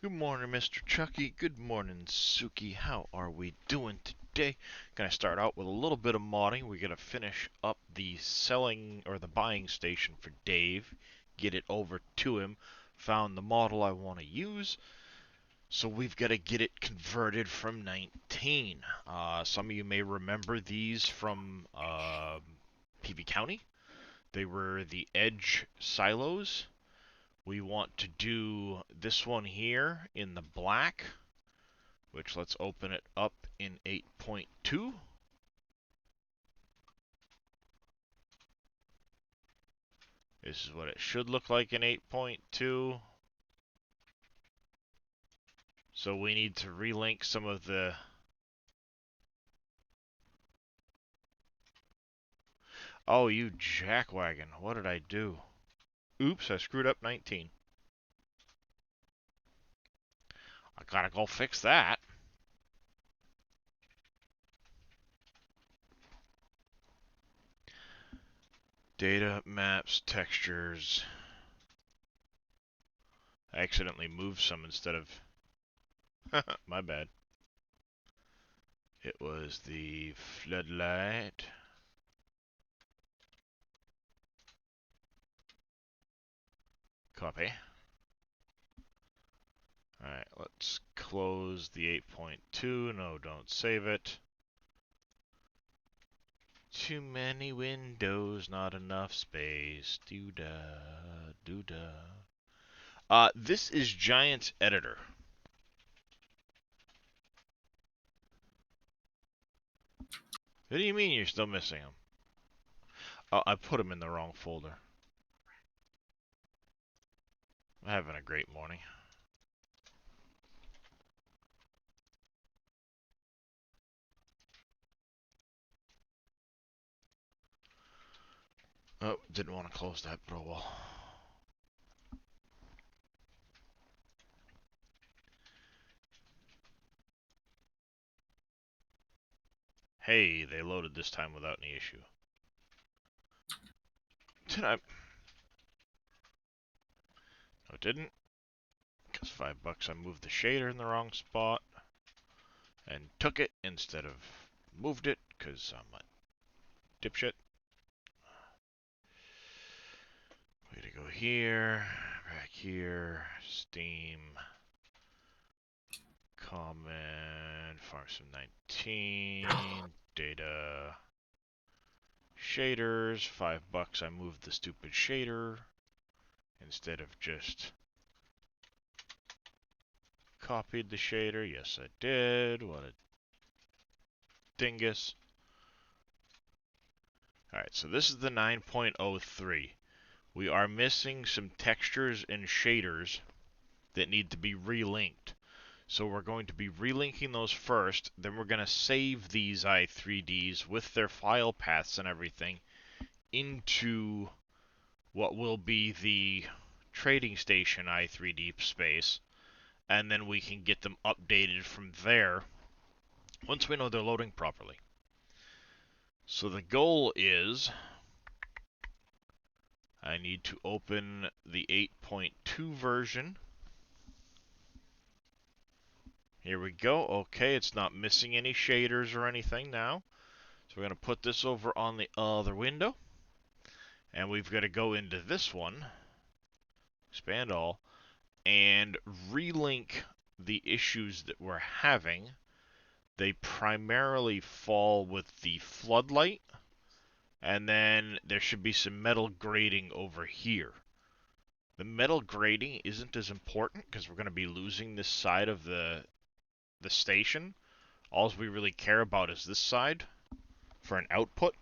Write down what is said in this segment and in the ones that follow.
Good morning, Mr. Chucky. Good morning, Suki. How are we doing today? Gonna start out with a little bit of modding. We're gonna finish up the selling or the buying station for Dave, get it over to him. Found the model I want to use, so we've got to get it converted from 19. Some of you may remember these from PB County. They were the Edge silos. We want to do this one here in the black, which let's open it up in 8.2. This is what it should look like in 8.2. So we need to relink some of the... Oh, you jackwagon. What did I do? Oops, I screwed up 19. I gotta go fix that. Data, maps, textures. I accidentally moved some instead of... My bad. It was the floodlight. Copy. Alright, let's close the 8.2. No, don't save it. Too many windows, not enough space. Doo-da, doo-da. This is Giant's Editor. What do you mean you're still missing him? Oh, I put him in the wrong folder. I'm having a great morning. Oh, didn't want to close that, but oh well. Hey, they loaded this time without any issue. Did I? No, it didn't. Because $5 I moved the shader in the wrong spot. And took it instead of moved it, because I'm a dipshit. Way to go here, back here, Steam, comment, Farm Sim 19, data, shaders, $5. I moved the stupid shader instead of just copied the shader. Yes, I did. What a dingus. Alright, so this is the 9.03. We are missing some textures and shaders that need to be relinked. So we're going to be relinking those first, then we're going to save these i3ds with their file paths and everything into what will be the trading station i3d space, and then we can get them updated from there once we know they're loading properly. So the goal is I need to open the 8.2 version. Here we go. Okay, it's not missing any shaders or anything now. So we're going to put this over on the other window. And we've got to go into this one, expand all, and relink the issues that we're having. They primarily fall with the floodlight, and then there should be some metal grating over here. The metal grating isn't as important because we're going to be losing this side of the station. All we really care about is this side for an output,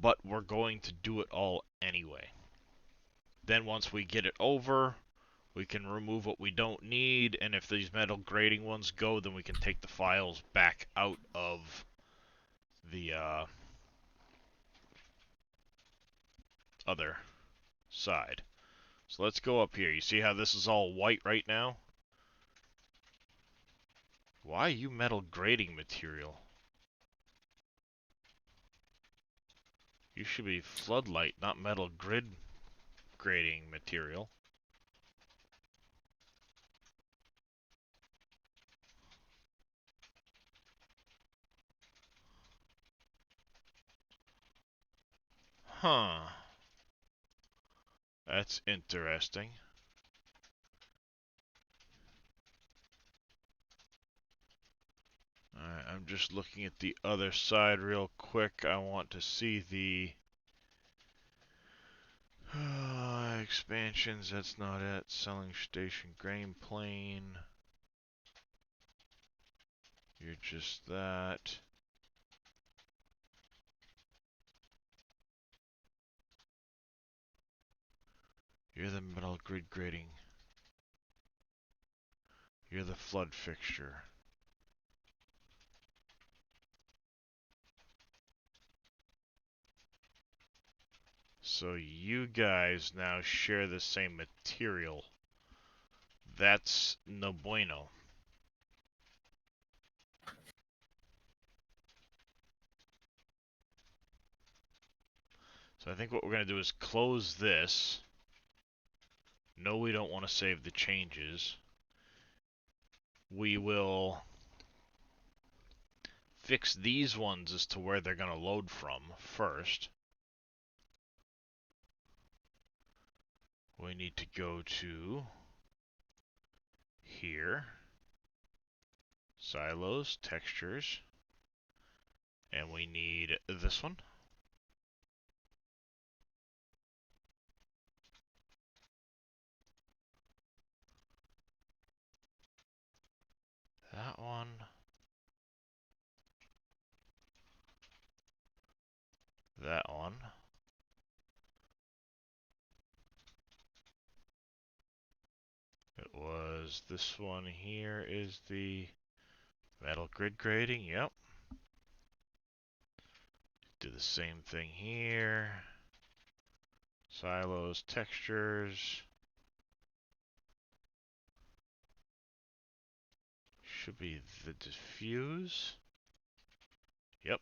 but we're going to do it all anyway. Then once we get it over, we can remove what we don't need, and if these metal grating ones go, then we can take the files back out of the other side. So let's go up here. You see how this is all white right now? Why are you metal grating material? You should be floodlight, not metal grid grating material. Huh. That's interesting. Alright, I'm just looking at the other side real quick. I want to see the expansions. That's not it. Selling station, grain plane. You're just that. You're the metal grid grading. You're the flood fixture. So you guys now share the same material. That's no bueno. So I think what we're going to do is close this. No, we don't want to save the changes. We will fix these ones as to where they're going to load from first. We need to go to here, silos, textures, and we need this one. That one. That one. It was this one here is the metal grid grading, yep. Do the same thing here. Silos, textures. Should be the diffuse. Yep.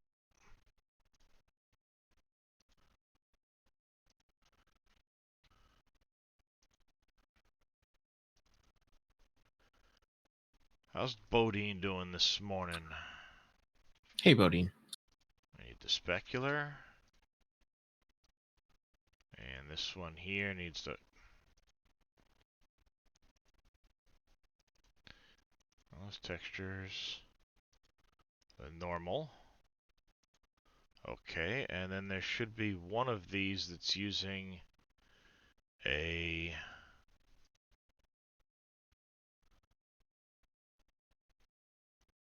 How's Bodine doing this morning? Hey, Bodine. I need the specular. And this one here needs to... Those textures. The normal. Okay, and then there should be one of these that's using a...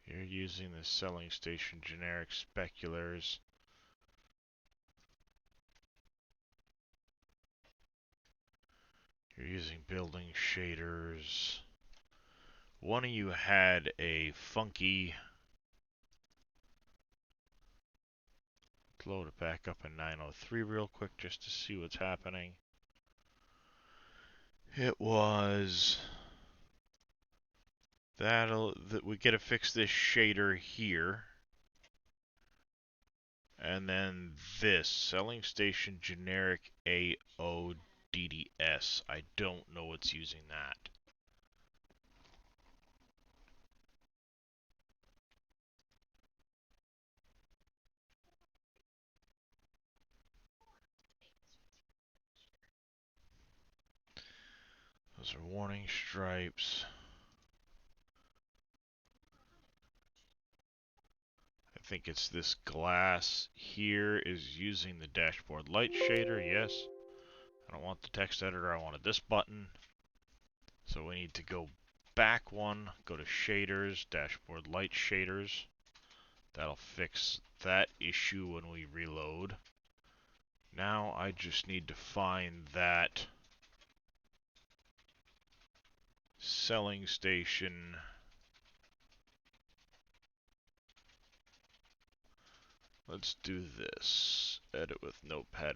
You're using the selling station generic speculars. You're using building shaders. One of you had a funky... Let's load it back up in 903 real quick just to see what's happening. It was... that we gotta fix this shader here. And then this, selling station generic AODDS. I don't know what's using that. Those are warning stripes. I think it's this glass here is using the dashboard light shader, yes. I don't want the text editor, I wanted this button. So we need to go back one, go to shaders, dashboard light shaders. That'll fix that issue when we reload. Now I just need to find that selling station. Let's do this. Edit with Notepad++.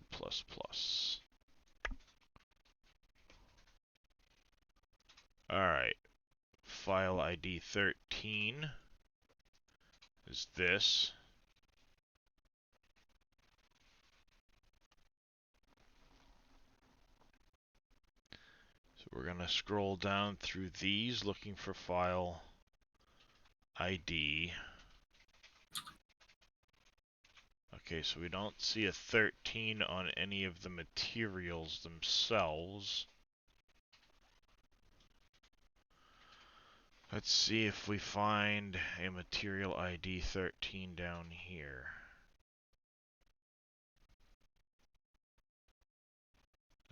Alright. File ID 13 is this. So we're going to scroll down through these looking for file ID. Okay, so we don't see a 13 on any of the materials themselves. Let's see if we find a material ID 13 down here.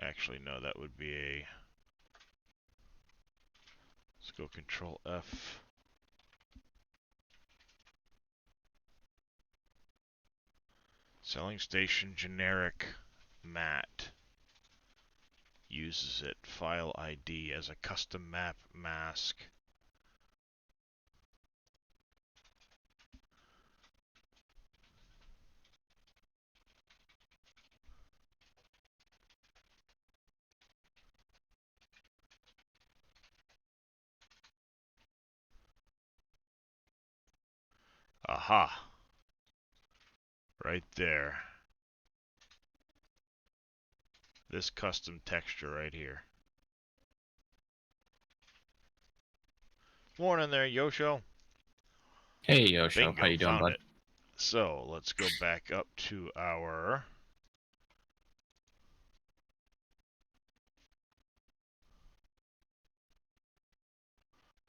Actually, no, that would be a... Let's go Control F. Selling station generic mat uses it. File ID as a custom map mask. Aha! Right there. This custom texture right here. Morning there, Yosho. Hey, Yosho. How Bingo, you doing, found bud? it. So, let's go back up to our...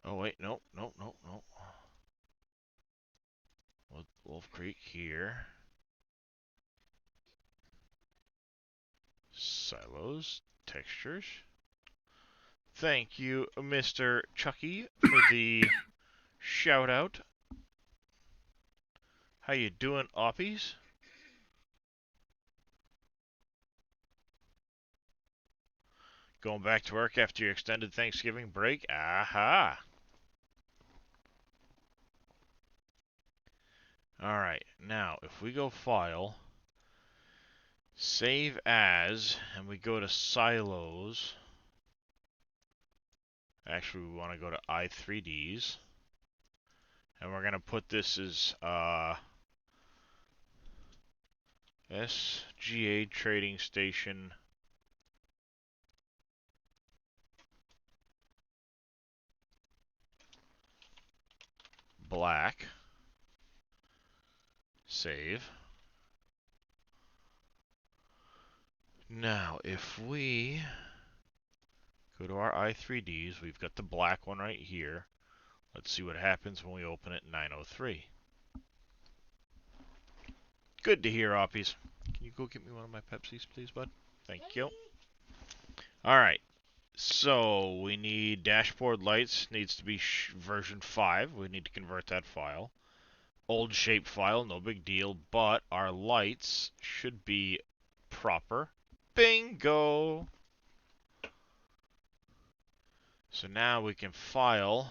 Oh, wait, nope, nope, nope, nope. Wolf Creek here. Silos, textures. Thank you, Mr. Chucky, for the shout out. How you doing, Oppies? Going back to work after your extended Thanksgiving break? Aha! Alright, now, if we go File, Save As, and we go to Silos. Actually, we want to go to i3ds. And we're going to put this as SGA Trading Station Black. Save. Now, if we go to our i3ds, we've got the black one right here. Let's see what happens when we open it 903. Good to hear, Oppies. Can you go get me one of my Pepsis, please, bud? Thank you. Alright, so we need dashboard lights. Needs to be version 5. We need to convert that file. Old shape file, no big deal, but our lights should be proper. Bingo! So now we can file.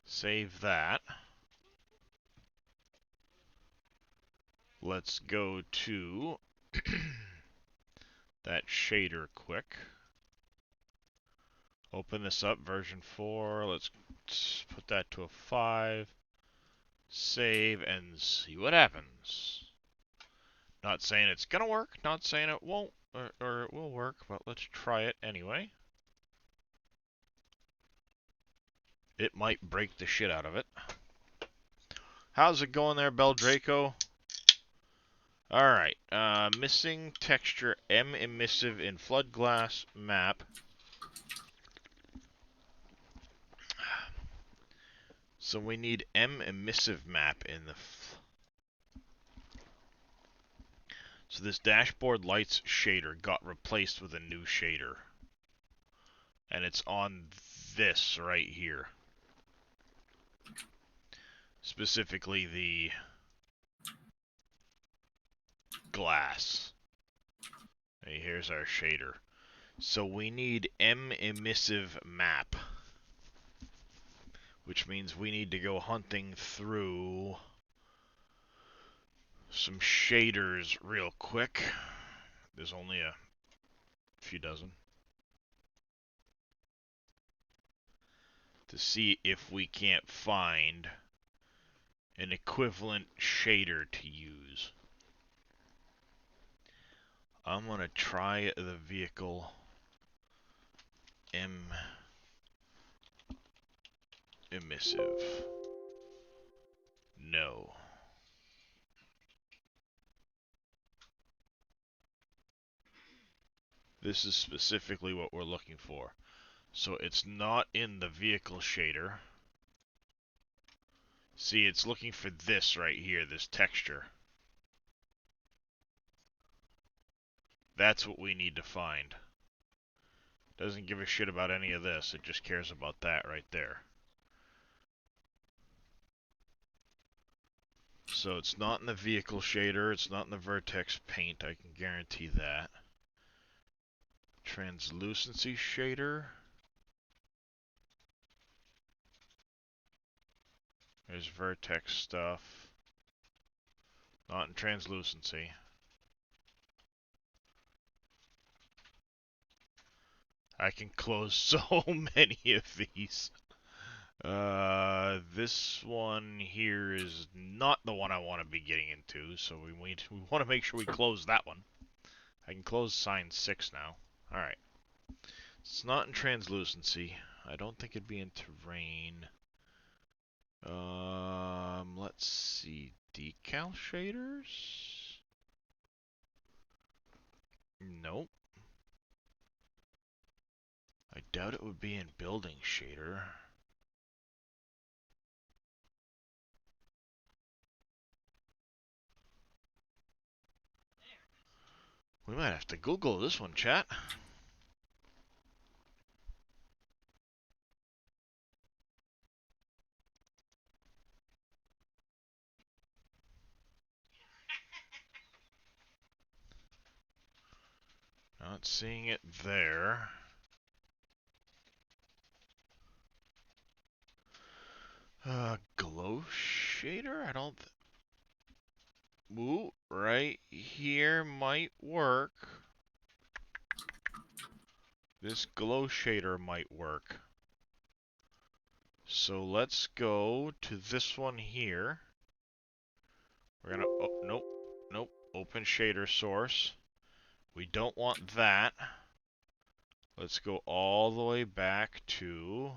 Save that. Let's go to that shader quick. Open this up, version 4. Let's put that to a 5. Save and see what happens. Not saying it's gonna work, not saying it won't, or it will work, but let's try it anyway. It might break the shit out of it. How's it going there, Beldraco? Alright, missing texture M emissive in flood glass map. So we need M emissive map in the... So this dashboard lights shader got replaced with a new shader. And it's on this right here. Specifically the glass. Hey, here's our shader. So we need M emissive map. Which means we need to go hunting through some shaders real quick. There's only a few dozen. To see if we can't find an equivalent shader to use. I'm going to try the vehicle emissive. No. This is specifically what we're looking for. So it's not in the vehicle shader. See, it's looking for this right here, this texture. That's what we need to find. Doesn't give a shit about any of this, it just cares about that right there. So it's not in the vehicle shader, it's not in the vertex paint, I can guarantee that. Translucency shader. There's vertex stuff. Not in translucency. I can close so many of these. This one here is not the one I want to be getting into, so we want to make sure we close that one. I can close sign 6 now. Alright. It's not in translucency. I don't think it'd be in terrain. Let's see. Decal shaders? Nope. I doubt it would be in building shader. We might have to Google this one, chat. Not seeing it there. Glow shader? I don't... Ooh, right here might work. This glow shader might work. So let's go to this one here. We're gonna... Oh, nope. Nope. Open shader source. We don't want that. Let's go all the way back to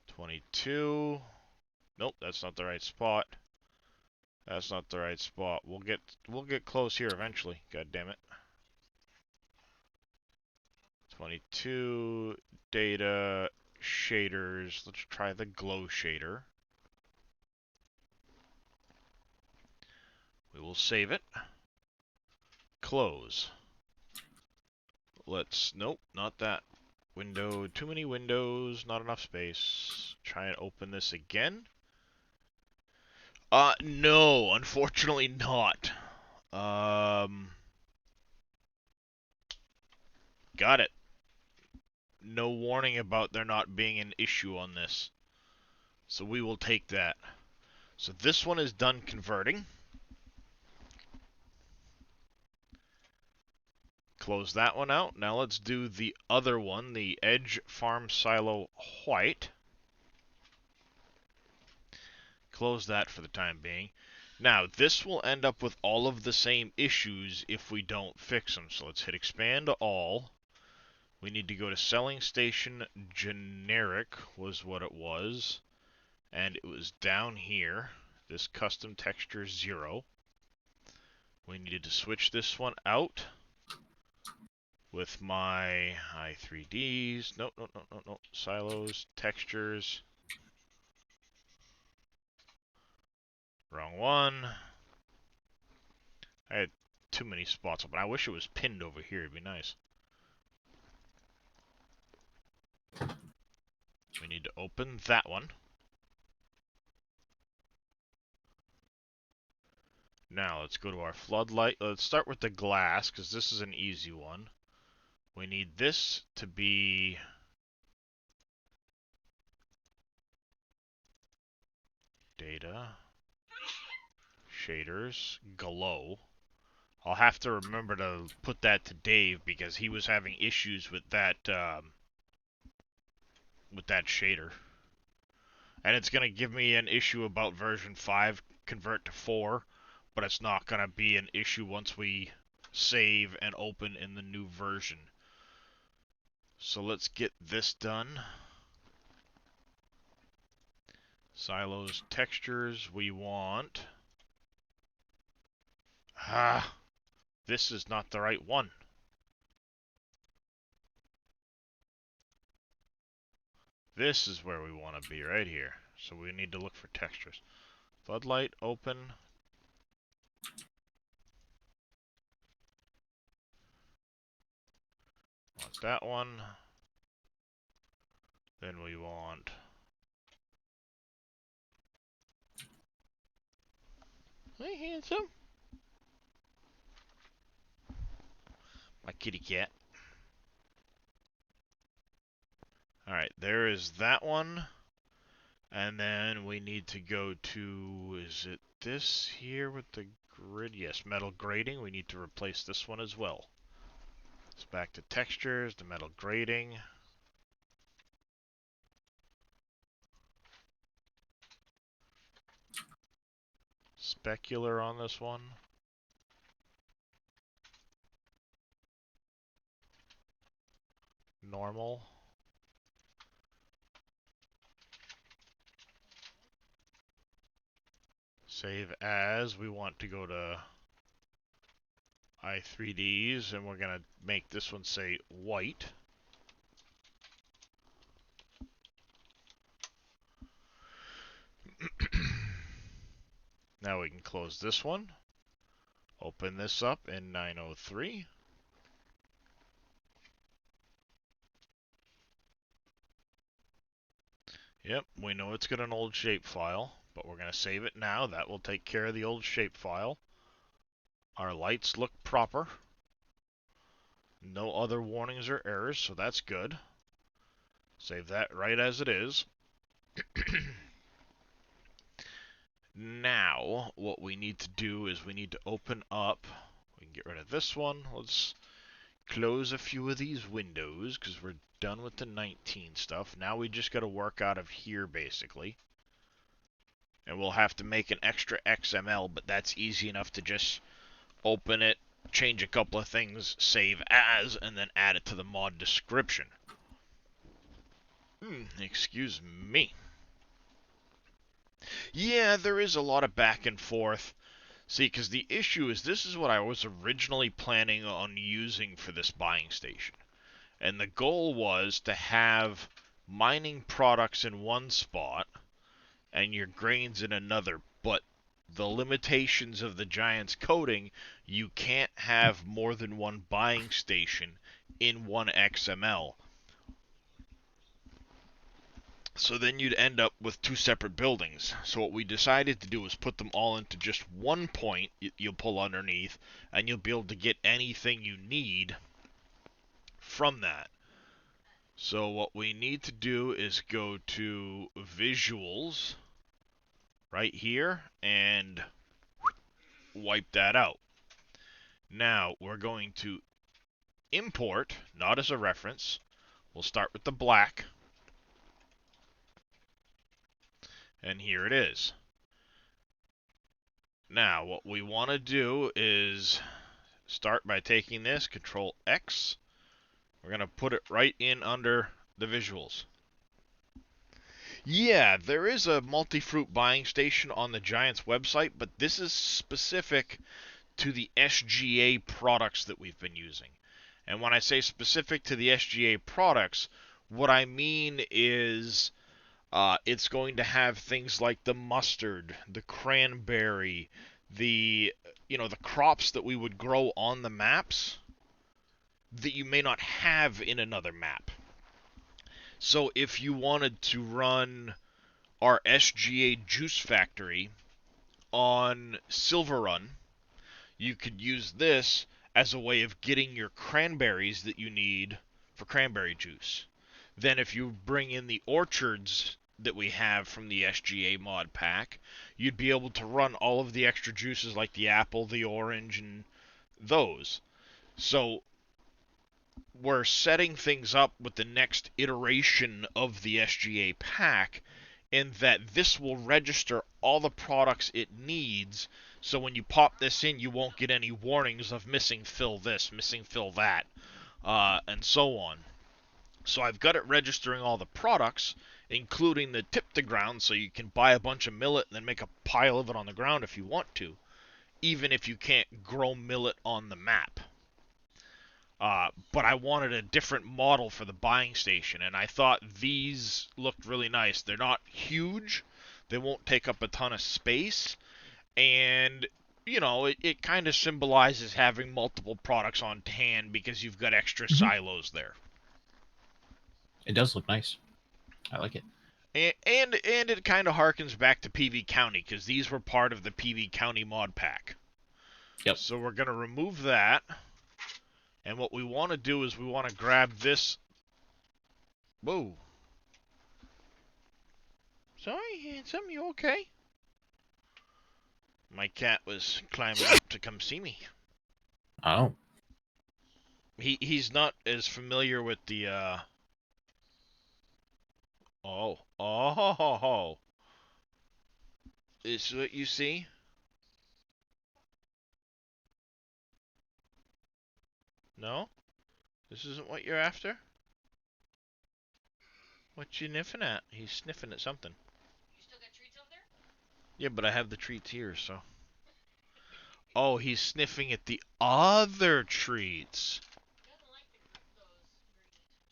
22. Nope, that's not the right spot. That's not the right spot. We'll get close here eventually. God damn it. 22 data shaders. Let's try the glow shader. We will save it. Close. Nope, not that. Window, too many windows, not enough space. Try and open this again. No, unfortunately not. Got it. No warning about there not being an issue on this. So we will take that. So this one is done converting. Close that one out. Now let's do the other one, the Edge Farm Silo White. Close that for the time being. Now, this will end up with all of the same issues if we don't fix them. So let's hit Expand All. We need to go to Selling Station Generic was what it was. And it was down here. This Custom Texture 0. We needed to switch this one out with my i3Ds. Nope, nope, nope, nope, nope. Silos, textures. Wrong one. I had too many spots open. I wish it was pinned over here. It'd be nice. We need to open that one. Now, let's go to our floodlight. Let's start with the glass, because this is an easy one. We need this to be... Data. Shaders. Glow. I'll have to remember to put that to Dave, because he was having issues with that shader. And it's going to give me an issue about version 5, convert to 4, but it's not going to be an issue once we save and open in the new version. So let's get this done. Silos, textures, we want... Ah, this is not the right one. This is where we want to be, right here. So we need to look for textures. Floodlight, open. Want that one. Then we want... Hey, handsome. My kitty cat. Alright, there is that one. And then we need to go to... Is it this here with the grid? Yes, metal grating. We need to replace this one as well. It's back to textures, the metal grating. Specular on this one. Normal. Save as. We want to go to i3ds, and we're going to make this one say white. Now we can close this one. Open this up in 903. Yep, we know it's got an old shapefile, but we're going to save it now. That will take care of the old shapefile. Our lights look proper. No other warnings or errors, so that's good. Save that right as it is. Now, what we need to do is we need to open up. We can get rid of this one. Let's close a few of these windows because we're done with the 19 stuff. Now we just got to work out of here, basically. And we'll have to make an extra XML, but that's easy enough to just open it, change a couple of things, save as, and then add it to the mod description. Excuse me. Yeah, there is a lot of back and forth. See, because the issue is this is what I was originally planning on using for this buying station. And the goal was to have mining products in one spot and your grains in another. But the limitations of the Giant's coding, you can't have more than one buying station in one XML. So then you'd end up with two separate buildings. So what we decided to do was put them all into just one point you'll pull underneath, and you'll be able to get anything you need from that. So what we need to do is go to Visuals right here and wipe that out. Now we're going to import, not as a reference. We'll start with the black. And here it is. Now, what we want to do is start by taking this, Control X. We're going to put it right in under the visuals. Yeah, there is a multi-fruit buying station on the Giants website, but this is specific to the SGA products that we've been using. And when I say specific to the SGA products, what I mean is it's going to have things like the mustard, the cranberry, the the crops that we would grow on the maps that you may not have in another map. So if you wanted to run our SGA juice factory on Silverrun, you could use this as a way of getting your cranberries that you need for cranberry juice. Then if you bring in the orchards that we have from the SGA mod pack, you'd be able to run all of the extra juices like the apple, the orange, and those. So we're setting things up with the next iteration of the SGA pack in that this will register all the products it needs, so when you pop this in, you won't get any warnings of missing fill this, missing fill that, and so on. So I've got it registering all the products, including the tip to ground, so you can buy a bunch of millet and then make a pile of it on the ground if you want to, even if you can't grow millet on the map. But I wanted a different model for the buying station, and I thought these looked really nice. They're not huge, they won't take up a ton of space, and it kind of symbolizes having multiple products on hand because you've got extra Hmm. silos there. It does look nice. I like it. And it kind of harkens back to PV County because these were part of the PV County mod pack. Yep. So we're going to remove that. And what we want to do is we want to grab this. Whoa. Sorry, handsome, you okay? My cat was climbing up to come see me. Oh. He's not as familiar with the oh. Is what you see? No? This isn't what you're after? What you sniffing at? He's sniffing at something. You still got treats over there? Yeah, but I have the treats here, so. Oh, he's sniffing at the other treats. He doesn't like those ingredients for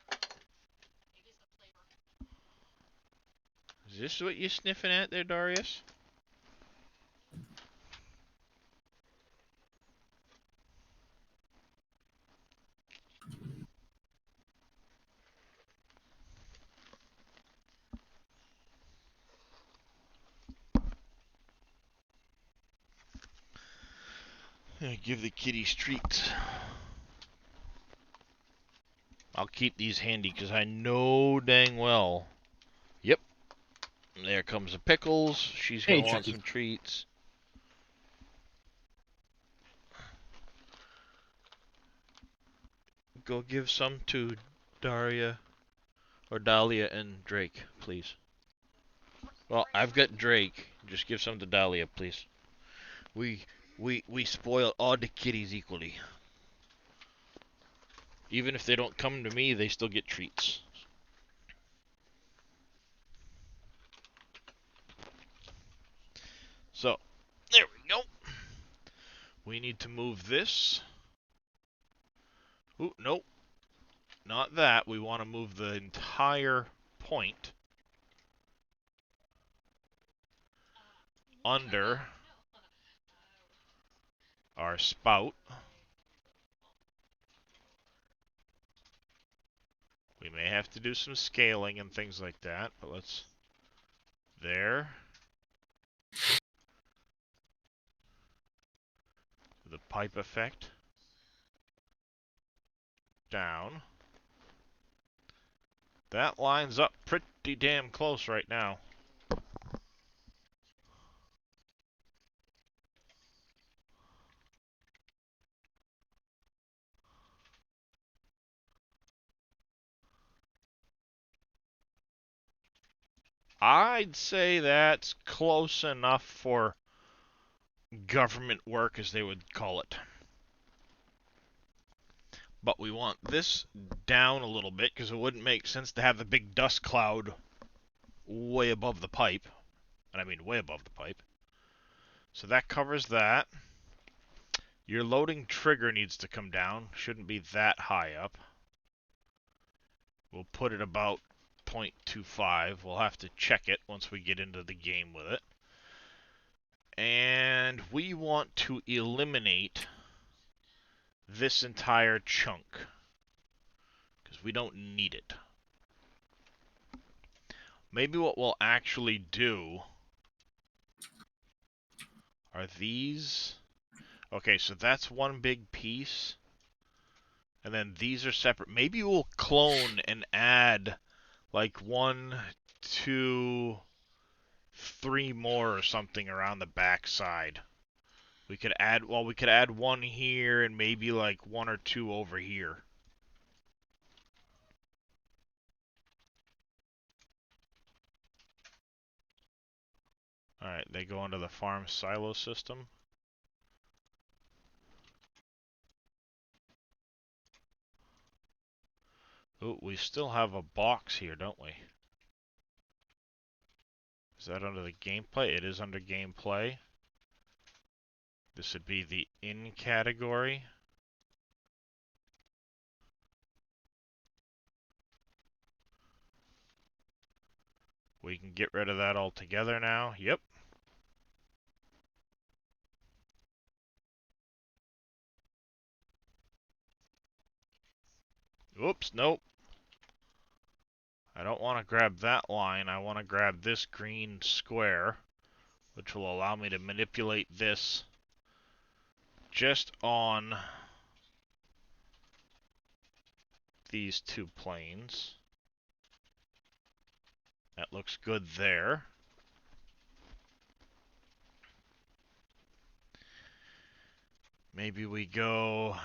some reason. Maybe it's the flavor. Is this what you're sniffing at there, Darius? Yeah, give the kitties treats. I'll keep these handy because I know dang well. Yep, there comes the pickles. She's Hey, gonna want Chucky. some treats. Go give some to Daria or Dahlia and Drake, please. Well, I've got Drake. Just give some to Dahlia, please. We we spoil all the kitties equally. Even if they don't come to me, they still get treats. So, there we go. We need to move this. Ooh, nope. Not that. We want to move the entire point under our spout. We may have to do some scaling and things like that, but let's... There. The pipe effect. Down. That lines up pretty damn close right now. I'd say that's close enough for government work, as they would call it. But we want this down a little bit because it wouldn't make sense to have the big dust cloud way above the pipe. And I mean way above the pipe. So that covers that. Your loading trigger needs to come down. Shouldn't be that high up. We'll put it about 0.25. We'll have to check it once we get into the game with it. And we want to eliminate this entire chunk because we don't need it. Maybe what we'll actually do are these. Okay, so that's one big piece. And then these are separate. Maybe we'll clone and add like 1, 2, 3 more or something around the back side. We could add, well, we could add one here and maybe like 1 or 2 over here. Alright, they go into the farm silo system. Oh, we still have a box here, don't we? Is that under the gameplay? It is under gameplay. This would be the in category. We can get rid of that altogether now. Yep. Oops, nope. I don't want to grab that line. I want to grab this green square, which will allow me to manipulate this just on these two planes. That looks good there. Maybe we go...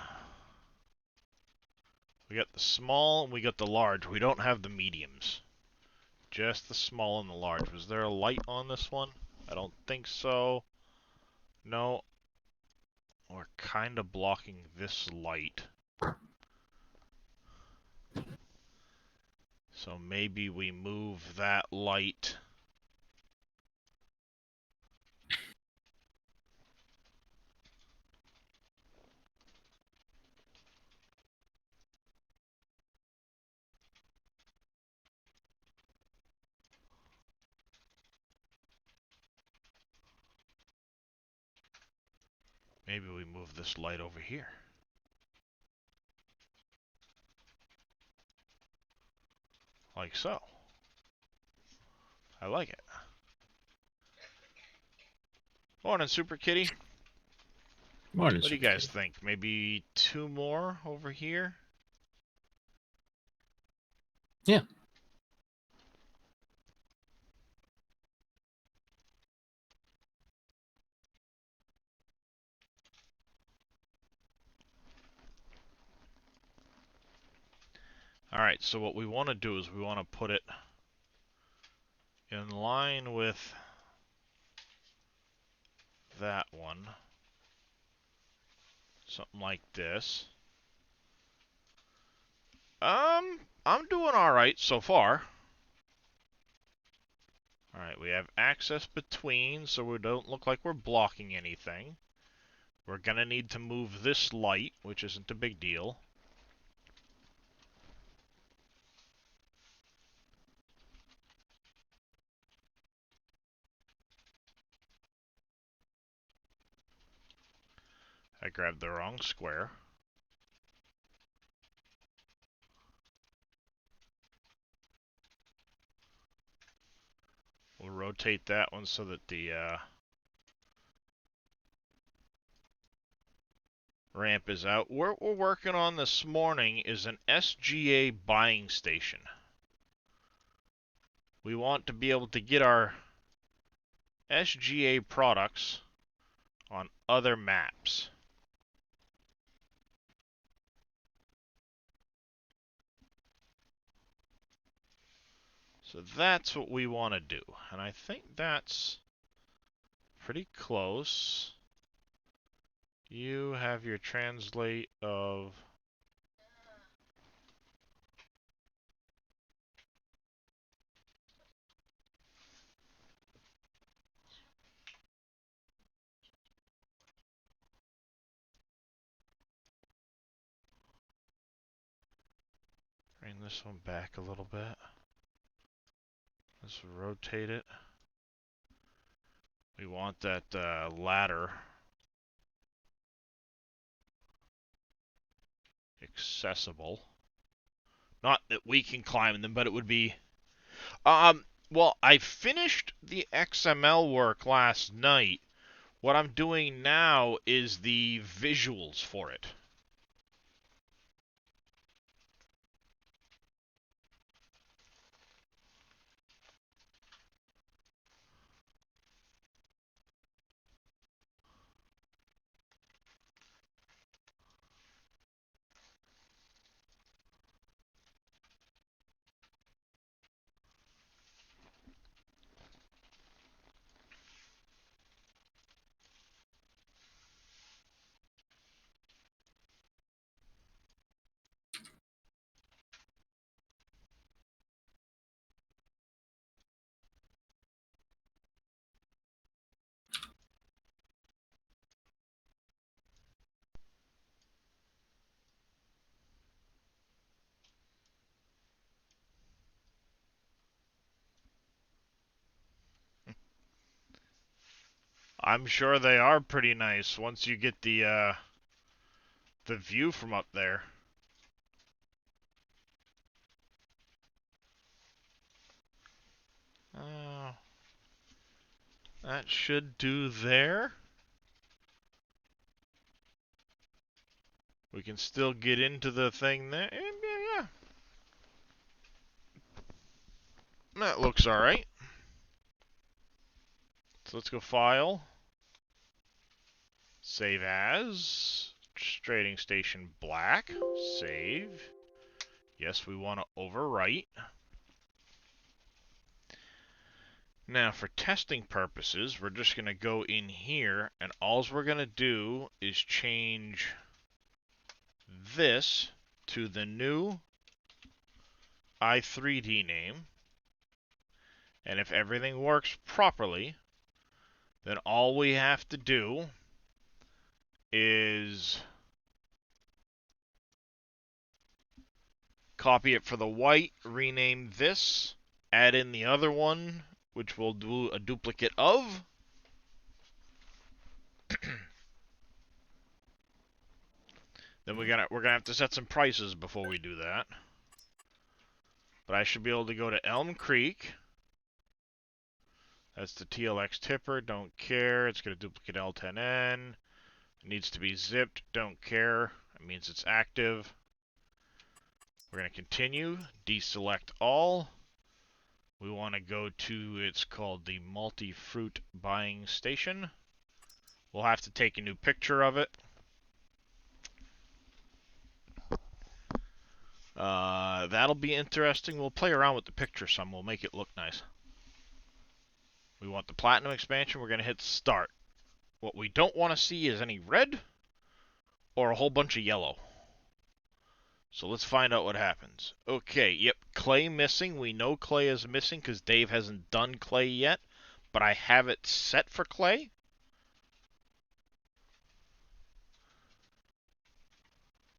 We got the small and we got the large. We don't have the mediums. Just the small and the large. Was there a light on this one? I don't think so. No. We're kind of blocking this light. So maybe we move that light. Maybe we move this light over here. Like so. I like it. Morning, Super Kitty. Morning, What do you Super guys Kitty. think? Maybe two more over here? Yeah. Alright, so what we want to do is we want to put it in line with that one. Something like this. I'm doing alright so far. Alright, we have access between, so we don't look like we're blocking anything. We're gonna need to move this light, which isn't a big deal. I grabbed the wrong square. We'll rotate that one so that the ramp is out. What we're working on this morning is an SGA buying station. We want to be able to get our SGA products on other maps. So that's what we want to do. And I think that's pretty close. You have your translate of... Bring this one back a little bit. Let's rotate it. We want that ladder accessible. Not that we can climb them, but it would be... Well, I finished the XML work last night. What I'm doing now is the visuals for it. I'm sure they are pretty nice once you get the view from up there. Uh, that should do there. We can still get into the thing there. Yeah. That looks alright. So let's go File. Save as. Trading Station Black. Save. Yes, we want to overwrite. Now, for testing purposes, we're just going to go in here, and all we're going to do is change this to the new i3D name. And if everything works properly, then all we have to do is copy it for the white, rename this, add in the other one, which we'll do a duplicate of. Then we're gonna have to set some prices before we do that. But I should be able to go to Elm Creek. That's the TLX tipper, don't care. It's gonna duplicate L10N. It needs to be zipped, don't care. It means it's active. We're gonna continue, deselect all. We want to go to, it's called the multi-fruit buying station. We'll have to take a new picture of it. That'll be interesting. We'll play around with the picture some. We'll make it look nice. We want the platinum expansion. We're going to hit start. What we don't want to see is any red or a whole bunch of yellow. So let's find out what happens. Okay, yep, clay missing. We know clay is missing because Dave hasn't done clay yet, but I have it set for clay.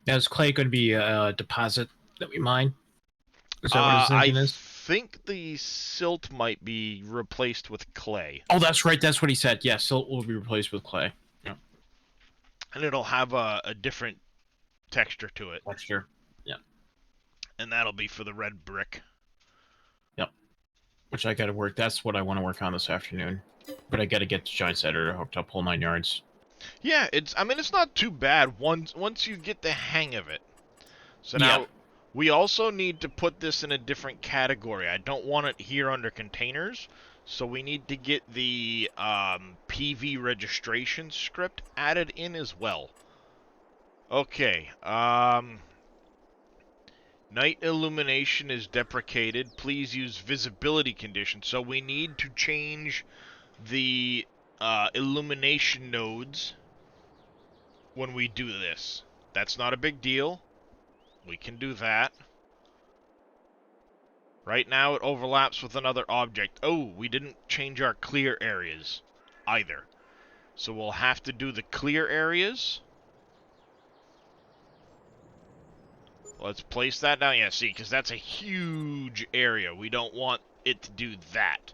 Now, is clay going to be a deposit that we mine? Is that what his I thinking is? think the silt might be replaced with clay. Oh, that's right. That's what he said. Yes, silt will be replaced with clay. Yeah. And it'll have a different texture to it. Texture. Yeah. And that'll be for the red brick. Yep. Which I got to work. That's what I want to work on this afternoon. But I got to get the giant editor hooked up, whole 9 yards. Yeah, I mean, it's not too bad once you get the hang of it. So now, Yeah. we also need to put this in a different category. I don't want it here under containers, so we need to get the PV registration script added in as well. Okay, night illumination is deprecated. Please use visibility conditions. So we need to change the illumination nodes when we do this. That's not a big deal. We can do that. Right now it overlaps with another object. Oh, we didn't change our clear areas either. So we'll have to do the clear areas. Let's place that down. Yeah, see, because that's a huge area. We don't want it to do that.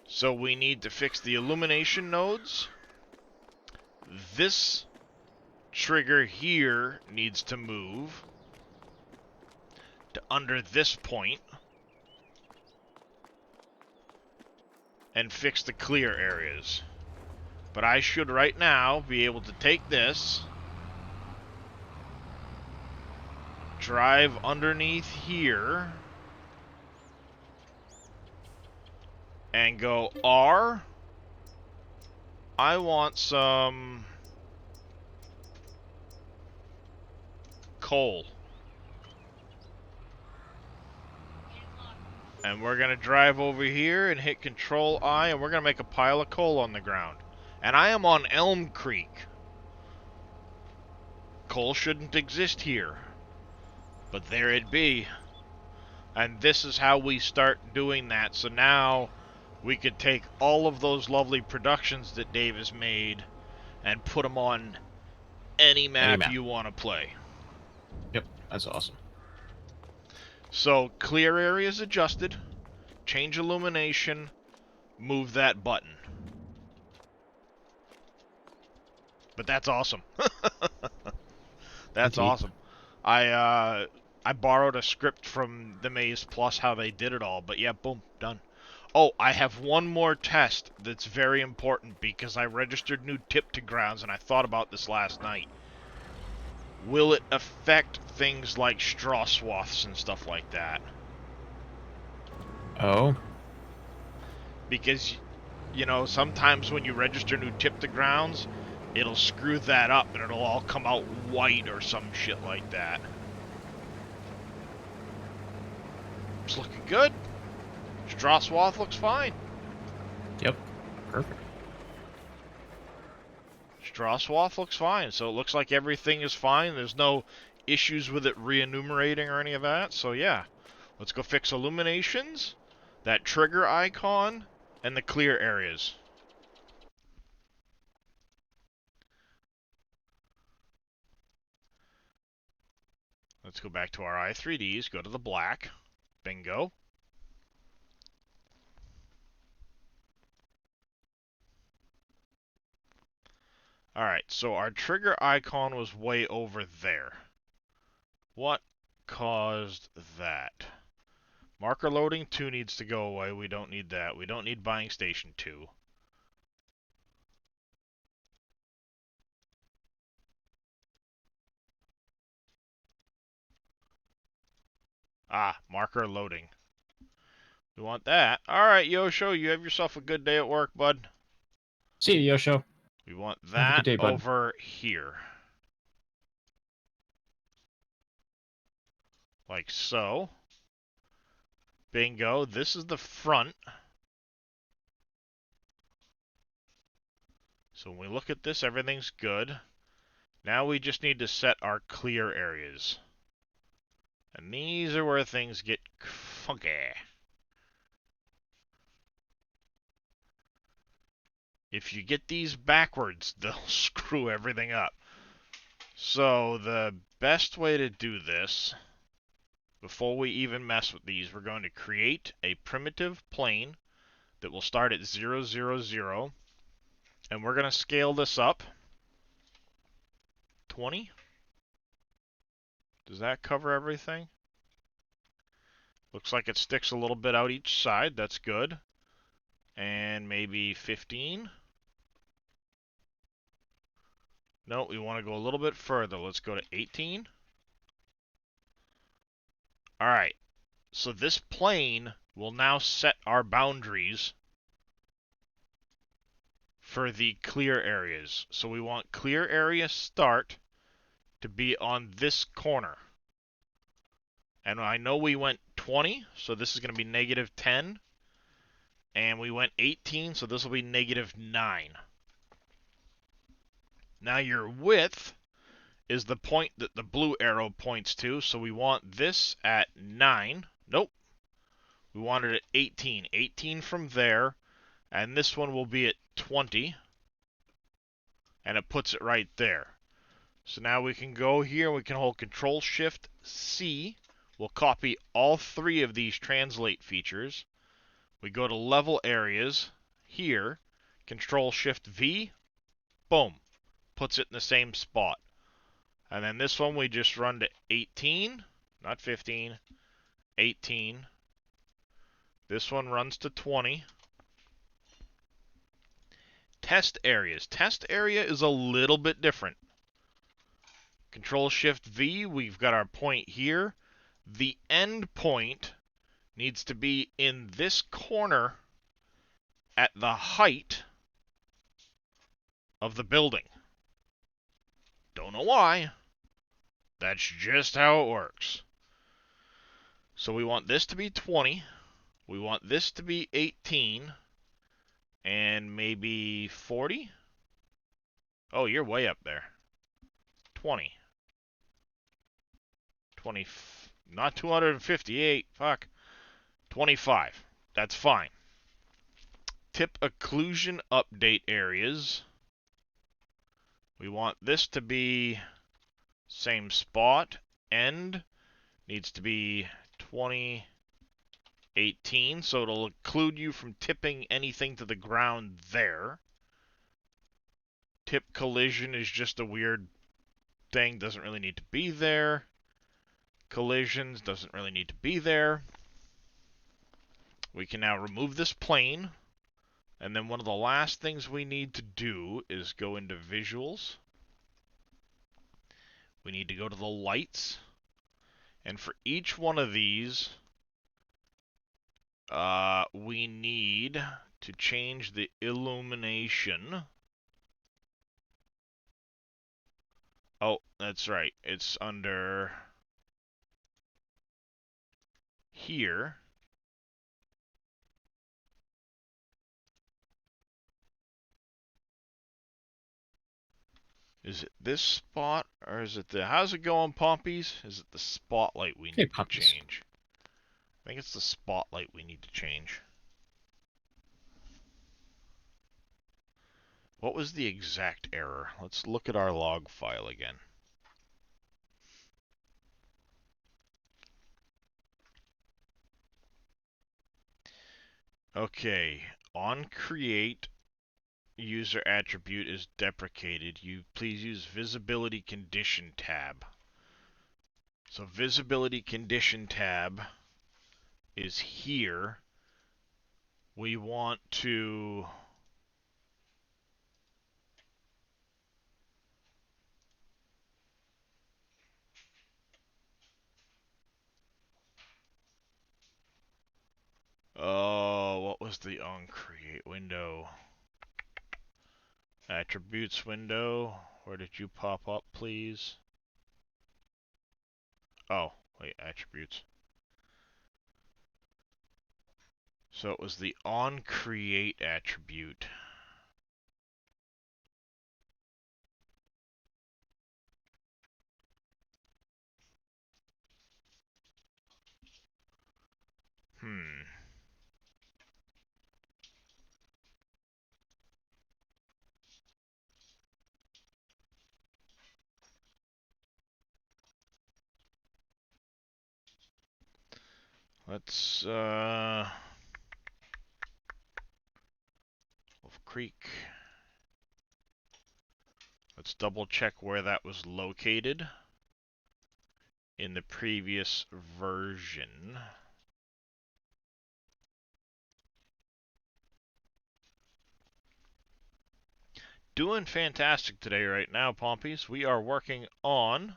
So we need to fix the illumination nodes. This trigger here needs to move to under this point and fix the clear areas. But I should right now be able to take this, drive underneath here, and go R. I want some coal. And we're going to drive over here and hit Control I, and we're going to make a pile of coal on the ground. And I am on Elm Creek. Coal shouldn't exist here. But there it be. And this is how we start doing that. So now we could take all of those lovely productions that Dave has made and put them on any map you want to play. Yep, that's awesome. So clear areas adjusted. change illumination, move that button. But that's awesome. That's Indeed. awesome. I borrowed a script from the Maze Plus how they did it all, but yeah, boom, done. Oh, I have one more test that's very important because I registered new tip to grounds and I thought about this last night. Will it affect things like straw swaths and stuff like that? Oh. Because, you know, sometimes when you register new tip to grounds, it'll screw that up and it'll all come out white or some shit like that. It's looking good. Straw swath looks fine. Yep. Perfect. Straw swath looks fine. So it looks like everything is fine. There's no issues with it re-enumerating or any of that. So yeah, let's go fix illuminations, that trigger icon, and the clear areas. Let's go back to our i3Ds, go to the black. Bingo. Alright, so our trigger icon was way over there. What caused that? Marker loading 2 needs to go away. We don't need that. We don't need buying station 2. Ah, marker loading. We want that. Alright, Yosho, you have yourself a good day at work, bud. See you, Yosho. We want Have a good that day, bud. over here. Like so. Bingo. This is the front. So when we look at this, everything's good. Now we just need to set our clear areas. And these are where things get funky. If you get these backwards, they'll screw everything up. So the best way to do this, before we even mess with these, we're going to create a primitive plane that will start at 0, 0, 0. And we're going to scale this up. 20. Does that cover everything? Looks like it sticks a little bit out each side. That's good. And maybe 15. No, we want to go a little bit further. Let's go to 18. Alright, so this plane will now set our boundaries for the clear areas. So we want clear area start to be on this corner. And I know we went 20, so this is going to be negative 10. And we went 18, so this will be negative 9. Now your width is the point that the blue arrow points to, so we want this at 9. Nope. We want it at 18. 18 from there, and this one will be at 20. And it puts it right there. So now we can go here, we can hold Control-Shift-C. We'll copy all 3 of these translate features. We go to level areas, here, Control-Shift-V, boom, puts it in the same spot. And then this one we just run to 18, not 15, 18. This one runs to 20. Test areas. Test area is a little bit different. Control-Shift-V, we've got our point here. The end point needs to be in this corner at the height of the building. Don't know why. That's just how it works. So we want this to be 20. We want this to be 18. And maybe 40? Oh, you're way up there. 20. 20. Not 258. Fuck. 25. That's fine. Tip occlusion update areas. We want this to be same spot. End needs to be 20, 18, so it'll include you from tipping anything to the ground there. Tip collision is just a weird thing, doesn't really need to be there. Collisions doesn't really need to be there. We can now remove this plane, and then one of the last things we need to do is go into visuals. We need to go to the lights, and for each one of these, we need to change the illumination. Oh, that's right. It's under here. Is it this spot, or is it the... How's it going, Pompies? Is it the spotlight we Hey, need to puppies. change? I think it's the spotlight we need to change. What was the exact error? Let's look at our log file again. Okay, on create, user attribute is deprecated. You please use visibility condition tab. So visibility condition tab is here. We want to oh, what was the on create window? Attributes window. Where did you pop up, please? Oh, wait, attributes. So it was the on create attribute. Hmm. Let's, Wolf Creek. Let's double check where that was located in the previous version. Doing fantastic today right now, Pompies. We are working on...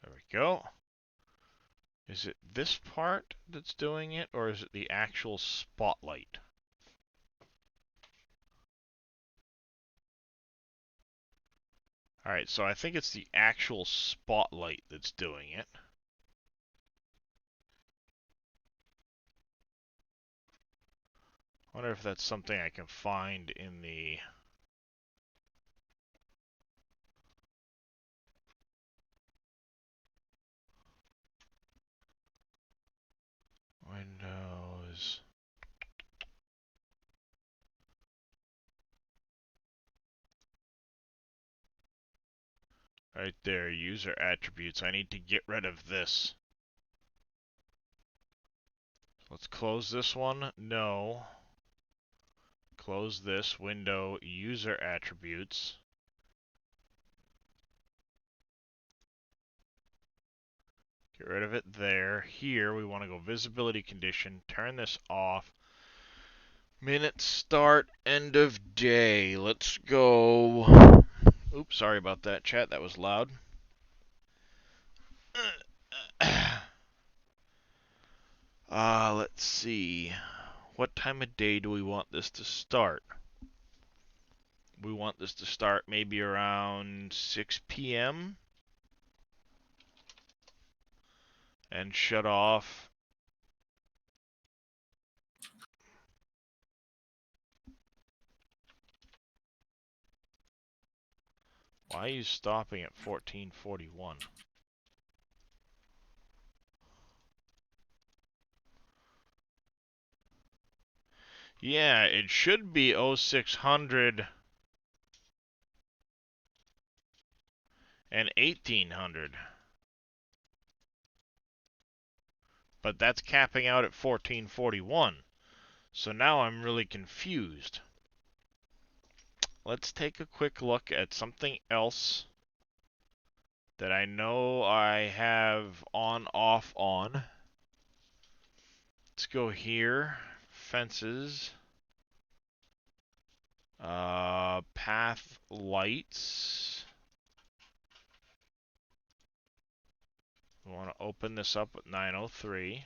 There we go. Is it this part that's doing it, or is it the actual spotlight? Alright, so I think it's the actual spotlight that's doing it. I wonder if that's something I can find in the... Windows... Right there, user attributes. I need to get rid of this. Let's close this one. No. Close this window, user attributes. Get rid of it there. Here, we want to go visibility condition, turn this off. Minute start, end of day. Let's go. Oops, sorry about that, chat. That was loud. Let's see. What time of day do we want this to start? We want this to start maybe around 6 p.m. and shut off. Why are you stopping at 1441? Yeah, it should be 0600 and 1800. but that's capping out at 1441. So now I'm really confused. Let's take a quick look at something else that I know I have on, off, on. Let's go here. Fences. Path lights. We want to open this up with 903.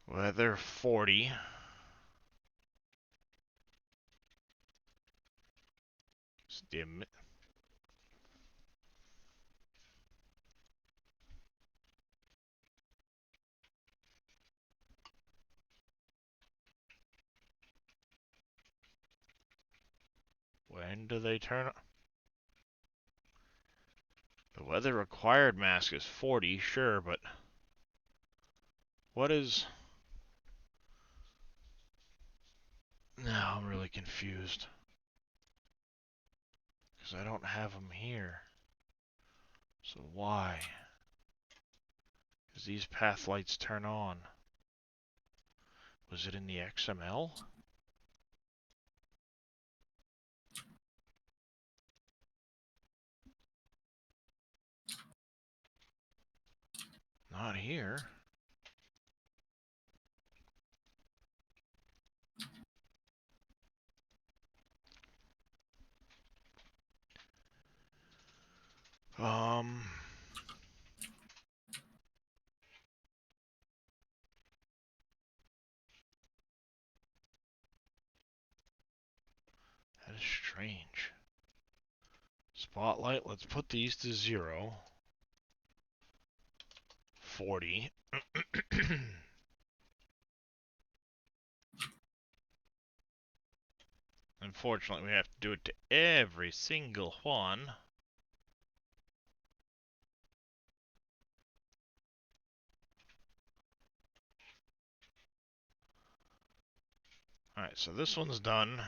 Weather 40. Dim. When do they turn? The weather required mask is 40, sure, but what is... Now I'm really confused. Because I don't have them here. So why? Because these path lights turn on. Was it in the XML? Not here. Um... That is strange. Spotlight, let's put these to 0. 40. Unfortunately, we have to do it to every single one. Alright, so this one's done.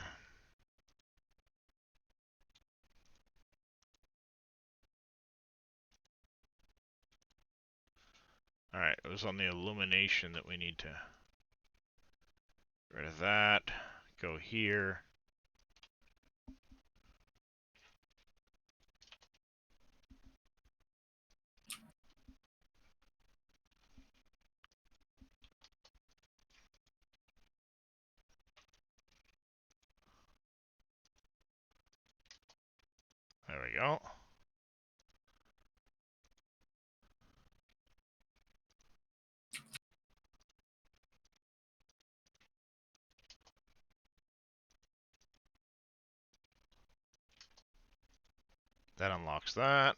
Alright, it was on the illumination that we need to get rid of that. Go here. There we go. That unlocks that.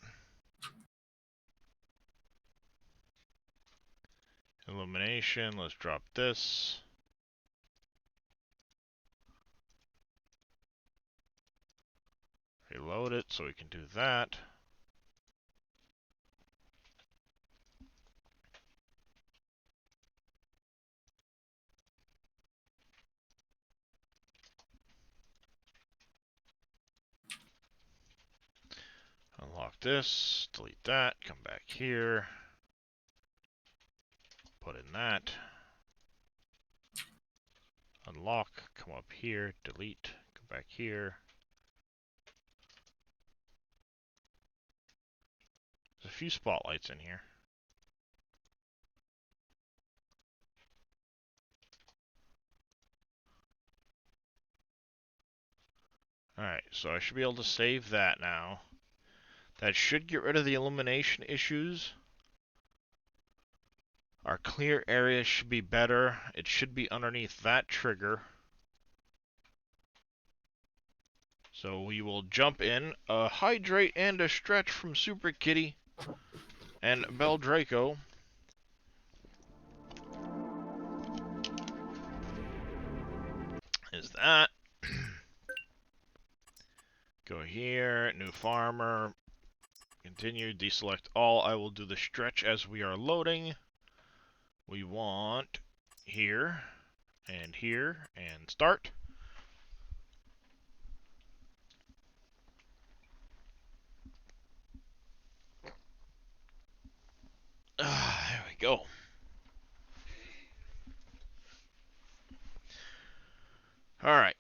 Illumination, let's drop this. Reload it so we can do that. Unlock this, delete that, come back here. Put in that. Unlock, come up here, delete, come back here. There's a few spotlights in here. Alright, so I should be able to save that now. That should get rid of the illumination issues. Our clear area should be better. It should be underneath that trigger. So we will jump in, a hydrate and a stretch from Super Kitty and Bell Draco. Is that. Go here, new farmer, continue, deselect all. I will do the stretch as we are loading. We want here, and start. There we go. All right.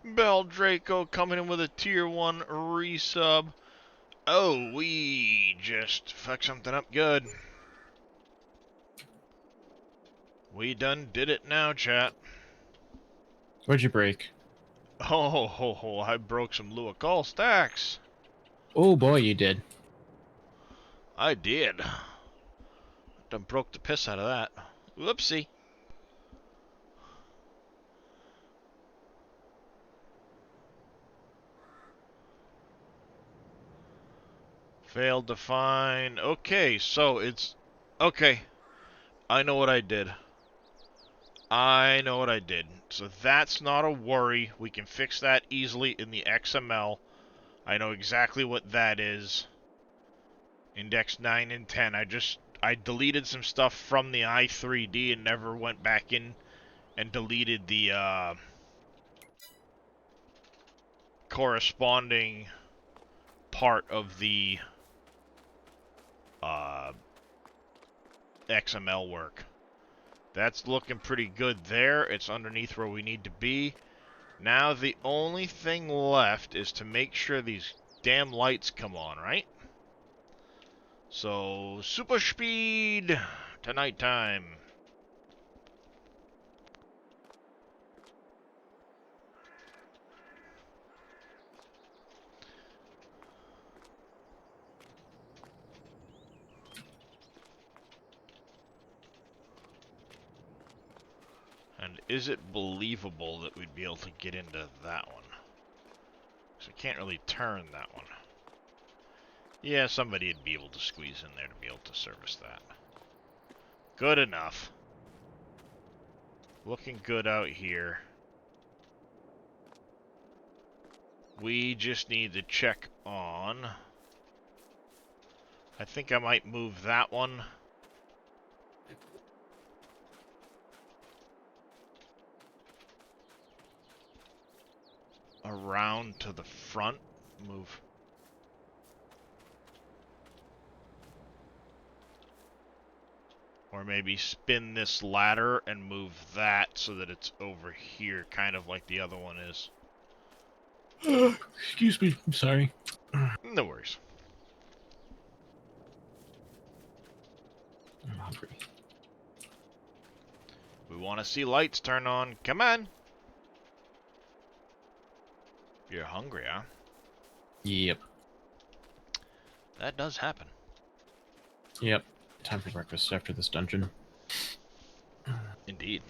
Bell Draco coming in with a tier 1 resub. Oh, we just fucked something up good. We done did it now, chat. What'd you break? Oh, I broke some Luakal stacks. Oh boy, you did. I did. Done broke the piss out of that. Whoopsie. Failed to find. Okay, so it's... Okay, I know what I did. So that's not a worry. We can fix that easily in the XML. I know exactly what that is. Index 9 and 10. I deleted some stuff from the i3D and never went back in and deleted the corresponding part of the uh, XML work. That's looking pretty good there. It's underneath where we need to be. Now the only thing left is to make sure these damn lights come on, right? So, super speed to nighttime. And is it believable that we'd be able to get into that one? Because I can't really turn that one. Yeah, somebody would be able to squeeze in there to be able to service that. Good enough. Looking good out here. We just need to check on... I think I might move that one. Around to the front. Move. Or maybe spin this ladder and move that so that it's over here, kind of like the other one is. Excuse me, I'm sorry. No worries. I'm hungry. We want to see lights turn on. Come on. You're hungry, huh? Yep. That does happen. Yep. Time for breakfast after this dungeon. Indeed.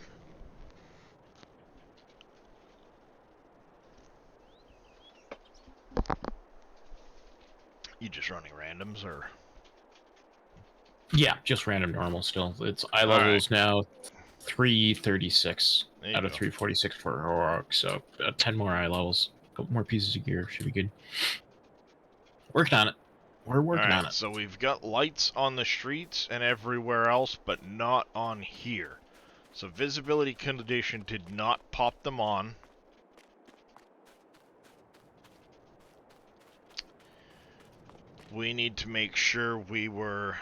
You just running randoms, or? Yeah, just random normal still. It's eye All levels right. now 336 There you out of go. 346 for heroic, so 10 more eye levels. A couple more pieces of gear should be good. Working on it. We're working on Alright, it. so we've got lights on the streets and everywhere else, but not on here. So visibility condition did not pop them on. We need to make sure we were...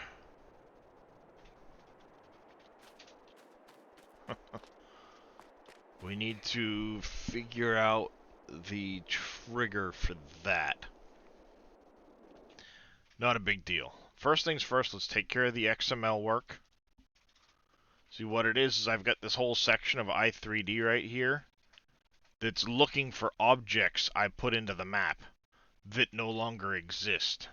We need to figure out the trigger for that. Not a big deal. First things first, let's take care of the XML work. See, what it is I've got this whole section of i3D right here that's looking for objects I put into the map that no longer exist.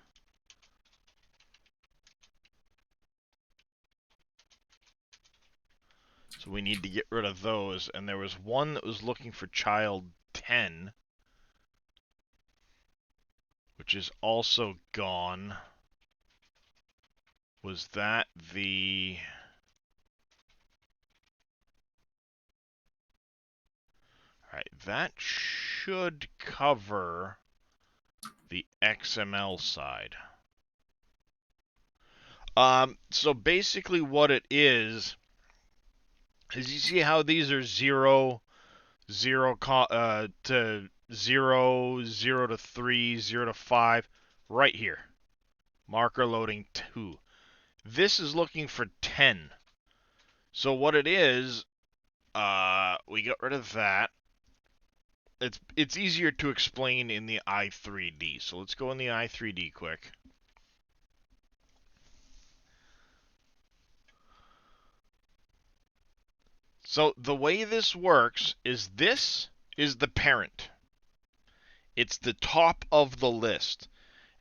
So we need to get rid of those. And there was one that was looking for child 10, which is also gone. Was that the... Alright, that should cover the XML side. So basically what it is you see how these are 0, 0 to 0, 0 to 3, 0 to 5, right here. Marker loading 2. This is looking for 10. So what it is, we got rid of that. It's easier to explain in the i3D. So let's go in the i3D quick. So the way this works is this is the parent. It's the top of the list.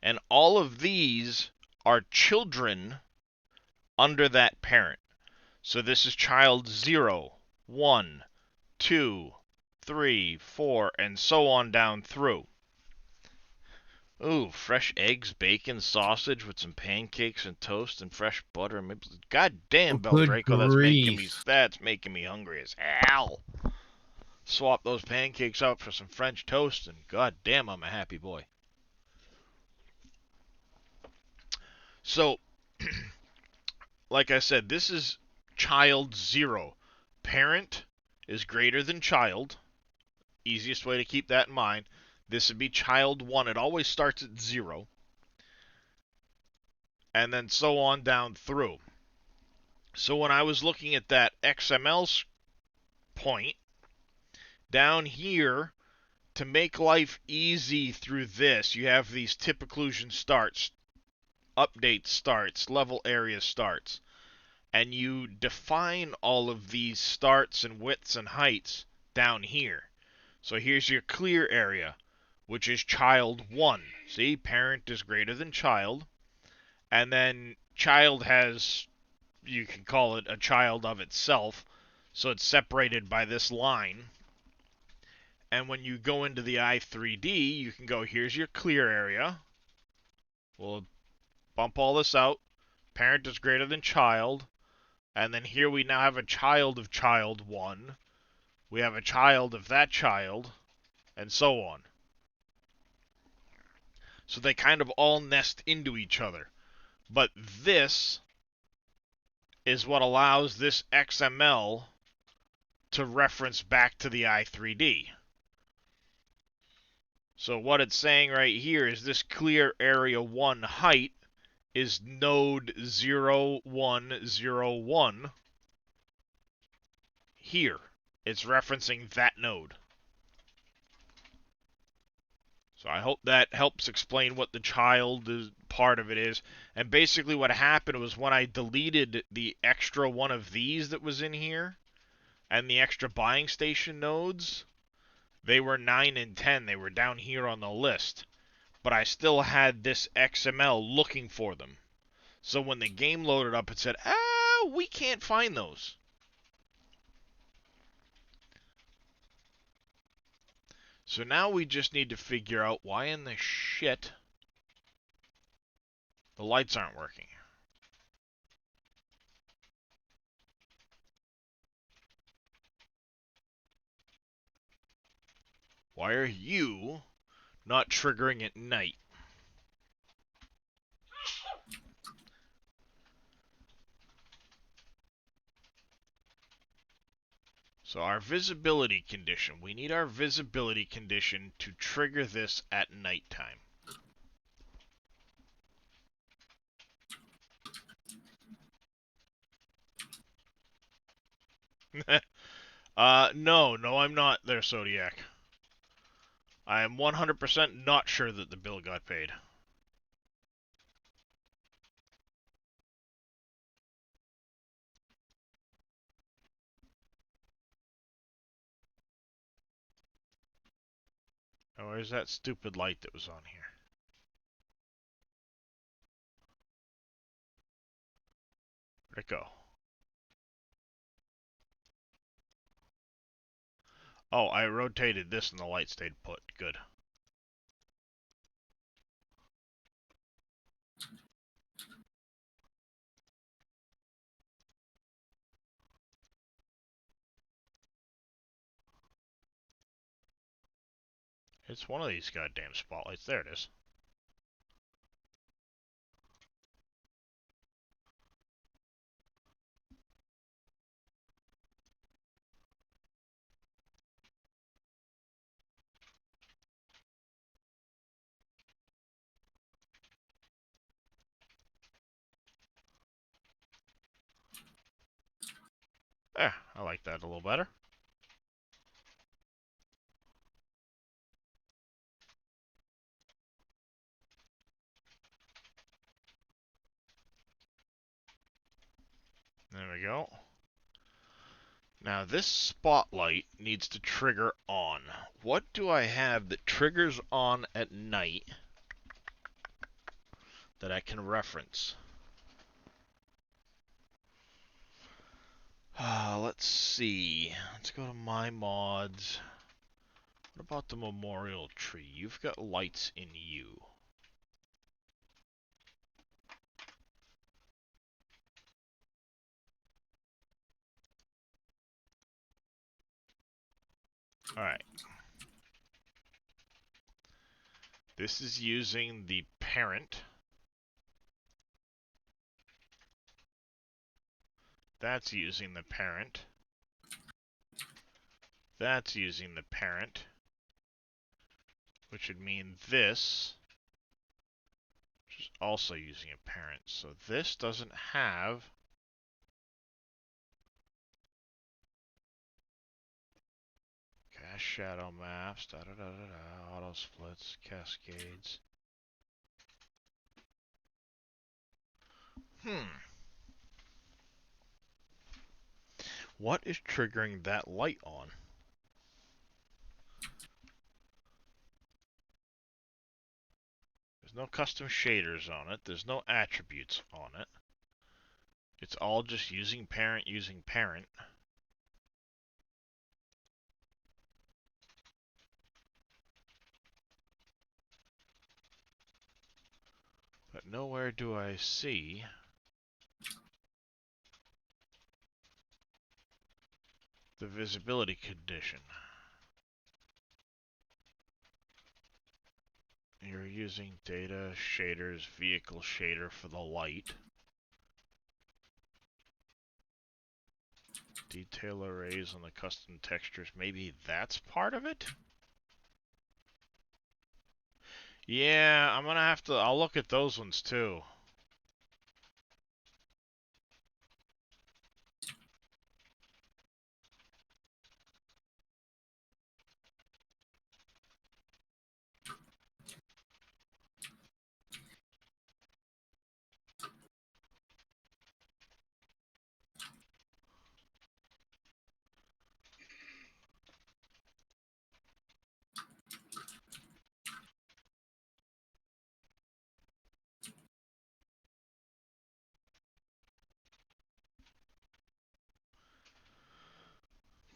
And all of these are children under that parent. So this is child 0, 1, 2, 3, 4, and so on down through. Ooh, fresh eggs, bacon, sausage with some pancakes and toast and fresh butter and maple. God damn, Oh, good Beldraco, grief. that's making me hungry as hell. Swap those pancakes out for some French toast, and god damn, I'm a happy boy. So, like I said, this is child 0. Parent is greater than child. Easiest way to keep that in mind. This would be child 1. It always starts at 0. And then so on down through. So when I was looking at that XML point, down here, to make life easy through this, you have these tip occlusion starts, update starts, level area starts. And you define all of these starts and widths and heights down here. So here's your clear area, which is child 1. See, parent is greater than child. And then child has, you can call it a child of itself. So it's separated by this line. And when you go into the i3D, you can go, here's your clear area. We'll bump all this out. Parent is greater than child. And then here we now have a child of child 1. We have a child of that child, and so on. So they kind of all nest into each other. But this is what allows this XML to reference back to the i3D. So what it's saying right here is this clear area 1 height is node 0101 here. It's referencing that node. So I hope that helps explain what the child is, part of it is. And basically what happened was when I deleted the extra one of these that was in here, and the extra buying station nodes, they were 9 and 10. They were down here on the list. But I still had this XML looking for them. So when the game loaded up, it said, we can't find those. So now we just need to figure out why in the shit the lights aren't working. Why are you not triggering at night? So our visibility condition, we need our visibility condition to trigger this at nighttime. No, I'm not there, Zodiac. I am 100% not sure that the bill got paid. Oh, where's that stupid light that was on here? Where'd it go? Oh, I rotated this and the light stayed put. Good. It's one of these goddamn spotlights. There it is. There, I like that a little better. There we go. Now this spotlight needs to trigger on. What do I have that triggers on at night that I can reference? Let's see. Let's go to my mods. What about the memorial tree? You've got lights in you. Alright. This is using the parent. That's using the parent. That's using the parent. Which would mean this, which is also using a parent. So this doesn't have cast shadow maps, auto splits, cascades. What is triggering that light on? There's no custom shaders on it. There's no attributes on it. It's all just using parent, using parent. But nowhere do I see the visibility condition. You're using data shaders, vehicle shader for the light. Detail arrays on the custom textures. Maybe that's part of it? Yeah, I'm gonna have to... I'll look at those ones too.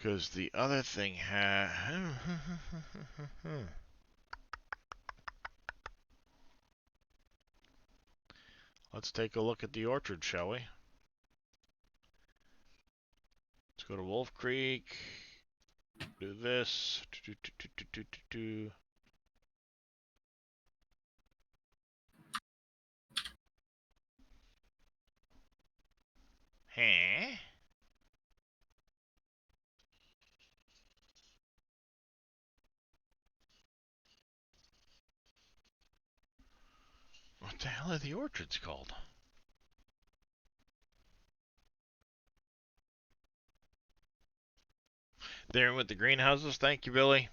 Because the other thing Let's take a look at the orchard, shall we? Let's go to Wolf Creek. Do this. Huh? What the hell are the orchards called? There with the greenhouses. Thank you, Billy.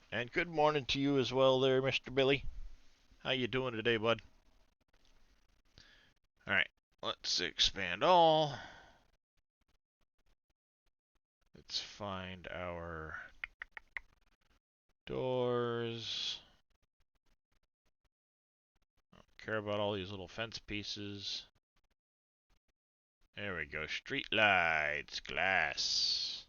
And good morning to you as well there, Mr. Billy. How you doing today, bud? Alright, let's expand all. Let's find our doors. Don't care about all these little fence pieces. There we go. Street lights, glass.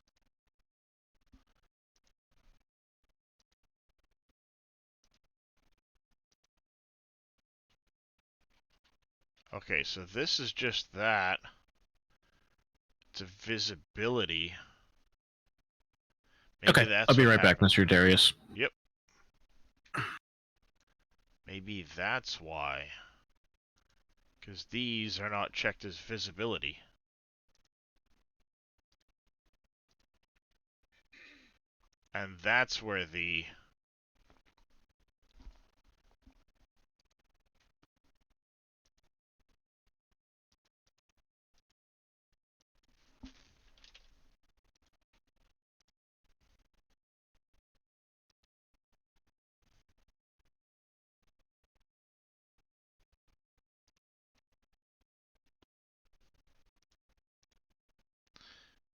Okay, so this is just that. It's a visibility. Maybe Okay, I'll that's be what right back, happened. Mr. Darius. Yep. Maybe that's why. Because these are not checked as visibility. And that's where the...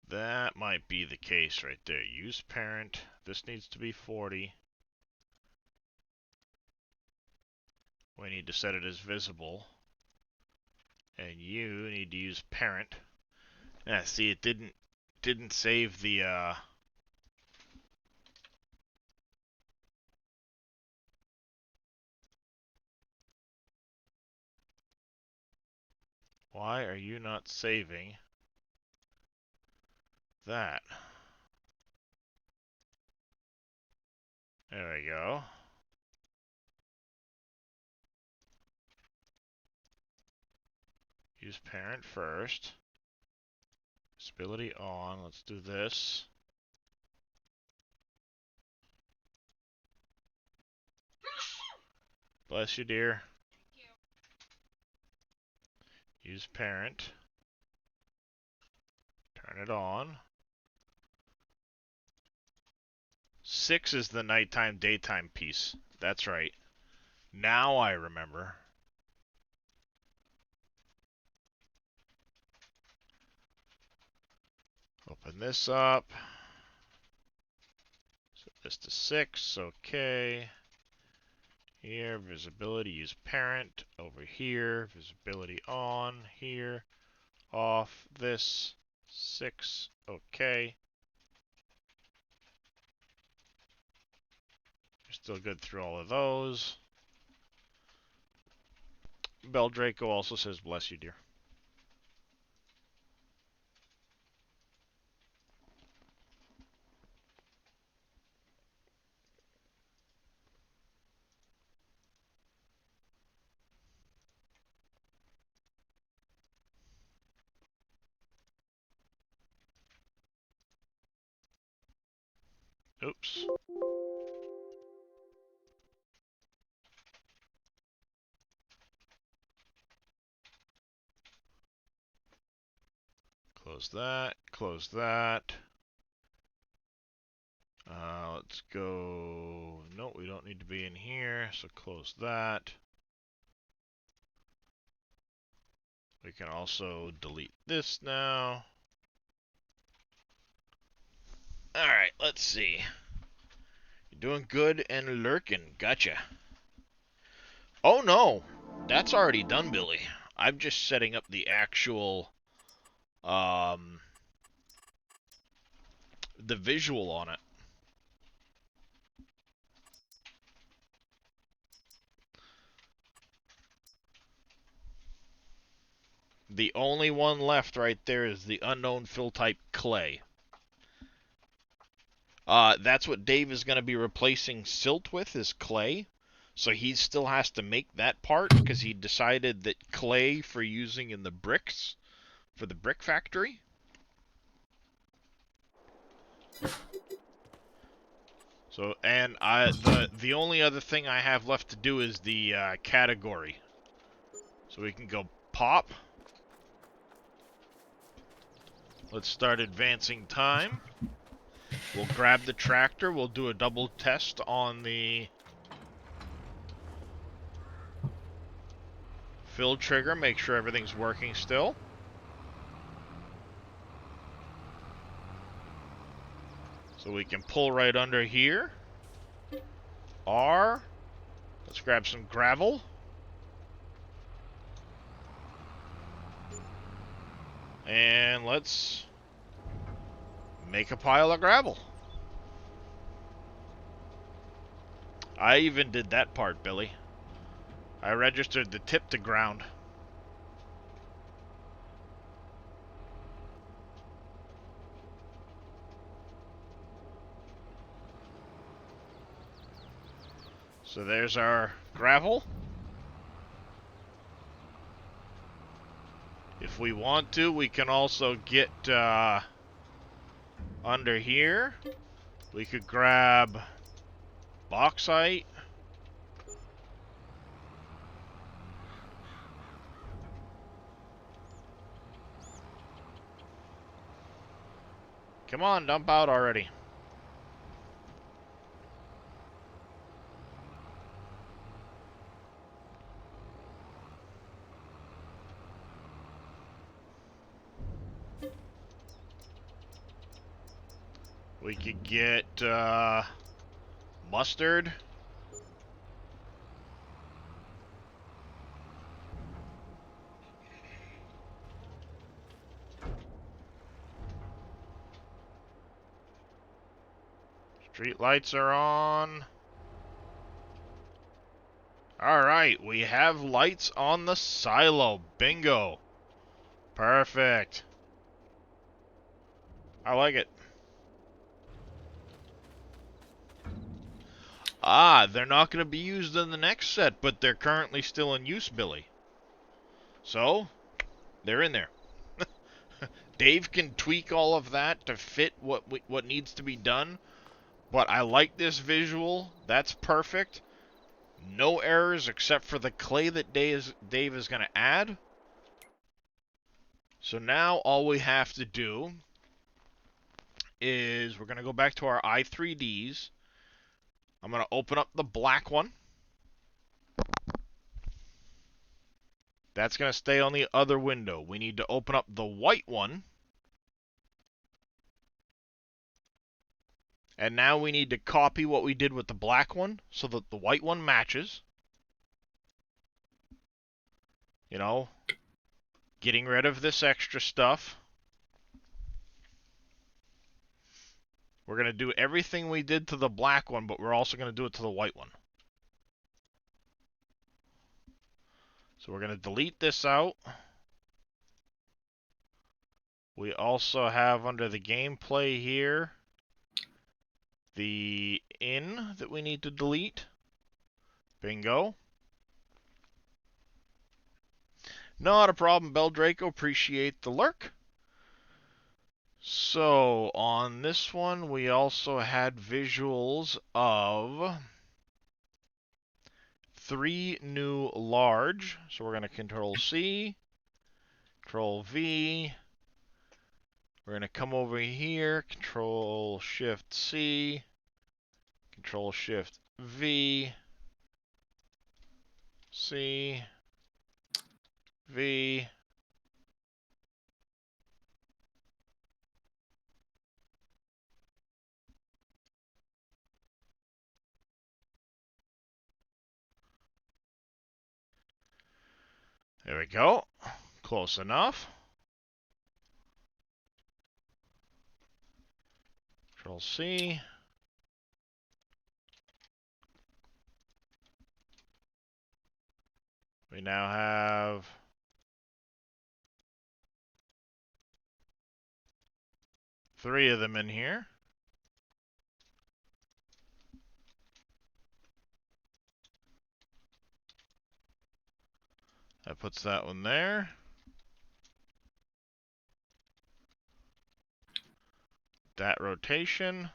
That might be the case right there. Use parent. This needs to be 40. We need to set it as visible. And you need to use parent. Yeah, see, it didn't save the, Why are you not saving that? There we go. Use parent first. Visibility on. Let's do this. Bless you, dear. Use parent. Turn it on. 6 is the nighttime, daytime piece. That's right. Now I remember. Open this up. Set this to 6. Okay. Here, visibility, use parent. Over here, visibility on. Here, off. This, 6. Okay. You're still good through all of those. Beldraco also says, bless you, dear. Oops. Close that. Close that. Let's go... No, we don't need to be in here, so close that. We can also delete this now. Alright, let's see. You're doing good and lurking. Gotcha. Oh no! That's already done, Billy. I'm just setting up the actual... the visual on it. The only one left right there is the unknown fill type clay. That's what Dave is going to be replacing silt with, is clay. So he still has to make that part because he decided that clay for using in the bricks for the brick factory. So, and the only other thing I have left to do is the category. So we can go pop. Let's start advancing time. We'll grab the tractor. We'll do a double test on the fill trigger. Make sure everything's working still. So we can pull right under here. R. Let's grab some gravel. And let's make a pile of gravel. I even did that part, Billy. I registered the tip to ground. So there's our gravel. If we want to, we can also get under here. We could grab bauxite. Come on, dump out already. We could get mustard. Street lights are on. Alright, we have lights on the silo. Bingo. Perfect. I like it. Ah, they're not going to be used in the next set, but they're currently still in use, Billy. So, they're in there. Dave can tweak all of that to fit what needs to be done, but I like this visual. That's perfect. No errors except for the clay that Dave is going to add. So now all we have to do is we're going to go back to our i3Ds. I'm going to open up the black one. That's going to stay on the other window. We need to open up the white one. And now we need to copy what we did with the black one so that the white one matches. You know, getting rid of this extra stuff. We're going to do everything we did to the black one, but we're also going to do it to the white one. So we're going to delete this out. We also have under the gameplay here the in that we need to delete. Bingo. Not a problem, Beldraco. Appreciate the lurk. So, on this one, we also had visuals of 3 new large. So we're going to Control C, Control V. We're going to come over here, Control Shift C, Control Shift V, C, V. There we go. Close enough. Control C. We now have three of them in here. That puts that one there. That rotation.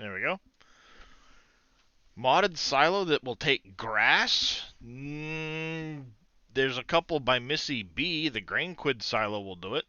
There we go. Modded silo that will take grass? There's a couple by Missy B. The grain quid silo will do it.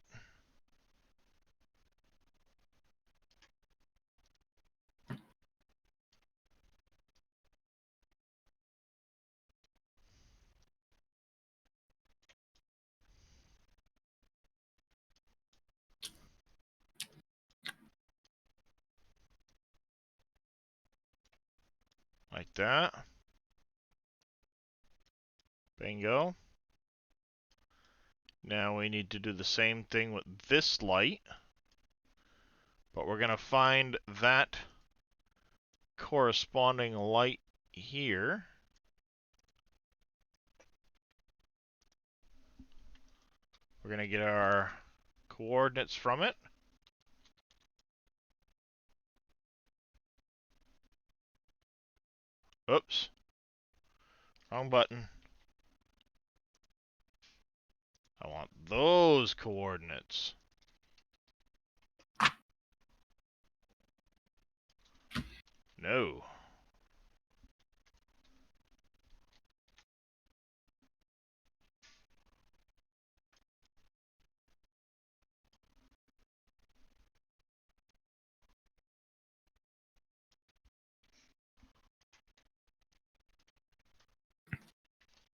Like that. Bingo. Now we need to do the same thing with this light. But we're going to find that corresponding light here. We're going to get our coordinates from it. Oops. Wrong button. I want those coordinates. No.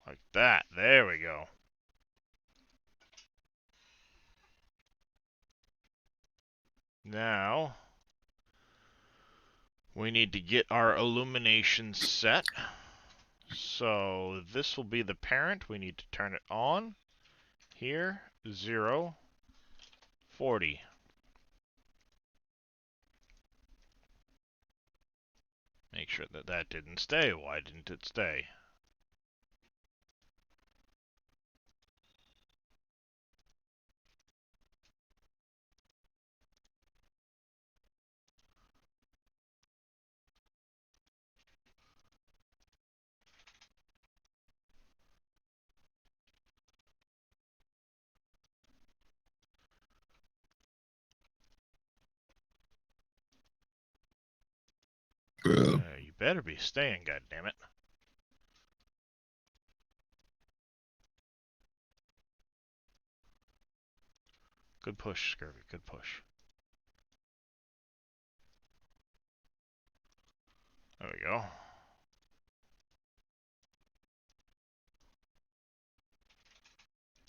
Like that. There we go. Now, we need to get our illumination set. So this will be the parent. We need to turn it on. Here, 0, 40. Make sure that that didn't stay. Why didn't it stay? You better be staying, goddammit. Good push, Scurvy. Good push. There we go.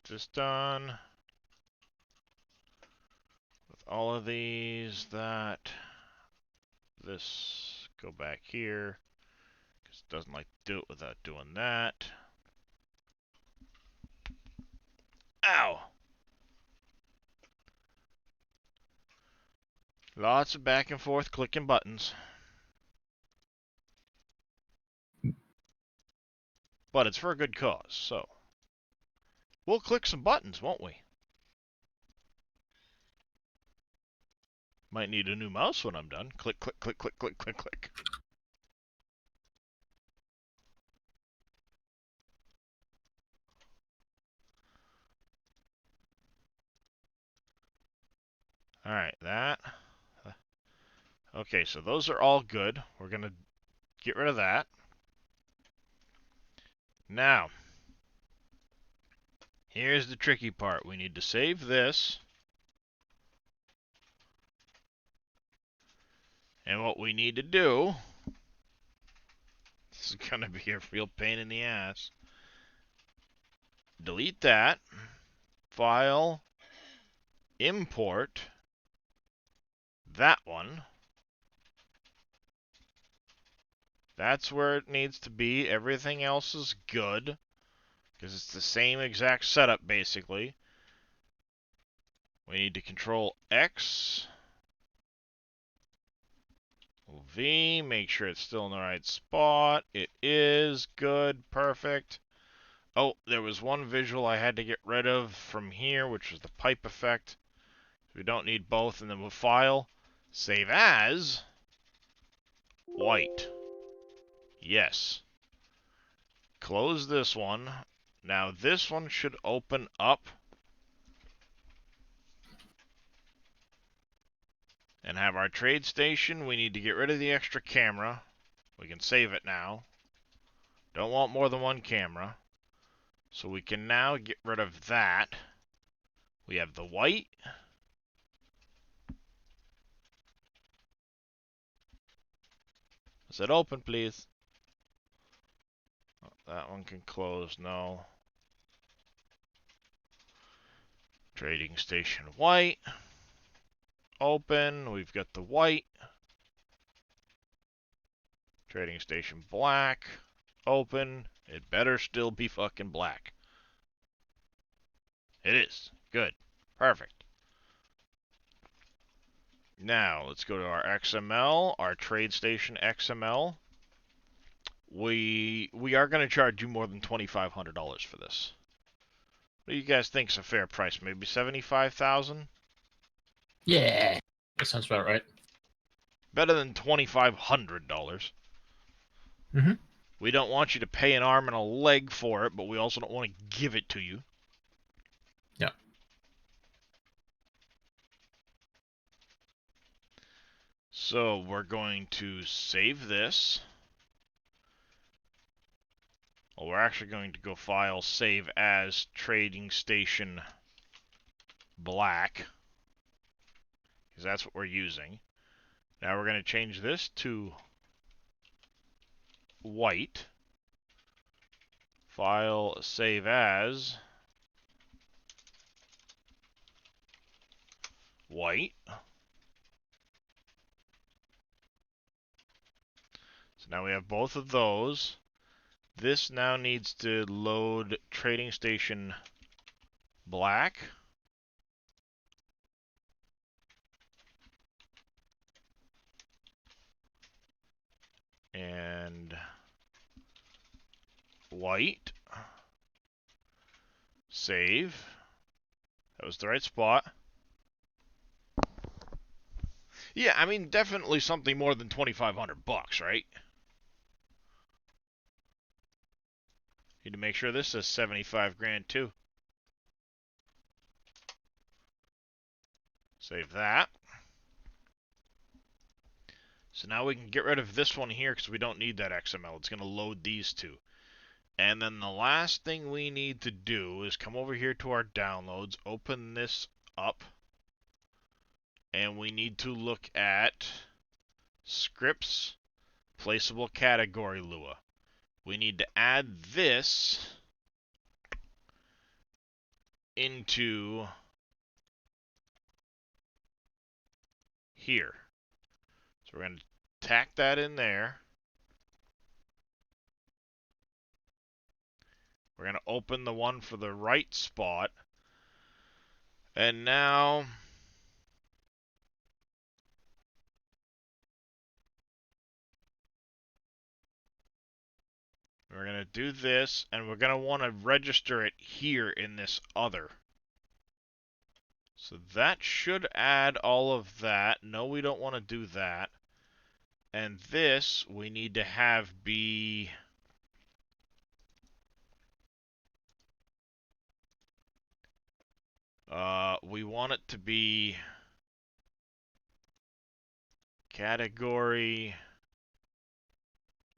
Just done. With all of these, that, this, go back here. Because it doesn't like to do it without doing that. Ow! Lots of back and forth clicking buttons. But it's for a good cause, so. We'll click some buttons, won't we? Might need a new mouse when I'm done. Click, click, click, click, click, click, click. Alright, that. Okay, so those are all good. We're going to get rid of that. Now, here's the tricky part. We need to save this. And what we need to do, this is going to be a real pain in the ass. Delete that. File. Import. That one. That's where it needs to be. Everything else is good. Because it's the same exact setup, basically. We need to control X. V, make sure it's still in the right spot. It is. Good. Perfect. Oh, there was one visual I had to get rid of from here, which was the pipe effect. We don't need both, and then we'll file. Save as. White. Yes. Close this one. Now this one should open up. and have our trade station. We need to get rid of the extra camera. We can save it now. Don't want more than one camera. So we can now get rid of that. We have the white. Is it open, please? Oh, that one can close, no. Trading station white. Open. We've got the white. Trading station black. Open. It better still be fucking black. It is. Good. Perfect. Now, let's go to our XML, our trade station XML. We are going to charge you more than $2,500 for this. What do you guys think's a fair price? Maybe $75,000? Yeah, that sounds about right. Better than $2,500. Mm-hmm. We don't want you to pay an arm and a leg for it, but we also don't want to give it to you. Yeah. So we're going to save this. Well, we're actually going to go File, Save As, Trading Station Black, because that's what we're using. Now we're going to change this to white. File, Save As, white. So now we have both of those. This now needs to load Trading Station Black. And white. Save. That was the right spot. Yeah, I mean, definitely something more than 2,500 bucks, right? Need to make sure this says 75 grand too. Save that. So now we can get rid of this one here because we don't need that XML. It's going to load these two. And then the last thing we need to do is come over here to our downloads, open this up, and we need to look at scripts, placeable category Lua. We need to add this into here. So we're going to tack that in there. We're going to open the one for the right spot. And now we're going to do this, and we're going to want to register it here in this other. So that should add all of that. No, we don't want to do that. And this we need to have be we want it to be category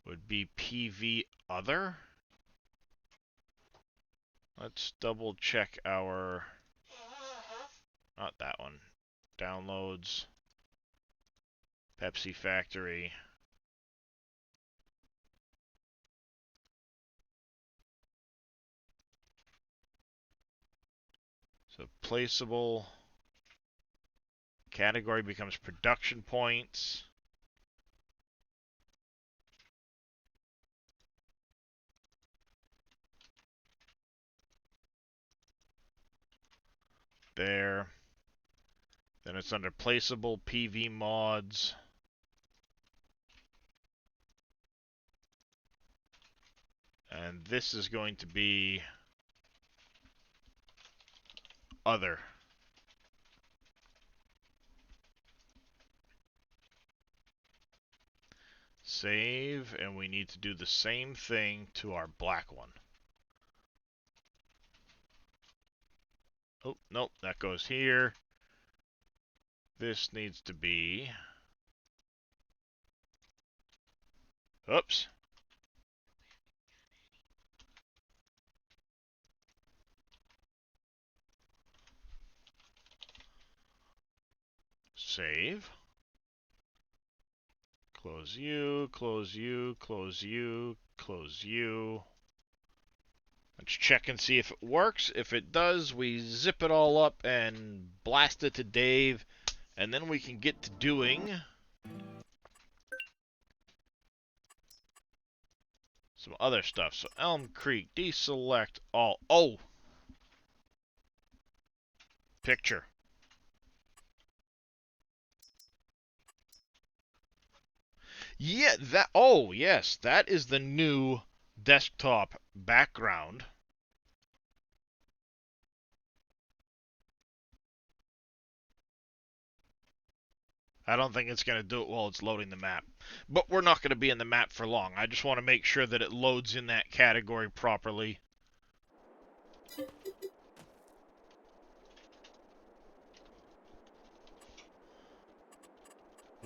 would be PV other. Let's double check our, not that one, downloads, Pepsi Factory. So placeable category becomes production points. There. Then it's under placeable PV mods. And this is going to be other. Save, and we need to do the same thing to our black one. Oh, nope, that goes here. This needs to be... Oops. Save. Close you, close you, close you, close you. Let's check and see if it works. If it does, we zip it all up and blast it to Dave, and then we can get to doing some other stuff. So Elm Creek, deselect all. Oh! Picture. Yeah, that. Oh, yes, that is the new desktop background. I don't think it's going to do it while it's loading the map. But we're not going to be in the map for long. I just want to make sure that it loads in that category properly.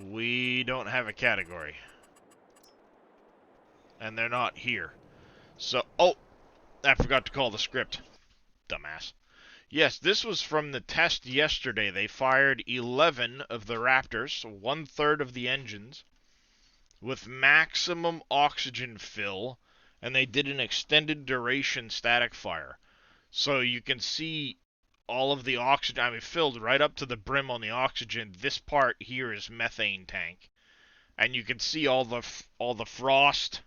We don't have a category. And they're not here. So, oh, I forgot to call the script. Dumbass. Yes, this was from the test yesterday. They fired 11 of the Raptors, so 1/3 of the engines, with maximum oxygen fill, and they did an extended duration static fire. So you can see all of the oxygen, I mean, filled right up to the brim on the oxygen. This part here is methane tank. And you can see all the frost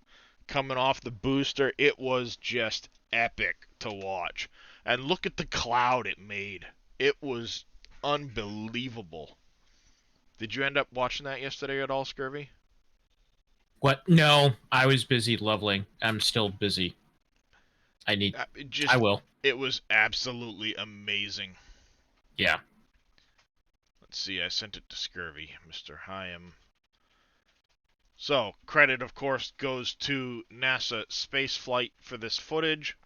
coming off the booster. It was just epic to watch. And look at the cloud it made. It was unbelievable. Did you end up watching that yesterday at all, Scurvy? What? No, I was busy leveling. I'm still busy. I will. It was absolutely amazing. Yeah. Let's see, I sent it to Scurvy, Mr. Hyam. So, credit, of course, goes to NASA Spaceflight for this footage.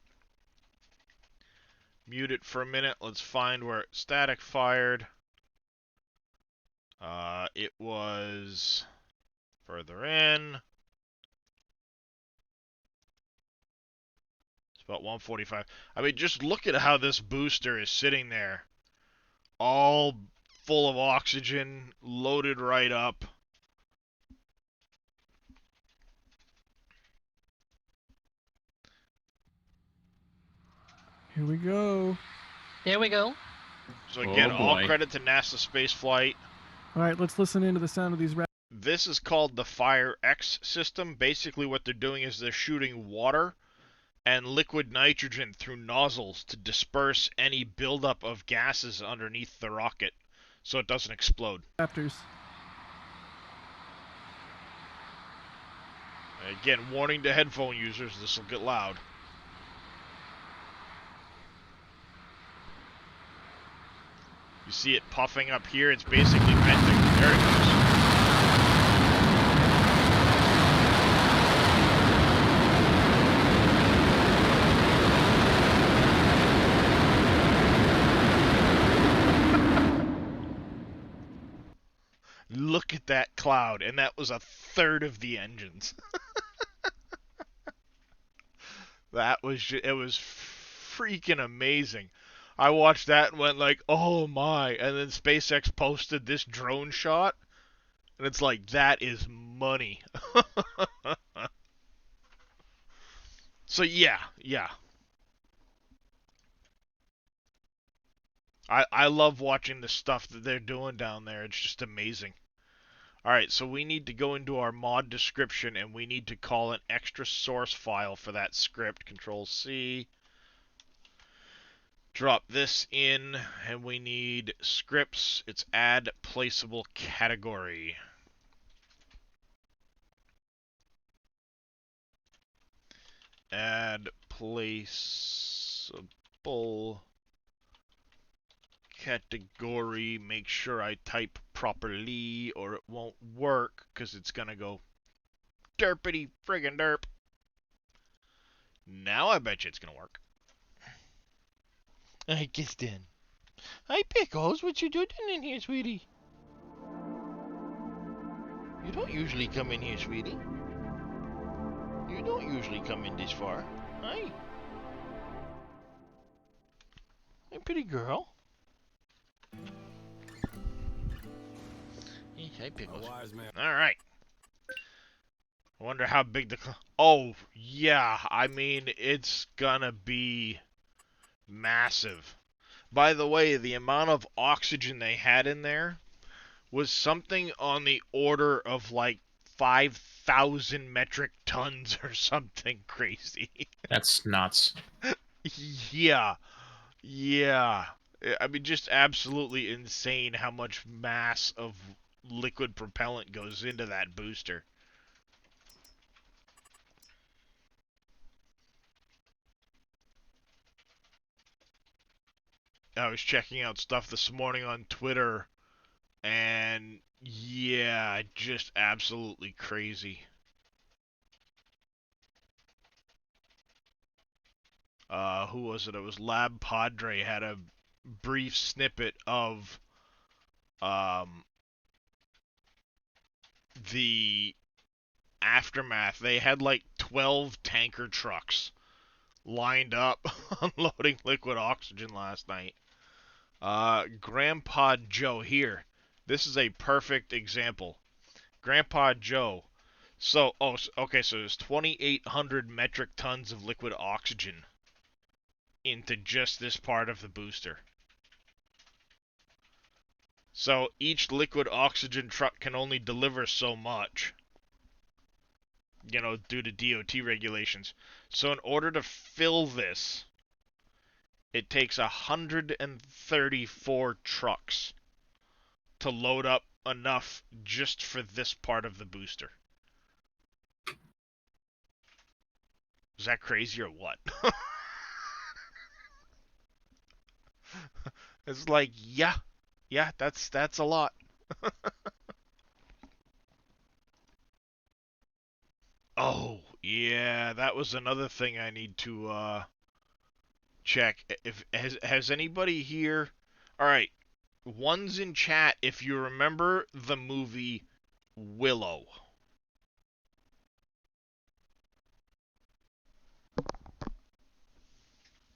Mute it for a minute. Let's find where it static fired. It was further in. It's about 145. I mean, just look at how this booster is sitting there. All full of oxygen, loaded right up. Here we go. There we go. So again, Oh, all boy. credit to NASA Spaceflight. All right, let's listen into the sound of these This is called the Fire X system. Basically what they're doing is they're shooting water and liquid nitrogen through nozzles to disperse any buildup of gases underneath the rocket so it doesn't explode. Raptors. Again, warning to headphone users, this will get loud. You see it puffing up here, it's basically venting. There it goes. Look at that cloud, and that was 1/3 of the engines. It was freaking amazing. I watched that and went like, oh my, and then SpaceX posted this drone shot, and it's like, that is money. So yeah. I love watching the stuff that they're doing down there. It's just amazing. Alright, so we need to go into our mod description and we need to call an extra source file for that script. Control C. Drop this in, and we need scripts. It's add placeable category. Add placeable category. Make sure I type properly or it won't work because it's gonna go derpity friggin' derp. Now I bet you it's gonna work. I guess then. Hi Pickles, what you doing in here, sweetie? You don't usually come in here, sweetie. You don't usually come in this far. Hi. Hey, pretty girl. Hey, Pickles. Alright. I wonder how big the... Oh, yeah. I mean, it's gonna be massive. By the way, the amount of oxygen they had in there was something on the order of like 5,000 metric tons or something crazy. That's nuts. Yeah. Yeah. I mean, just absolutely insane how much mass of liquid propellant goes into that booster. I was checking out stuff this morning on Twitter, and yeah, just absolutely crazy. Who was it? It was Lab Padre had a brief snippet of um, the aftermath. They had like 12 tanker trucks lined up unloading liquid oxygen last night. Grandpa Joe here. This is a perfect example. Grandpa Joe. Okay, so there's 2,800 metric tons of liquid oxygen into just this part of the booster. So each liquid oxygen truck can only deliver so much, due to DOT regulations. So in order to fill this, it takes 134 trucks to load up enough just for this part of the booster. Is that crazy or what? It's like, yeah, that's a lot. Oh, yeah, that was another thing I need to check. If has anybody here? All right, one's in chat if you remember the movie Willow.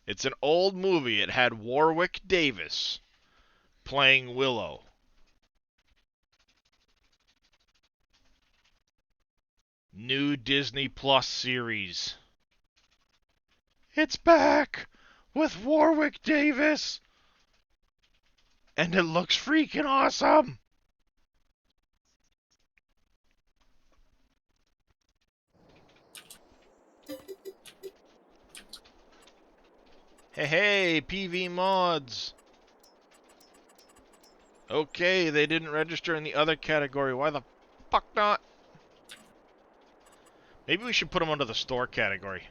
It's an old movie. It had Warwick Davis playing Willow. New Disney Plus series. It's back with Warwick Davis. And it looks freaking awesome. Hey, PV mods. Okay, they didn't register in the other category. Why the fuck not? Maybe we should put them under the store category.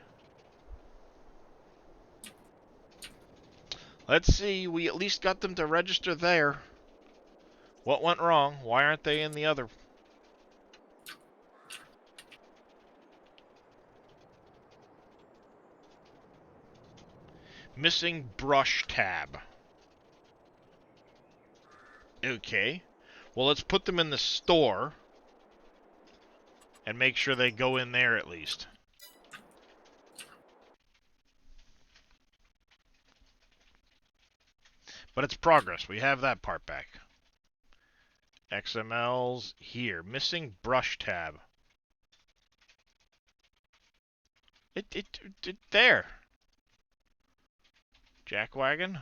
Let's see, we at least got them to register there. What went wrong? Why aren't they in the other? Missing brush tab. Okay. Well, let's put them in the store and make sure they go in there at least. But it's progress. We have that part back. XML's here. Missing brush tab. It there. Jackwagon.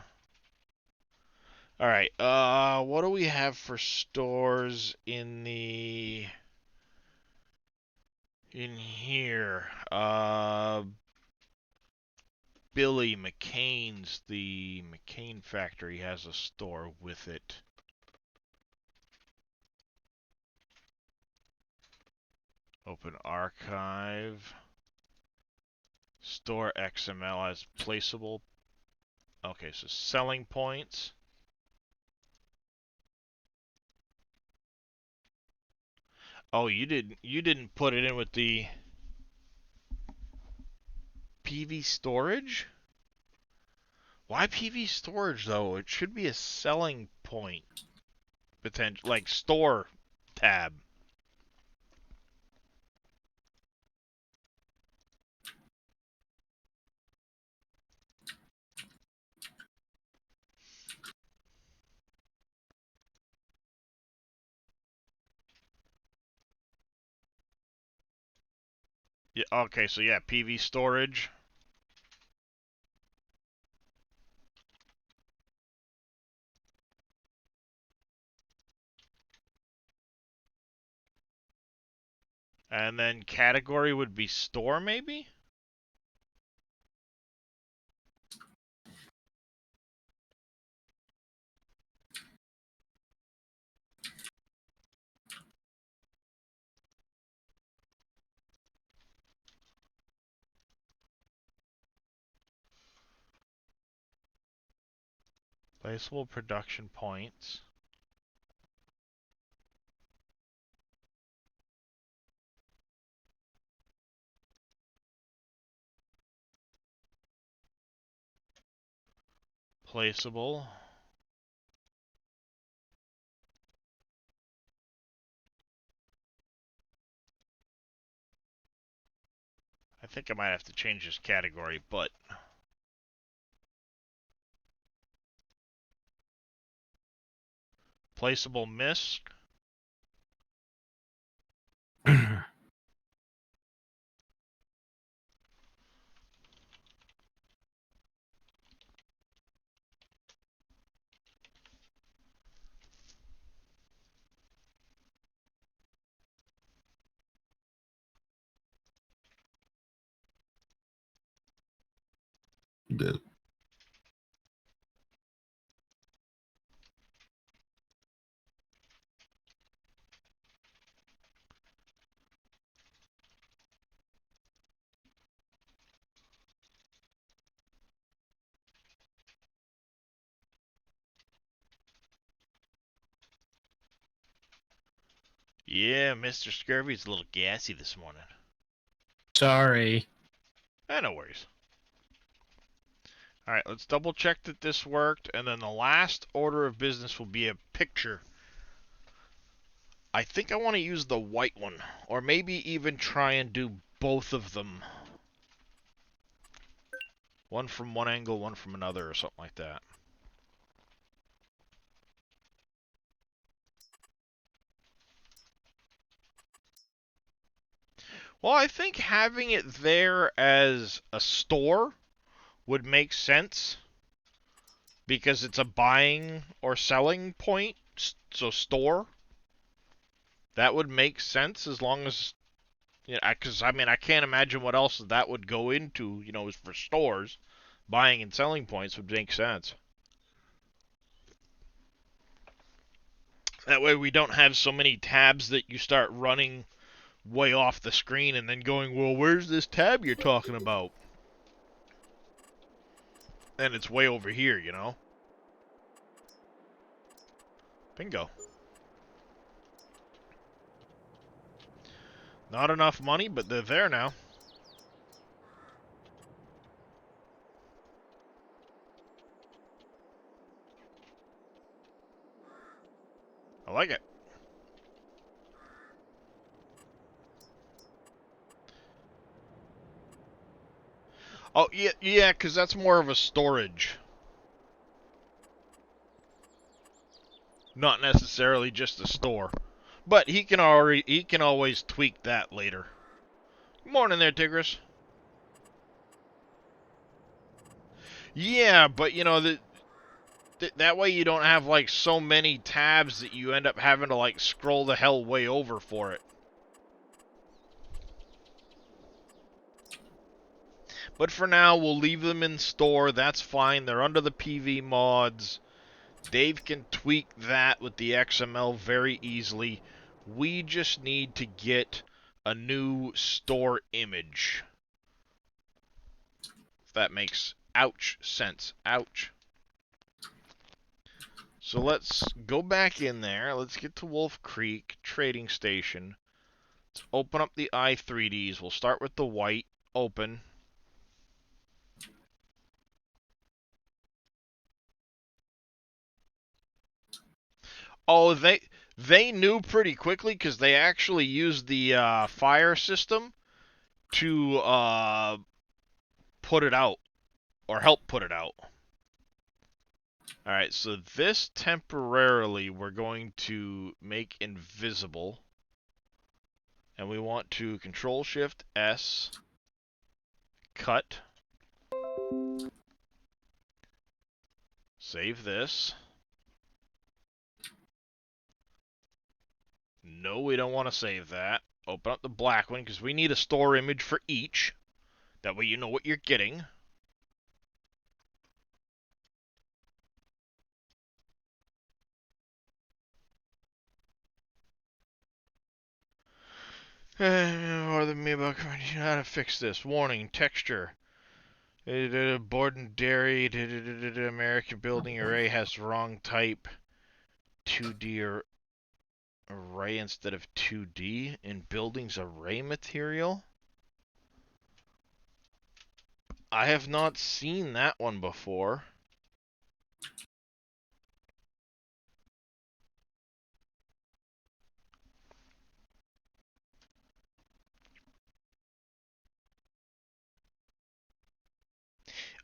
Alright, what do we have for stores in here? Billy McCain's, the McCain factory has a store with it. Open archive. Store XML as placeable. Okay, so selling points. Oh, you didn't put it in with the PV storage? Why PV storage though? It should be a selling point potential, like store tab. Yeah, okay, so yeah, PV storage. And then category would be store, maybe? Placeable production points. Placeable. I think I might have to change this category, but placeable misc. The- Yeah, Mr. Scurvy's a little gassy this morning. Sorry. No worries. Alright, let's double check that this worked, and then the last order of business will be a picture. I think I want to use the white one, or maybe even try and do both of them. One from one angle, one from another, or something like that. Well, I think having it there as a store would make sense because it's a buying or selling point, so store. That would make sense as long as, you know, because I mean, I can't imagine what else that would go into, you know, is for stores. Buying and selling points would make sense. That way we don't have so many tabs that you start running way off the screen and then going, well, where's this tab you're talking about? And it's way over here, you know? Bingo. Not enough money, but they're there now. I like it. Oh, yeah, because that's more of a storage. Not necessarily just a store. But he can always tweak that later. Good morning there, Tigris. Yeah, but you know, that way you don't have like so many tabs that you end up having to like scroll the hell way over for it. But for now, we'll leave them in store. That's fine. They're under the PV mods. Dave can tweak that with the XML very easily. We just need to get a new store image. If that makes sense. Ouch. So let's go back in there. Let's get to Wolf Creek Trading Station. Let's open up the i3Ds. We'll start with the white. Open. Oh, they knew pretty quickly because they actually used the fire system to put it out or help put it out. All right, so this temporarily we're going to make invisible. And we want to Control-Shift-S, cut, save this. No, we don't want to save that. Open up the black one because we need a store image for each. That way you know what you're getting. Or the me about how to fix this. Warning, texture. Board and dairy, American building array has wrong type. 2D array instead of 2D in buildings array material. I have not seen that one before.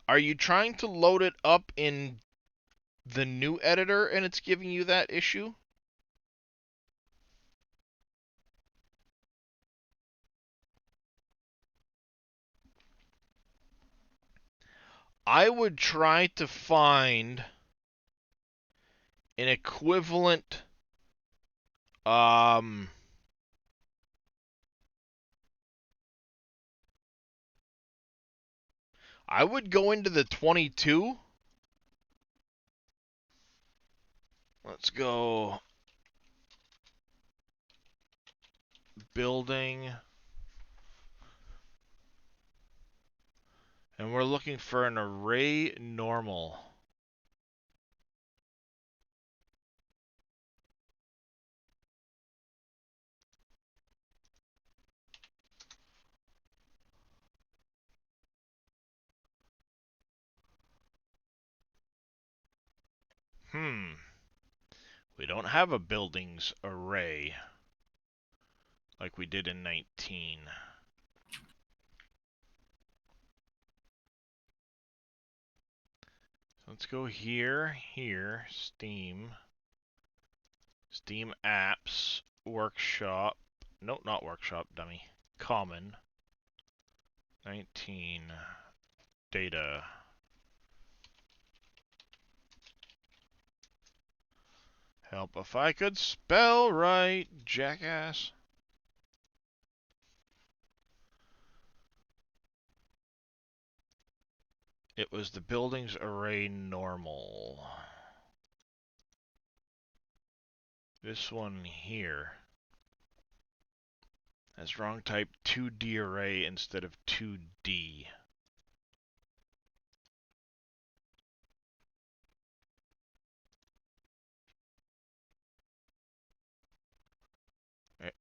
Are you trying to load it up in the new editor and it's giving you that issue? I would try to find an equivalent I would go into the 22. Let's go building. And we're looking for an array normal. We don't have a buildings array like we did in 19. Let's go here, Steam apps, workshop. Nope, not workshop, dummy. Common. 19. Data. Help if I could spell right, jackass. It was the buildings array normal. This one here has wrong type 2D array instead of 2D.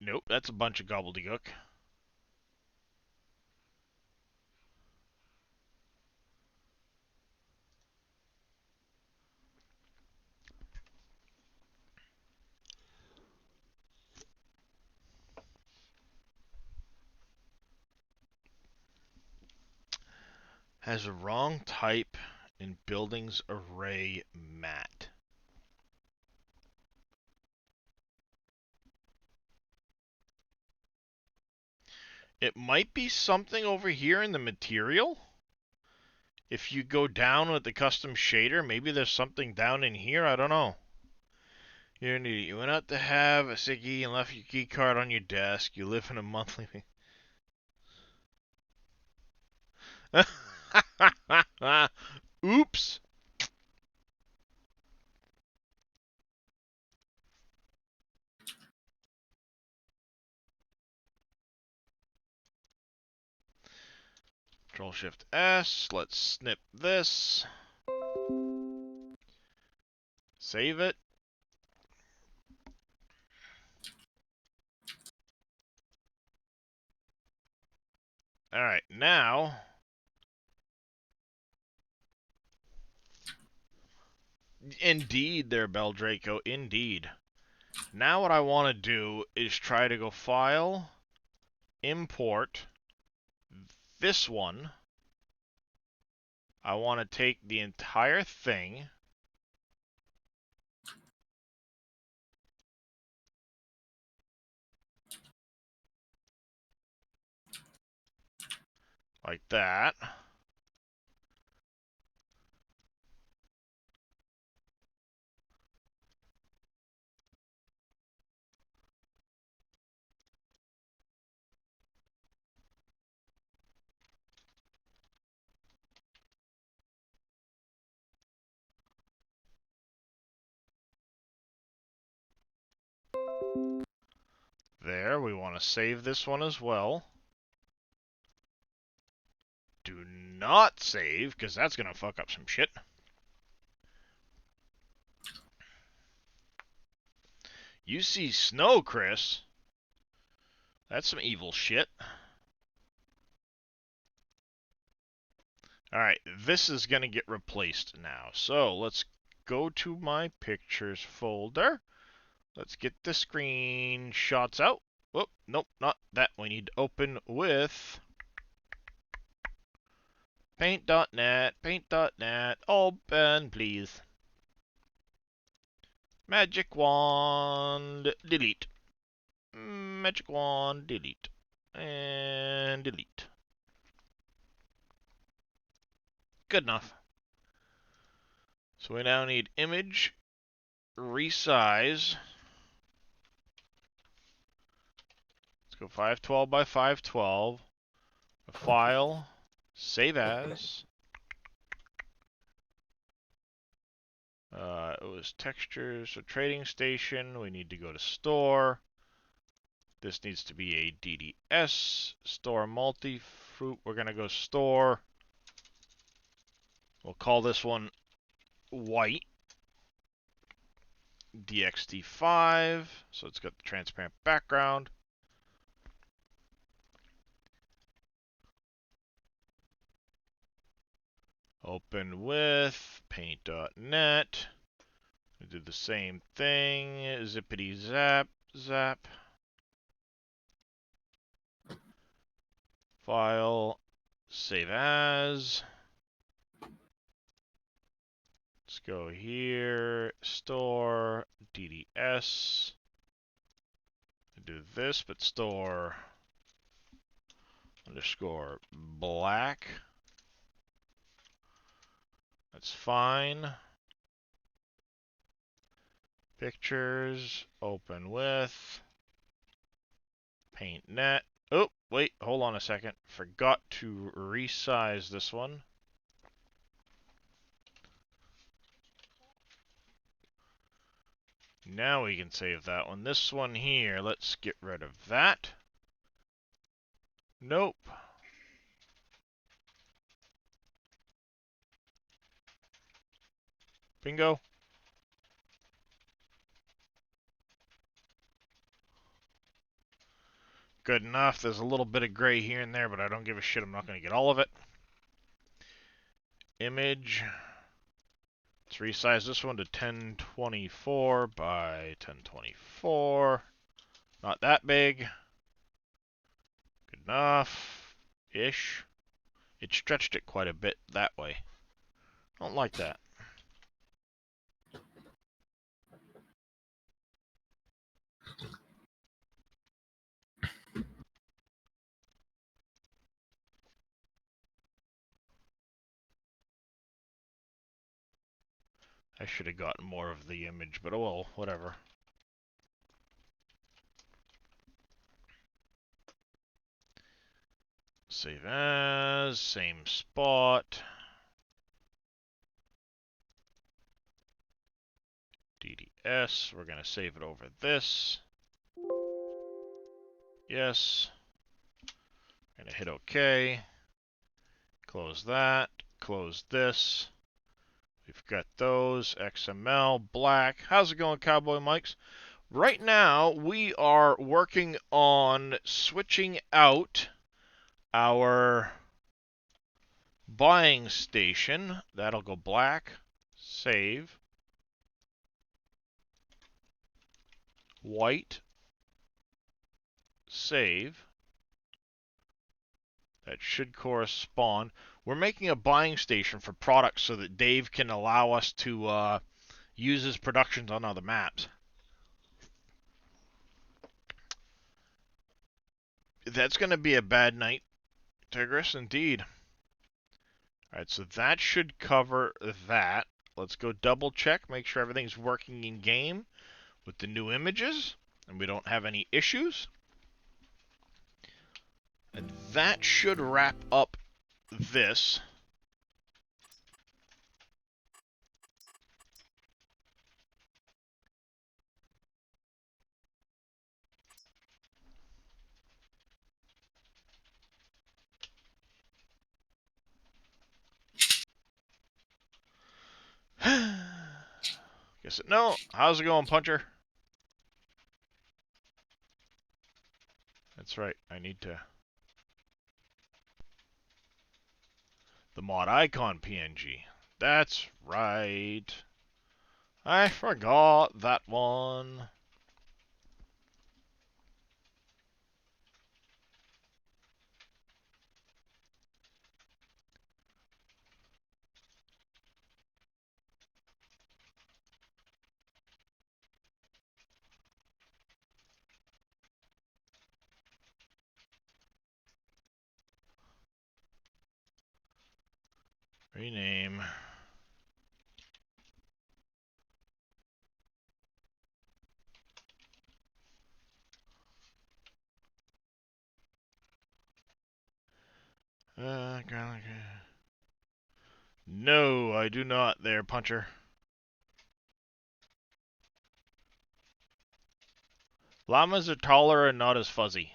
Nope, that's a bunch of gobbledygook. Has a wrong type in buildings array mat. It might be something over here in the material. If you go down with the custom shader, maybe there's something down in here. I don't know. You're an idiot. You went out to have a sickie and left your key card on your desk. You live in a monthly. Oops. Control-Shift-S. Let's snip this. Save it. Alright, now... Indeed, there, Beldraco, indeed. Now what I want to do is try to go File, Import, this one. I want to take the entire thing. Like that. There, we want to save this one as well. Do not save, because that's going to fuck up some shit. You see snow, Chris. That's some evil shit. Alright, this is going to get replaced now. So, let's go to my pictures folder. Let's get the screenshots out. Whoop, nope, not that. We need to open with paint.net, paint.net. Open, please. Magic wand, delete. Magic wand, delete. And delete. Good enough. So we now need image, resize. Let's go 512 by 512. File, save as. It was textures, so trading station. We need to go to store. This needs to be a DDS, store multi-fruit. We're going to go store. We'll call this one white. DXT5, so it's got the transparent background. Open with paint.net. We do the same thing. Zippity zap, zap. File, save as. Let's go here, store, DDS. Do this, but store underscore black. That's fine. Pictures, open with paint.net. Oh, wait, hold on a second. Forgot to resize this one. Now we can save that one. This one here, let's get rid of that. Nope. Bingo. Good enough. There's a little bit of gray here and there, but I don't give a shit. I'm not going to get all of it. Image. Let's resize this one to 1024 by 1024. Not that big. Good enough-ish. It stretched it quite a bit that way. Don't like that. I should have gotten more of the image, but oh well, whatever. Save as, same spot. DDS, we're going to save it over this. Yes. Going to hit OK. Close that. Close this. We've got those. XML, black. How's it going, Cowboy Mikes? Right now, we are working on switching out our buying station. That'll go black. Save. White. Save. That should correspond. We're making a buying station for products so that Dave can allow us to use his productions on other maps. That's going to be a bad night Tigris, indeed. Alright, so that should cover that. Let's go double check, make sure everything's working in game with the new images, and we don't have any issues. And that should wrap up this. No. How's it going, Puncher? That's right. I need to... The mod icon PNG. That's right. I forgot that one. Rename. No, I do not there, Puncher. Llamas are taller and not as fuzzy.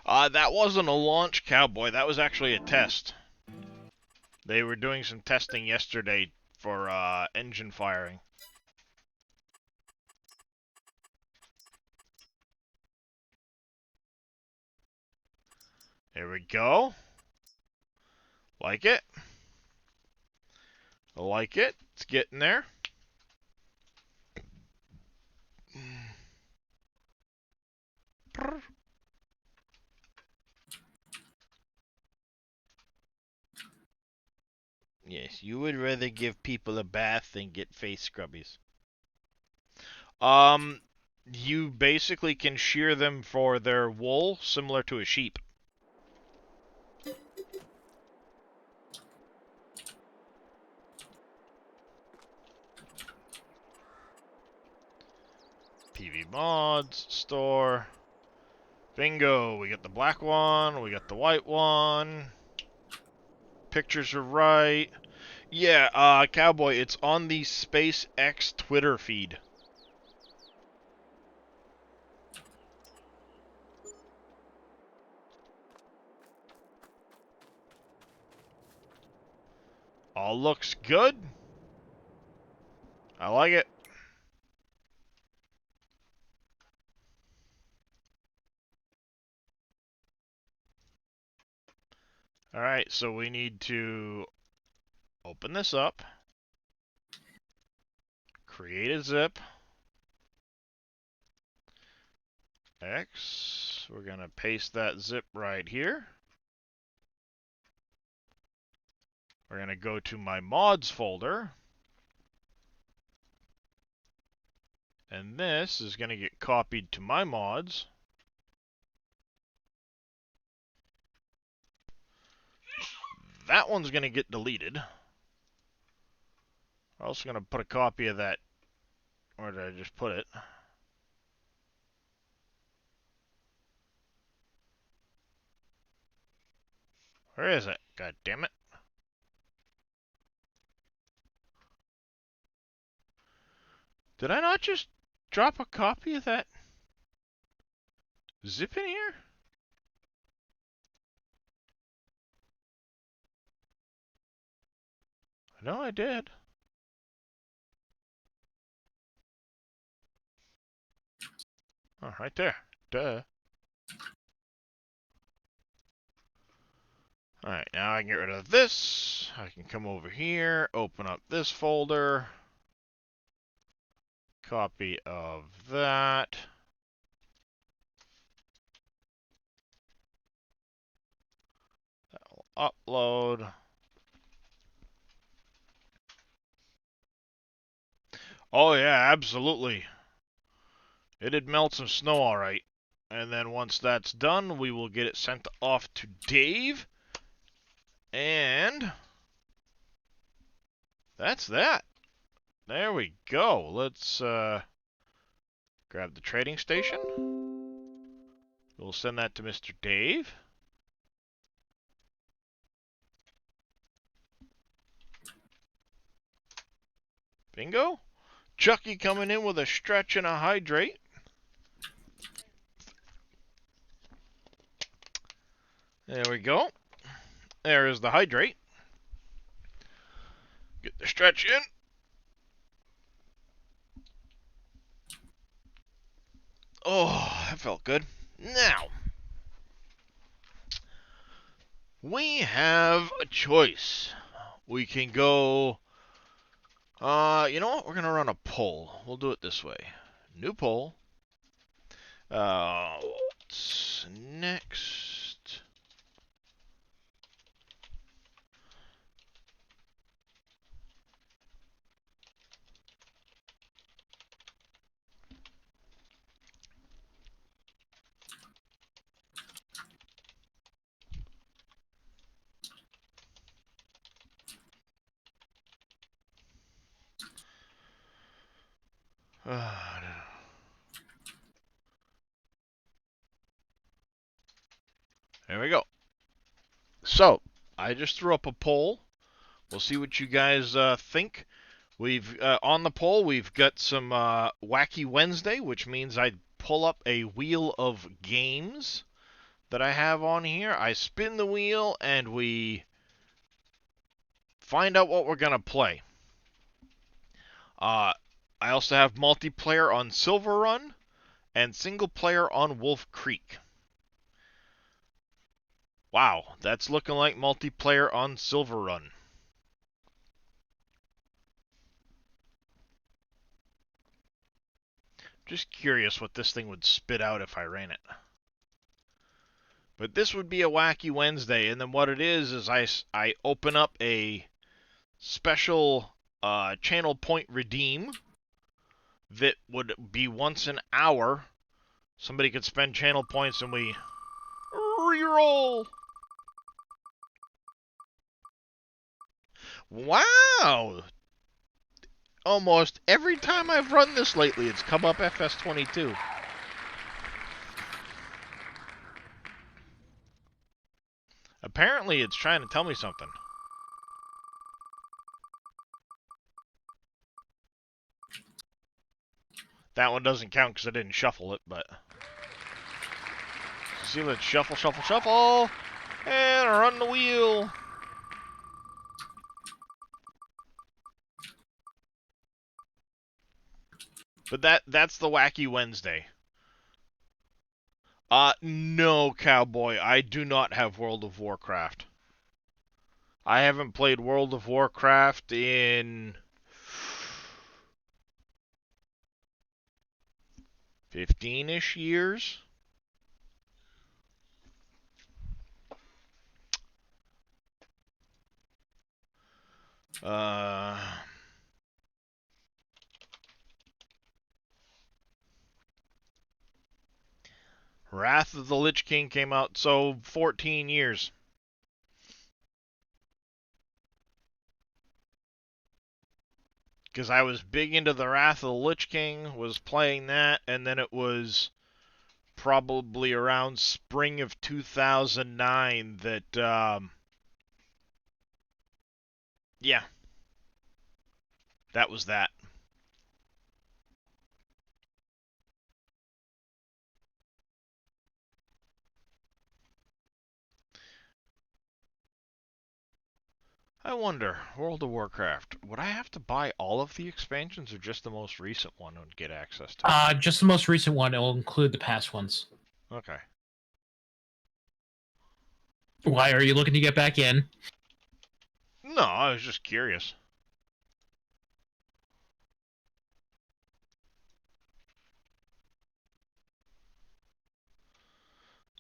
That wasn't a launch, Cowboy. That was actually a test. They were doing some testing yesterday for engine firing. There we go. Like it. I like it. It's getting there. Yes, you would rather give people a bath than get face scrubbies. You basically can shear them for their wool, similar to a sheep. PV mods, store. Bingo, we got the black one, we got the white one. Pictures are right. Yeah, Cowboy, it's on the SpaceX Twitter feed. All looks good. I like it. Alright, so we need to open this up. Create a zip. X. We're going to paste that zip right here. We're going to go to my mods folder. And this is going to get copied to my mods. That one's going to get deleted. I'm also going to put a copy of that. Where did I just put it? Where is it? God damn it. Did I not just drop a copy of that zip in here? No, I did. Oh, right there. Duh. Alright, now I can get rid of this. I can come over here, open up this folder. Copy of that. That will upload. Oh yeah, absolutely. It'd melt some snow all right. And then once that's done, we will get it sent off to Dave. And that's that. There we go. Let's grab the trading station. We'll send that to Mr. Dave. Bingo. Chucky coming in with a stretch and a hydrate. There we go. There is the hydrate. Get the stretch in. Oh, that felt good. Now, we have a choice. We can go... you know what? We're going to run a poll. We'll do it this way. New poll. What's next? There we go. So, I just threw up a poll. We'll see what you guys think. We've on the poll, we've got some Wacky Wednesday, which means I pull up a wheel of games that I have on here. I spin the wheel, and we find out what we're going to play. I also have multiplayer on Silverrun and single player on Wolf Creek. Wow, that's looking like multiplayer on Silverrun. Just curious what this thing would spit out if I ran it. But this would be a Wacky Wednesday, and then what it is I open up a special channel point redeem that would be once an hour. Somebody could spend channel points and we reroll. Wow! Almost every time I've run this lately, it's come up FS22. Apparently, it's trying to tell me something. That one doesn't count because I didn't shuffle it, but... See, let's shuffle, shuffle, shuffle, and run the wheel. But that's the Wacky Wednesday. No, cowboy, I do not have World of Warcraft. I haven't played World of Warcraft in 15-ish years. Wrath of the Lich King came out, so 14 years. Because I was big into the Wrath of the Lich King, was playing that, and then it was probably around spring of 2009 that, yeah, that was that. I wonder, World of Warcraft, would I have to buy all of the expansions or just the most recent one and get access to it? Just the most recent one. It will include the past ones. Okay. Why are you looking to get back in? No, I was just curious.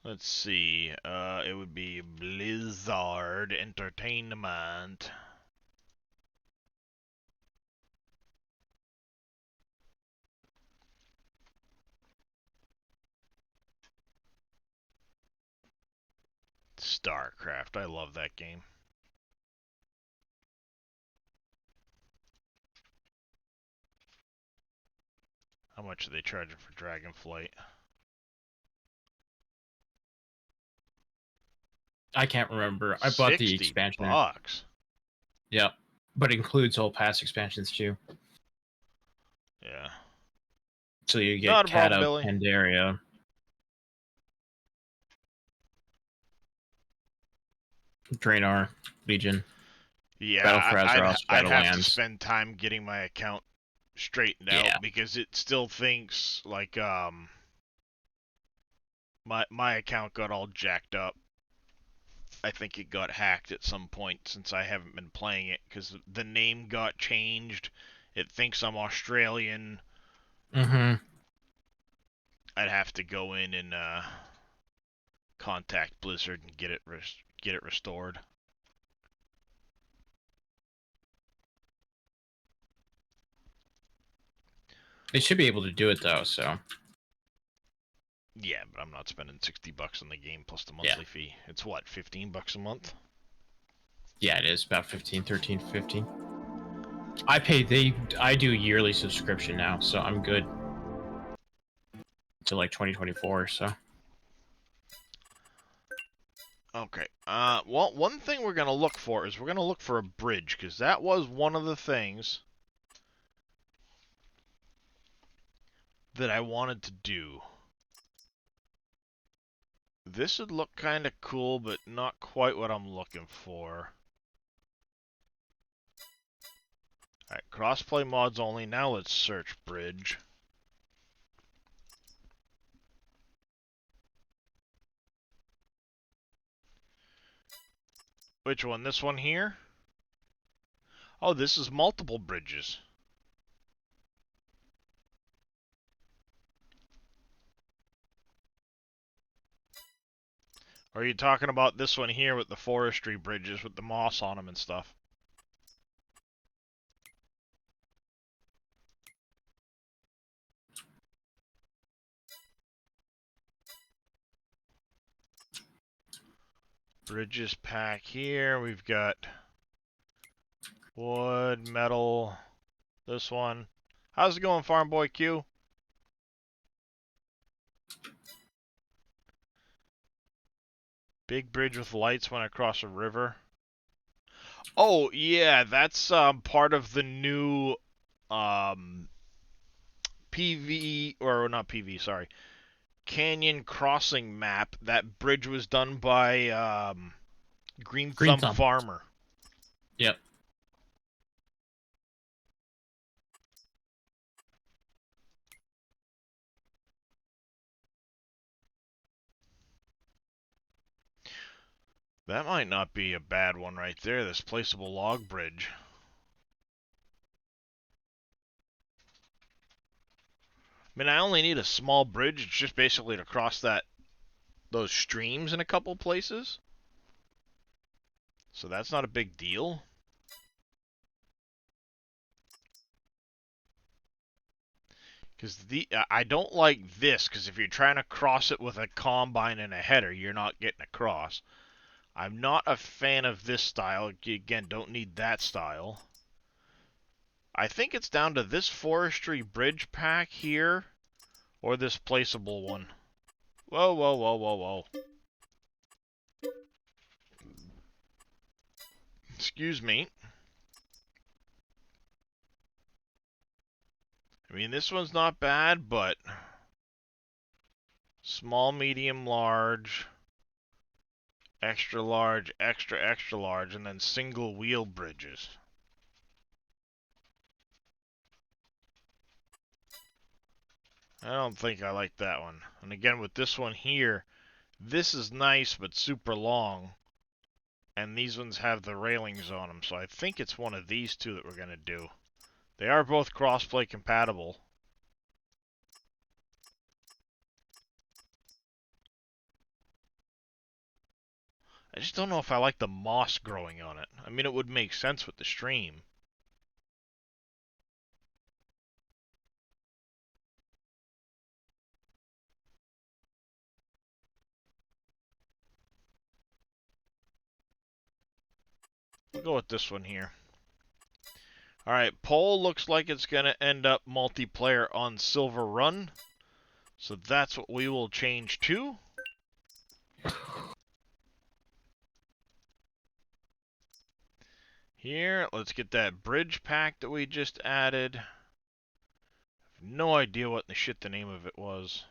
Let's see. It would be Blizzard Entertainment. StarCraft. I love that game. How much are they charging for Dragonflight? I can't remember. I bought the expansion. $60. Yeah, but it includes all past expansions too. Yeah. So you Not get a problem, Cat of Billy. Pandaria, Draenor, Legion, Yeah, Battle for Azeroth, I'd have to Shadowlands. spend time getting my account straightened Yeah. out because it still thinks like my account got all jacked up. I think it got hacked at some point since I haven't been playing it because the name got changed. It thinks I'm Australian. Mm-hmm. I'd have to go in and contact Blizzard and get it restored. They should be able to do it though. So Yeah, but I'm not spending $60 on the game plus the monthly fee. It's what, $15 a month? yeah, it is about 15, 13, 15. I do yearly subscription now, so I'm good to like 2024. So Okay. Well, one thing we're gonna look for is we're gonna look for a bridge because that was one of the things that I wanted to do. This would look kind of cool, but not quite what I'm looking for. Alright, crossplay mods only. Now let's search bridge. Which one? This one here? Oh, this is multiple bridges. Or are you talking about this one here with the forestry bridges with the moss on them and stuff? Bridges pack here. We've got wood, metal, this one. How's it going, Farm Boy Q? Big bridge with lights when I cross a river. Oh, yeah, that's part of the new PV, or not PV, sorry. Canyon Crossing map. That bridge was done by Green Green Thumb Thumb. Farmer. Yep. That might not be a bad one right there, this placeable log bridge. I mean, I only need a small bridge. It's just basically to cross those streams in a couple places. So that's not a big deal. Because I don't like this, because if you're trying to cross it with a combine and a header, you're not getting across. I'm not a fan of this style. Again, don't need that style. I think it's down to this forestry bridge pack here, or this placeable one. Whoa, whoa, whoa, whoa, whoa. Excuse me. I mean, this one's not bad, but small, medium, large, extra large, extra large, and then single wheel bridges. I don't think I like that one. And again, with this one here, this is nice, but super long. And these ones have the railings on them, so I think it's one of these two that we're going to do. They are both crossplay compatible. I just don't know if I like the moss growing on it. I mean, it would make sense with the stream. We'll go with this one here. Alright, poll looks like it's going to end up multiplayer on Silverrun. So that's what we will change to. Here, let's get that bridge pack that we just added. I have no idea what the shit the name of it was.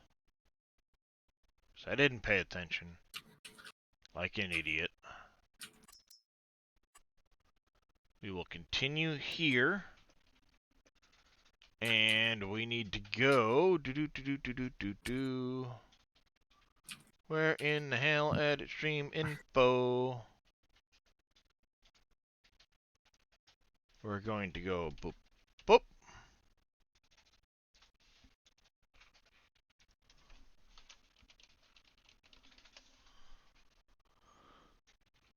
So I didn't pay attention. Like an idiot. We will continue here. And we need to go. Where in the hell? Edit stream info. We're going to go boop, boop.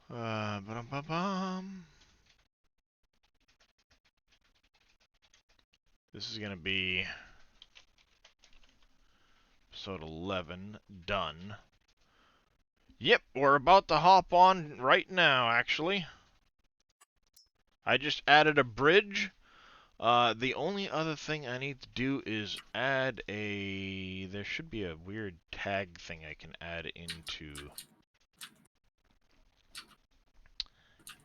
Ba-dum-ba-bum. This is going to be episode 11 done. Yep, we're about to hop on right now, actually. I just added a bridge. The only other thing I need to do is add a... There should be a weird tag thing I can add into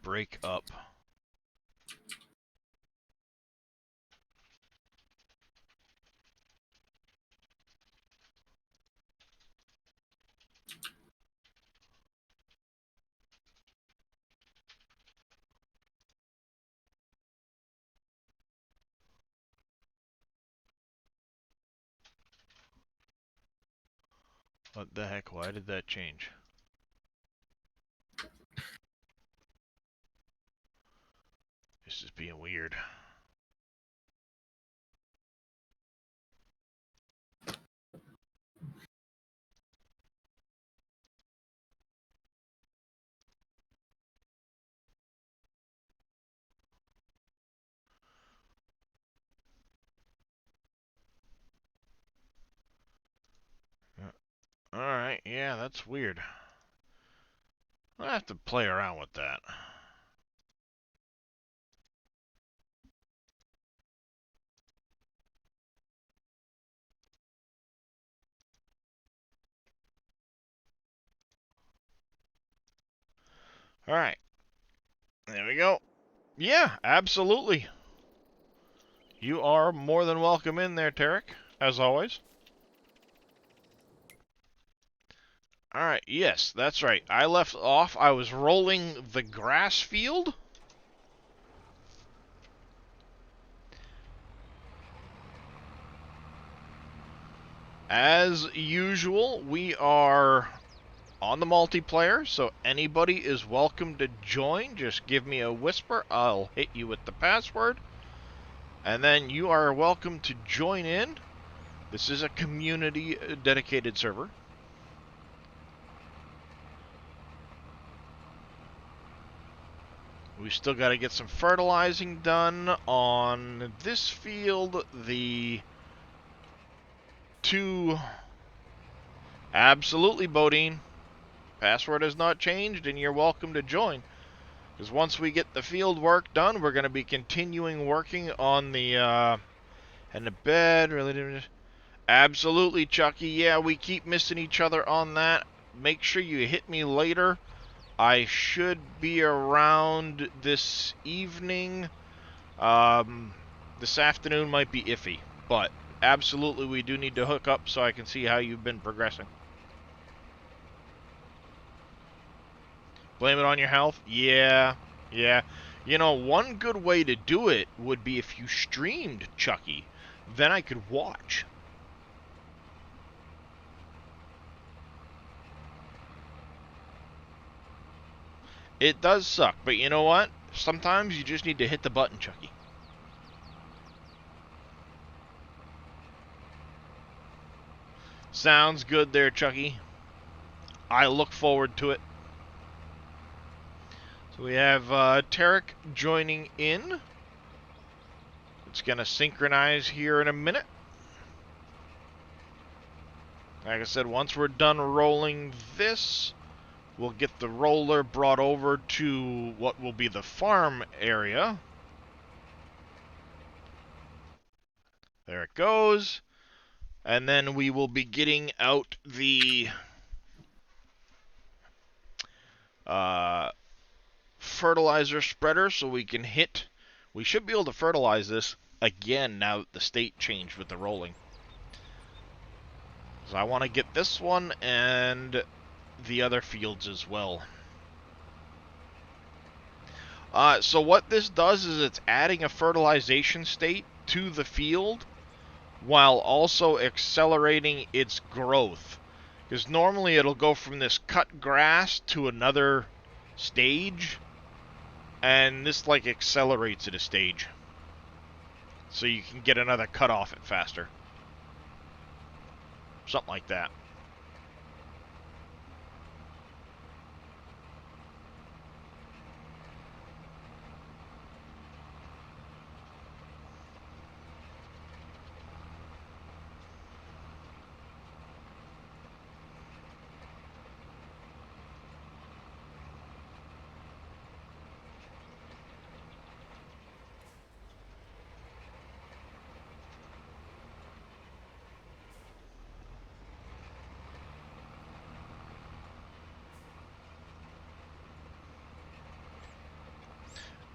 break up. What the heck? Why did that change? This is being weird. Alright, yeah, that's weird. I'll have to play around with that. Alright. There we go. Yeah, absolutely. You are more than welcome in there, Tarek, as always. Alright, yes, that's right. I left off, I was rolling the grass field. As usual, we are on the multiplayer, so anybody is welcome to join. Just give me a whisper, I'll hit you with the password. And then you are welcome to join in. This is a community dedicated server. We still got to get some fertilizing done on this field. The two... Absolutely, Bodine. Password has not changed, and you're welcome to join. Because once we get the field work done, we're going to be continuing working on the, and the bed. Really, absolutely, Chucky. Yeah, we keep missing each other on that. Make sure you hit me later. I should be around this evening. This afternoon might be iffy, but absolutely we do need to hook up so I can see how you've been progressing. Blame it on your health? Yeah, yeah. You know, one good way to do it would be if you streamed, Chucky. Then I could watch. It does suck, but you know what? Sometimes you just need to hit the button, Chucky. Sounds good there, Chucky. I look forward to it. So we have Tarek joining in. It's going to synchronize here in a minute. Like I said, once we're done rolling this, We'll get the roller brought over to what will be the farm area. There it goes. And then we will be getting out the fertilizer spreader so we can hit. We should be able to fertilize this again now that the state changed with the rolling. So I want to get this one and the other fields as well. So what this does is it's adding a fertilization state to the field while also accelerating its growth. Because normally it'll go from this cut grass to another stage, and this like accelerates it a stage. So you can get another cut off it faster. Something like that.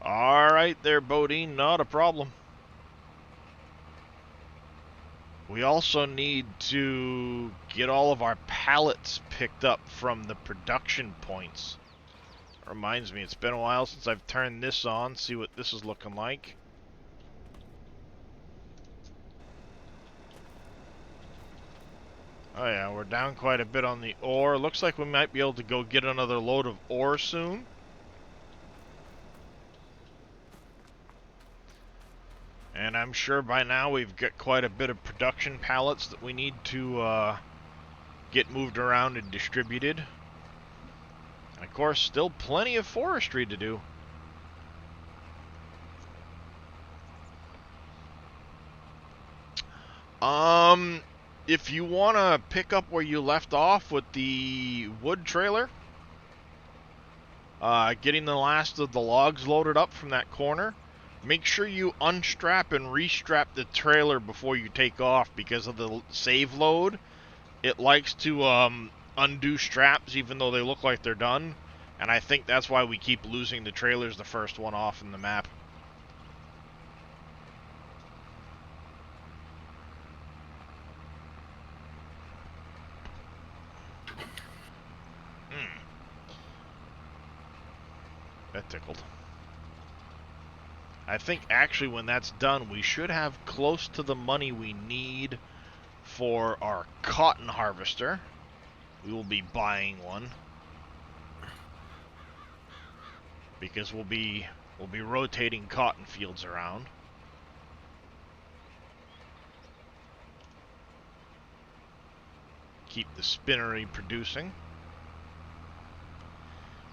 Alright there, Bodine, not a problem. We also need to get all of our pallets picked up from the production points. Reminds me, it's been a while since I've turned this on, see what this is looking like. Oh yeah, we're down quite a bit on the ore. Looks like we might be able to go get another load of ore soon. And I'm sure by now we've got quite a bit of production pallets that we need to get moved around and distributed. And of course, still plenty of forestry to do. If you want to pick up where you left off with the wood trailer, getting the last of the logs loaded up from that corner, make sure you unstrap and restrap the trailer before you take off because of the save load. It likes to undo straps even though they look like they're done, and I think that's why we keep losing the trailers the first one off in the map. That tickled. I think actually when that's done, we should have close to the money we need for our cotton harvester. We will be buying one because we'll be rotating cotton fields around. Keep the spinnery producing.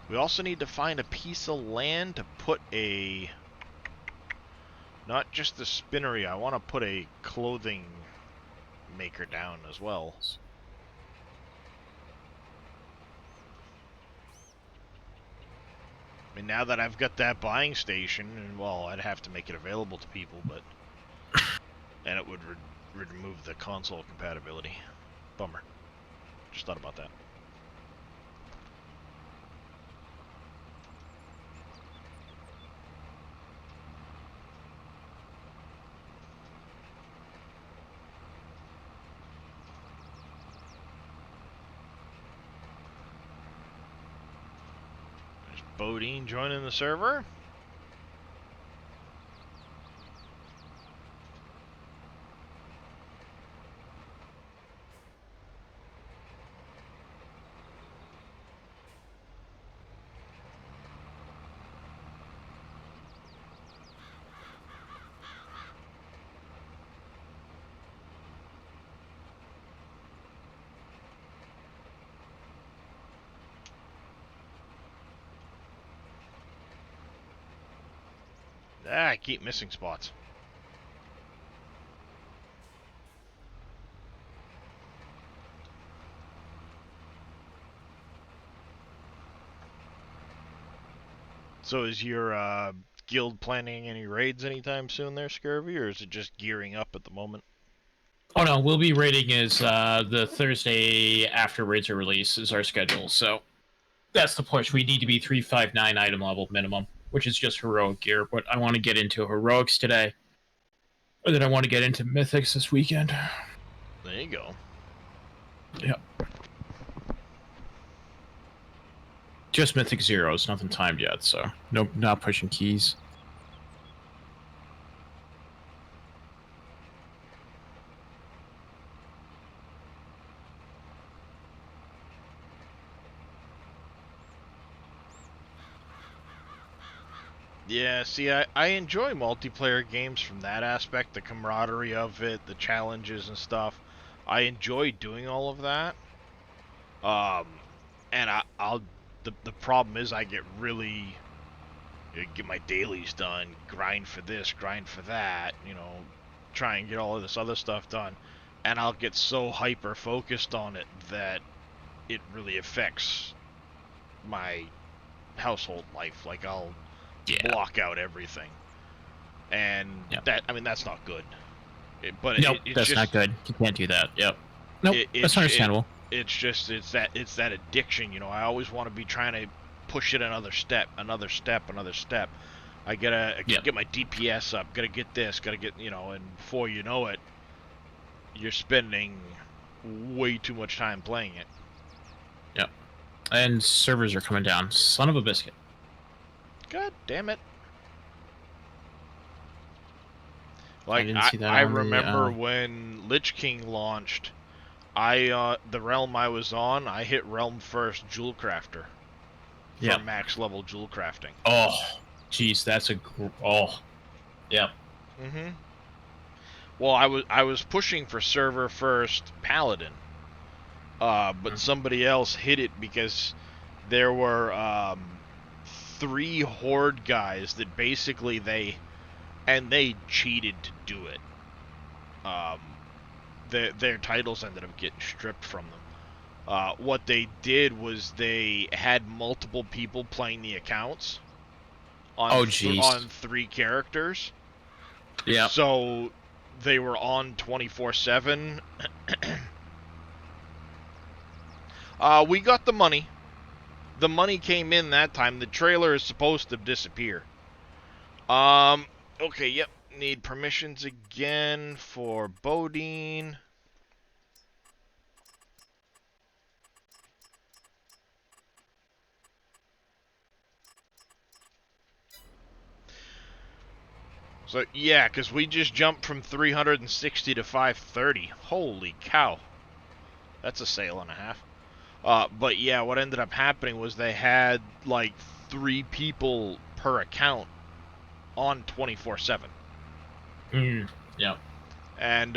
We also need to find a piece of land to put a, not just the spinnery, I want to put a clothing maker down as well. I mean, now that I've got that buying station, and well, I'd have to make it available to people, but and it would remove the console compatibility. Bummer. Just thought about that. There's Bodine joining the server. I keep missing spots. So is your guild planning any raids anytime soon there, Scurvy, or is it just gearing up at the moment? Oh no, we'll be raiding is the Thursday after raids are released is our schedule. So that's the push. We need to be 359 item level minimum, which is just heroic gear. But I want to get into heroics today, or then I want to get into mythics this weekend. There you go. Yeah. Just mythic zeros, nothing timed yet. So no, not pushing keys. Yeah, see, I enjoy multiplayer games from that aspect, the camaraderie of it, the challenges and stuff. I enjoy doing all of that. And I'll the problem is I get really get my dailies done, grind for this, grind for that, try and get all of this other stuff done, and I'll get so hyper focused on it that it really affects my household life. Like I'll block out everything, and that's not good. Nope, that's just, not good. You can't do that. Yep. Nope, that's understandable. It's that addiction. I always want to be trying to push it another step. I gotta get my DPS up. Gotta get this. Gotta get and before you know it, you're spending way too much time playing it. Yep. And servers are coming down. Son of a biscuit. God damn it. I Like didn't see that I on remember the, when Lich King launched, the realm I was on, I hit realm first jewel crafter for max level jewel crafting. Oh, jeez, that's yeah. Mhm. Well, I was pushing for server first paladin, but somebody else hit it because there were 3 horde guys that basically they cheated to do it. Their titles ended up getting stripped from them. What they did was they had multiple people playing the accounts on on 3 characters. Yeah. So they were on 24/7. We got the money. The money came in that time. The trailer is supposed to disappear. Okay, yep. Need permissions again for Bodine. So, yeah, because we just jumped from 360 to 530. Holy cow. That's a sale and a half. But yeah, what ended up happening was they had like 3 people per account on 24/7. Yeah. And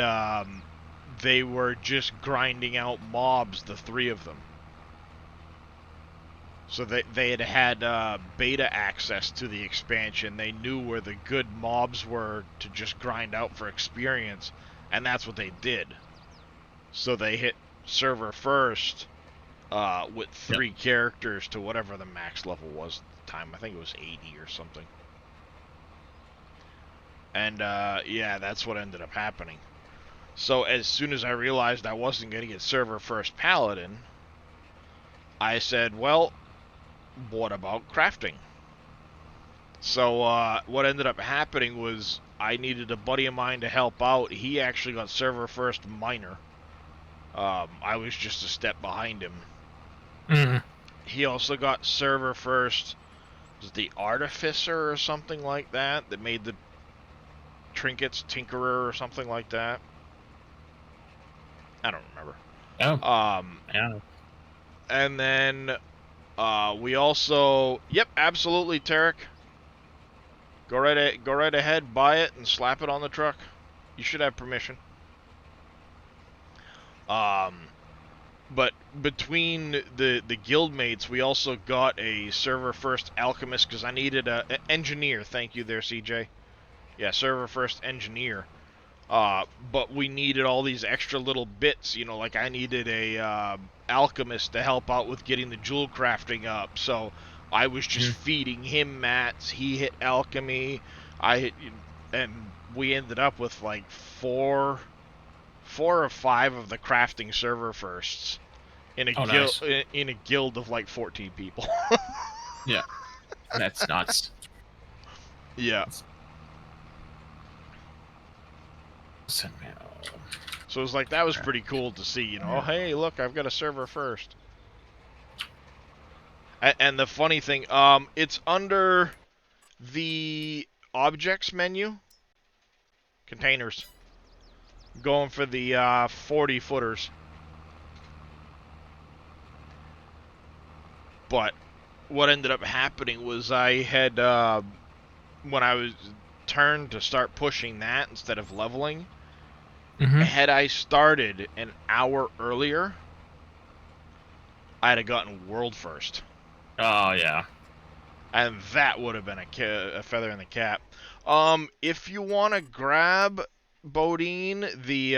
they were just grinding out mobs, the 3 of them. So they had beta access to the expansion. They knew where the good mobs were to just grind out for experience, and that's what they did. So they hit server first with 3 characters to whatever the max level was at the time. I think it was 80 or something. And yeah, that's what ended up happening. So as soon as I realized I wasn't going to get server first paladin, I said, well, what about crafting? So what ended up happening was I needed a buddy of mine to help out. He actually got server first miner. I was just a step behind him. He also got server first, was the artificer or something like that made the trinkets, tinkerer or something like that. I don't remember. Yeah. And then we also, yep, absolutely, Tarek. Go right ahead, buy it, and slap it on the truck. You should have permission. But between the guildmates, we also got a server first alchemist because I needed an engineer. Thank you there, CJ. Yeah, server first engineer. But we needed all these extra little bits, like I needed a alchemist to help out with getting the jewel crafting up. So I was just feeding him mats. He hit alchemy. I hit, and we ended up with like four or five of the crafting server firsts in a nice. in a guild of like 14 people. Yeah, that's nuts. Yeah. So So it was like, that was pretty cool to see, you know, oh, hey, look, I've got a server first. And the funny thing, it's under the objects menu, containers, going for the 40 footers. But what ended up happening was I had, when I was turned to start pushing that instead of leveling, had I started an hour earlier, I'd have gotten world first. Oh, yeah. And that would have been a feather in the cap. If you want to grab, Bodine, the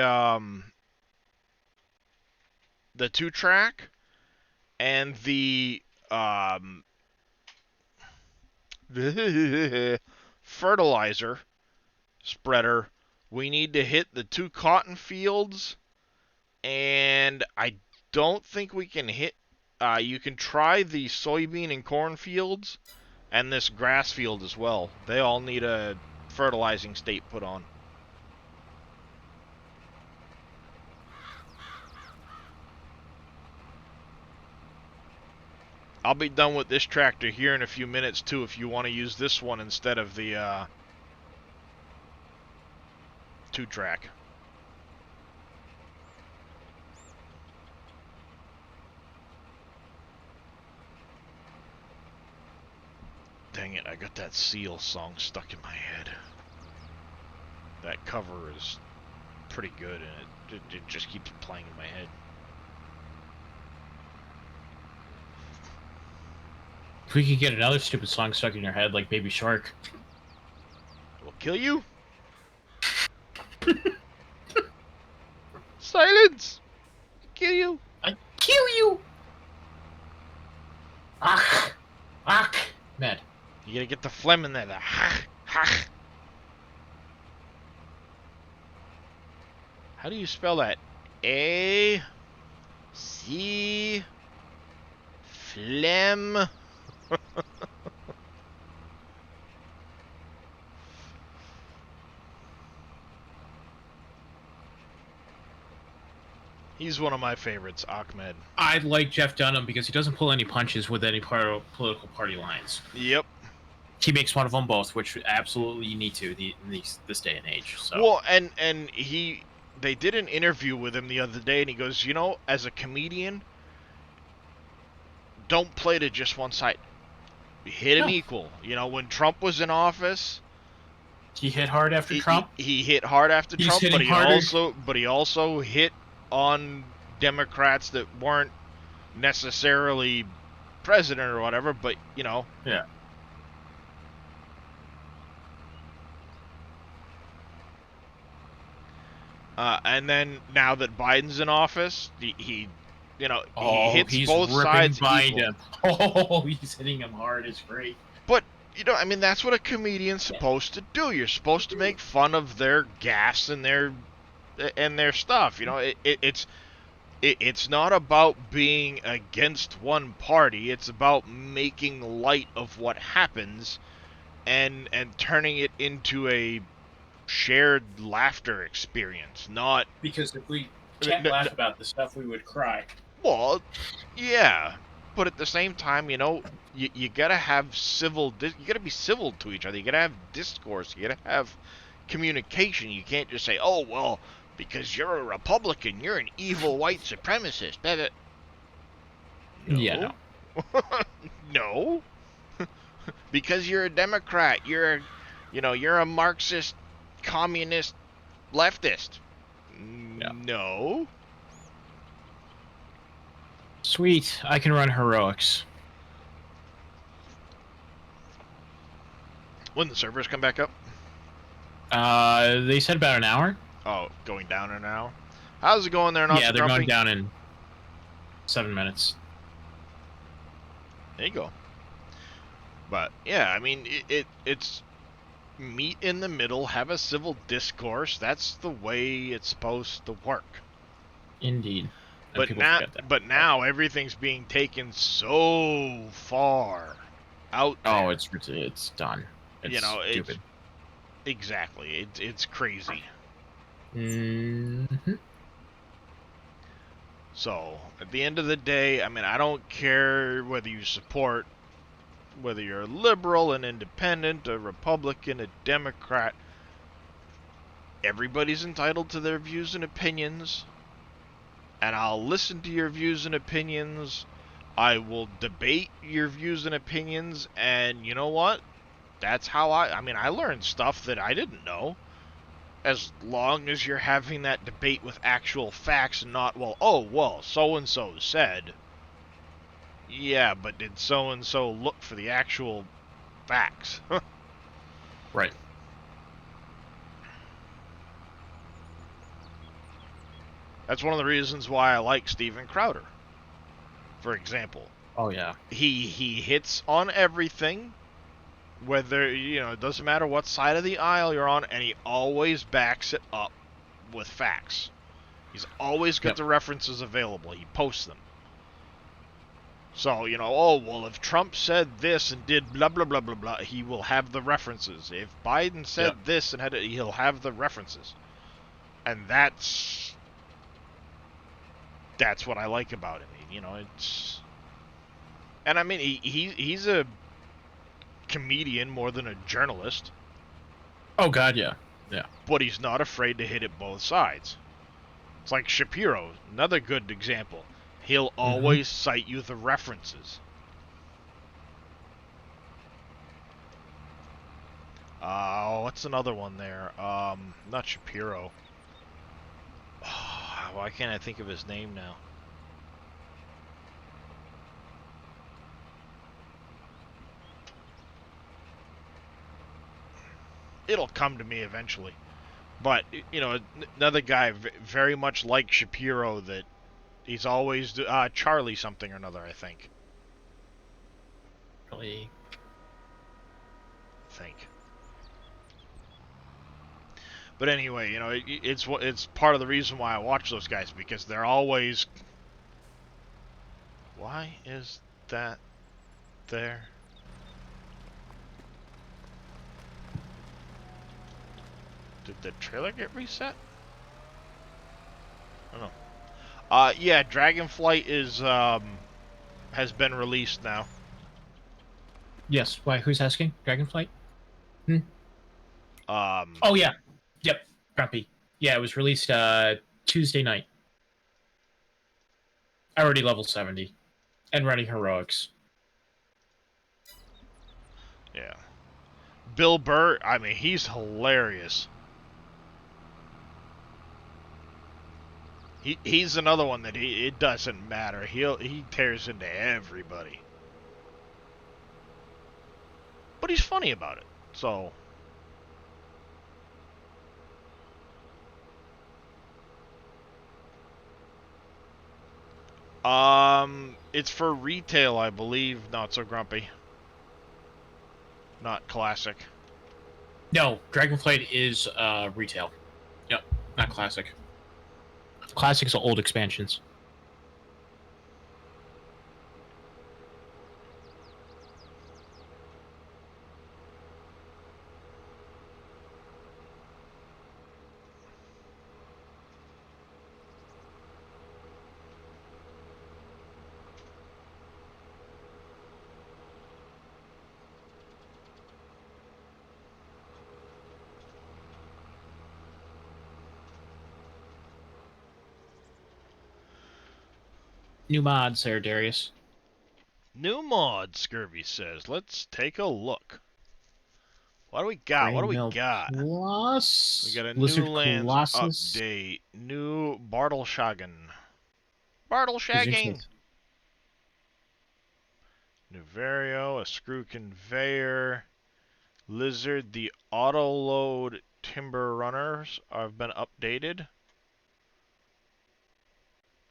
2-track and the fertilizer spreader, we need to hit the 2 cotton fields, and I don't think we can hit. You can try the soybean and corn fields, and this grass field as well. They all need a fertilizing state put on. I'll be done with this tractor here in a few minutes too, if you want to use this one instead of the 2-track. Dang it, I got that Seal song stuck in my head. That cover is pretty good, and it just keeps playing in my head. If we could get another stupid song stuck in your head, like Baby Shark. We'll kill you. Silence! Kill you. I kill you! Mad. You gotta get the phlegm in there. The ha. How do you spell that? A C phlegm. He's one of my favorites, Ahmed. I like Jeff Dunham because he doesn't pull any punches with any political party lines. Yep. He makes fun of them both, which absolutely you need to in this day and age. So. Well, and they did an interview with him the other day, and he goes, you know, as a comedian, don't play to just one side. Hit him equal. You know, when Trump was in office, he hit hard after Trump. He hit hard after Trump, but he harder. also hit on Democrats that weren't necessarily president or whatever, but you know. Yeah. And then now that Biden's in office, he hits both sides equal. Oh, he's hitting him hard. It's great. But you know, I mean, that's what a comedian's supposed to do. You're supposed to make fun of their gaffes and their stuff. You know, it's not about being against one party. It's about making light of what happens and turning it into a shared laughter experience. Not because if we can't laugh about the stuff, we would cry. Well, yeah, but at the same time, you know, you gotta have you gotta be civil to each other. You gotta have discourse. You gotta have communication. You can't just say, "Oh, well, because you're a Republican, you're an evil white supremacist." No. Yeah. No. Because you're a Democrat, you're a Marxist, communist, leftist. Yeah. No. Sweet, I can run heroics. When the servers come back up? They said about an hour. Oh, going down an hour? How's it going there? Not yeah, they're going down in 7 minutes. There you go. But yeah, I mean, it's meet in the middle, have a civil discourse. That's the way it's supposed to work. Indeed. And But people now, forget that. but now everything's being taken so far out Oh, there. it's done. You It's know, it's stupid. exactly. It's crazy. Mm-hmm. So at the end of the day, I mean, I don't care whether you support, whether you're a liberal, an independent, a Republican, a Democrat. Everybody's entitled to their views and opinions, and I'll listen to your views and opinions. I will debate your views and opinions, and you know what? That's how I mean, I learned stuff that I didn't know. As long as you're having that debate with actual facts and not, well, so and so said. Yeah, but did so and so look for the actual facts? Right. That's one of the reasons why I like Steven Crowder, for example. Oh yeah. He hits on everything, whether, it doesn't matter what side of the aisle you're on, and he always backs it up with facts. He's always got Yep. the references available. He posts them. So, oh, well, if Trump said this and did blah, blah, blah, blah, blah, he will have the references. If Biden said Yep. this and he'll have the references. And that's what I like about him. It's... And I mean, he's a comedian more than a journalist, Oh god, yeah. Yeah. but he's not afraid to hit it both sides. It's like Shapiro, another good example. He'll Mm-hmm. always cite you the references. What's another one there? Not Shapiro. Why can't I think of his name now? It'll come to me eventually. But, another guy very much like Shapiro that he's always Charlie something or another, I think. Really. But anyway, it's part of the reason why I watch those guys, because they're always... Why is that there? Did the trailer get reset? I don't know. Yeah, Dragonflight has been released now. Yes. Why? Who's asking? Dragonflight? Hmm? Um, Oh yeah. Yep. Grumpy. Yeah, it was released Tuesday night. Already level 70. And running heroics. yeah. Bill Burr, I mean, he's hilarious. He's another one that it doesn't matter. He tears into everybody. But he's funny about it. So, it's for retail, I believe. Not so grumpy. Not classic. No, Dragonflight is retail. Yep. Not classic. Classics are old expansions. New mods there, Darius. New mod, Scurvy says. Let's take a look. What do we got? What do we Graymill got? We Plus. got a Lizard Newlands Colossus. update. New Bartleshagen. Bartleshagging! Gazuchas. New Vario, a screw conveyor. Lizard, the auto load timber runners have been updated.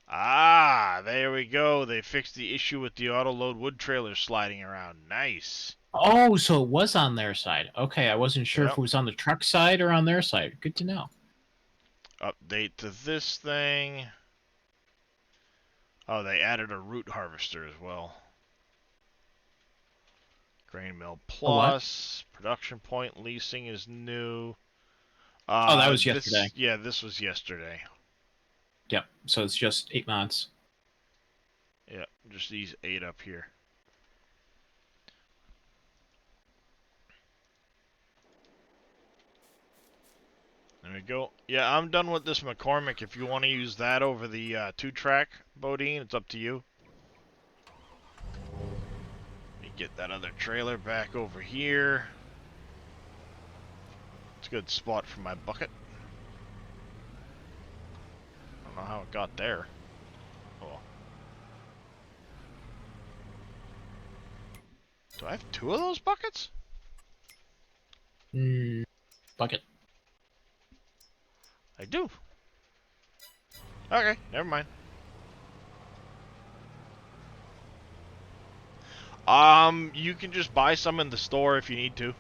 Ah, there we go. They fixed the issue with the auto load wood trailers sliding around. Nice. Oh, so it was on their side. Okay, I wasn't sure if Yep. it was on the truck side or on their side. Good to know. Update to this thing. Oh, they added a root harvester as well. Grain Mill A what? Plus. Production point leasing is new. Oh, that was yesterday. This was yesterday. Yep. So it's just 8 months. Yeah, just these 8 up here. There we go. Yeah, I'm done with this McCormick. If you want to use that over the 2-track, Bodine, it's up to you. Let me get that other trailer back over here. It's a good spot for my bucket. I don't know how it got there. Oh. Do I have 2 of those buckets? Bucket. I do. Okay, never mind. You can just buy some in the store if you need to.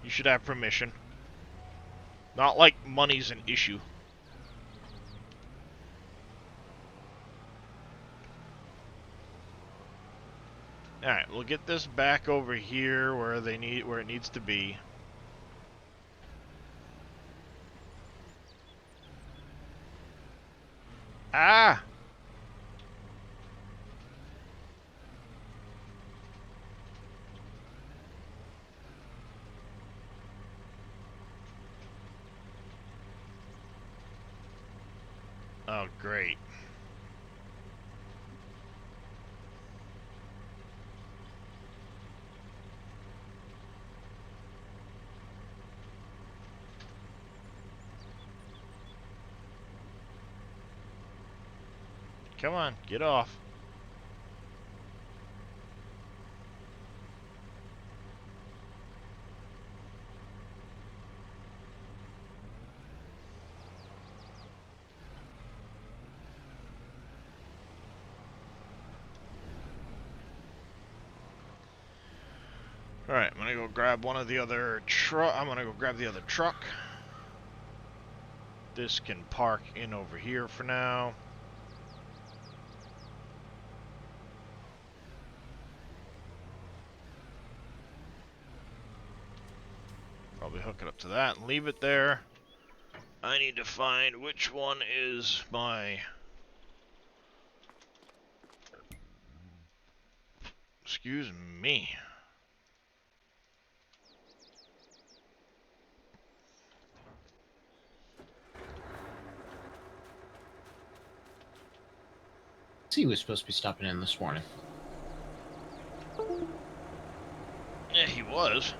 You should have permission. Not like money's an issue. Alright, we'll get this back over here where it needs to be. Ah! Oh, great. Come on, get off. Alright, I'm gonna go grab one of the other I'm gonna go grab the other truck. This can park in over here for now. Probably hook it up to that and leave it there. I need to find which one is my... Excuse me. See, he was supposed to be stopping in this morning. Yeah, he was.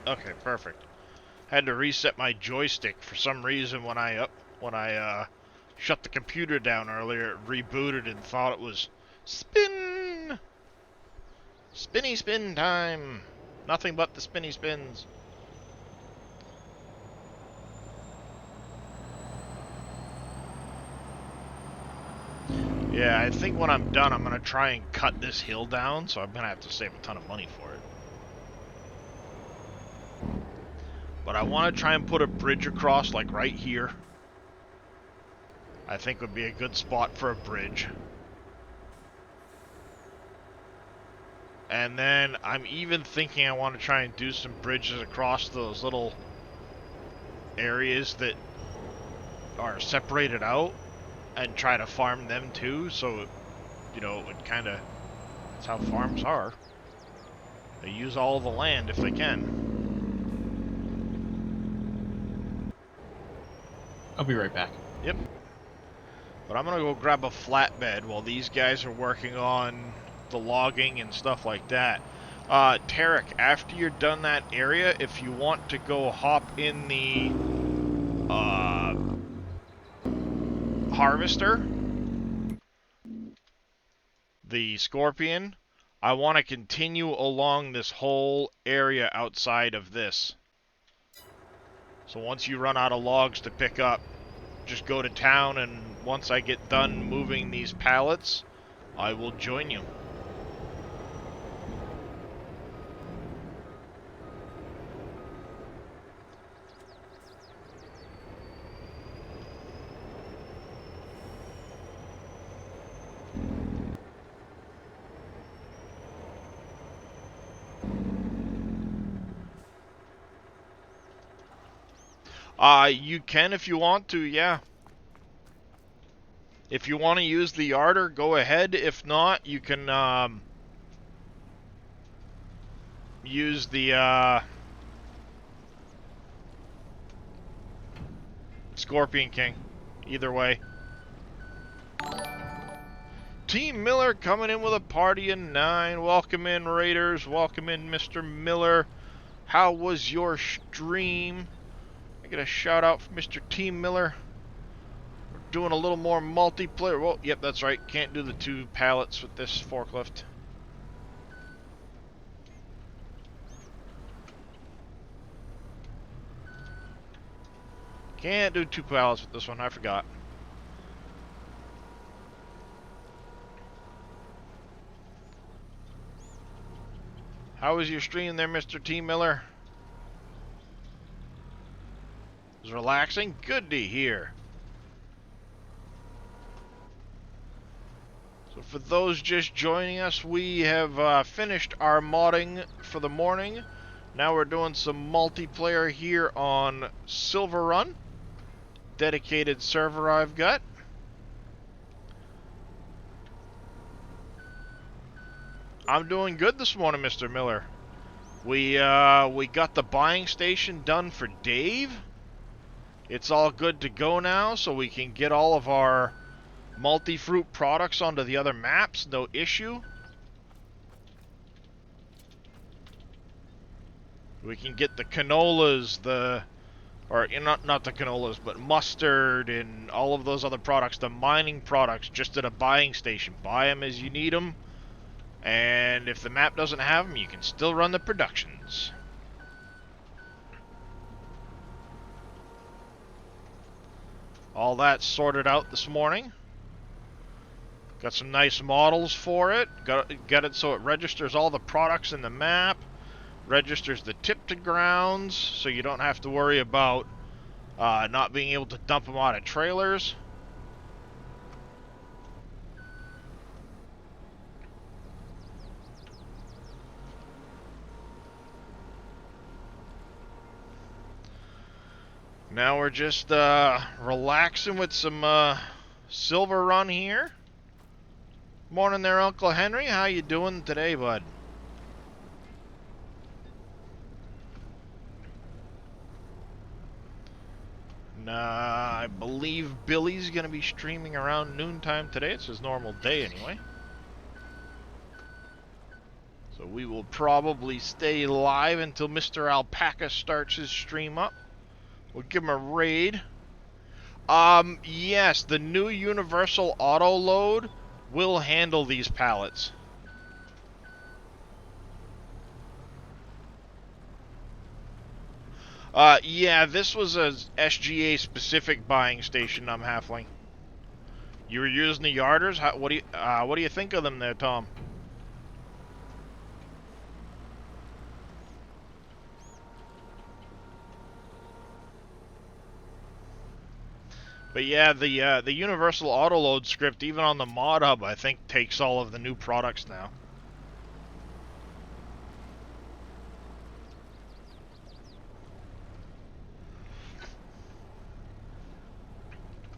Okay, perfect. Had to reset my joystick for some reason when I shut the computer down earlier. It rebooted and thought it was spin, spinny spin time. Nothing but the spinny spins. Yeah, I think when I'm done, I'm gonna try and cut this hill down, so I'm gonna have to save a ton of money for it. But I want to try and put a bridge across, like right here. I think would be a good spot for a bridge. And then I'm even thinking I want to try and do some bridges across those little areas that are separated out and try to farm them too, so, you know, it would kind of... That's how farms are. They use all the land if they can. I'll be right back. Yep. But I'm gonna go grab a flatbed while these guys are working on the logging and stuff like that. Tarek, after you're done that area, if you want to go hop in the harvester, the scorpion, I want to continue along this whole area outside of this. So once you run out of logs to pick up, just go to town, and once I get done moving these pallets, I will join you. You can if you want to, yeah. If you want to use the yarder, go ahead. If not, you can use the Scorpion King. Either way. Team Miller coming in with a party of 9. Welcome in, Raiders. Welcome in, Mr. Miller. How was your stream? I get a shout out from Mr. Team Miller. We're doing a little more multiplayer. Well, yep, that's right. Can't do the 2 pallets with this forklift. Can't do 2 pallets with this one. I forgot. How was your stream there, Mr. T. Miller? It was relaxing? Good to hear. So for those just joining us, we have finished our modding for the morning. Now we're doing some multiplayer here on Silverrun. Dedicated server I've got. I'm doing good this morning, Mr. Miller. We got the buying station done for Dave. It's all good to go now, so we can get all of our multi-fruit products onto the other maps, no issue. We can get the canolas, not the canolas, but mustard and all of those other products, the mining products, just at a buying station. Buy them as you need them. And if the map doesn't have them, you can still run the productions. All that sorted out this morning. Got some nice models for it. Got it so it registers all the products in the map. Registers the tip to grounds, so you don't have to worry about not being able to dump them out of trailers. Now we're just relaxing with some Silverrun here. Morning there, Uncle Henry. How you doing today, bud? I believe Billy's going to be streaming around noontime today. It's his normal day anyway. So we will probably stay live until Mr. Alpaca starts his stream up. We'll give him a raid. Yes, the new universal auto load will handle these pallets. Yeah, this was a SGA specific buying station, Halfling. You were using the yarders? What do you think of them there, Tom? But yeah, the universal autoload script, even on the mod hub, I think takes all of the new products now.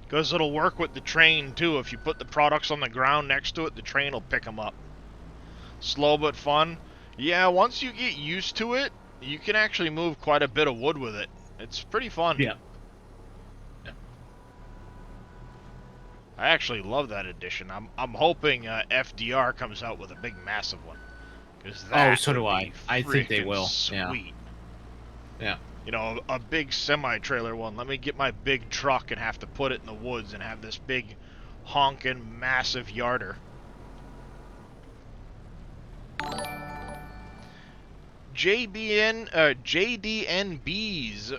Because it'll work with the train too. If you put the products on the ground next to it, the train will pick them up. Slow but fun. Yeah, once you get used to it, you can actually move quite a bit of wood with it. It's pretty fun. Yeah. I actually love that edition. I'm hoping FDR comes out with a big massive one, because that so would do I. be I think they freaking will. Yeah. sweet. Yeah. You know, a big semi-trailer one. Let me get my big truck and have to put it in the woods and have this big honking massive yarder. JDNBs,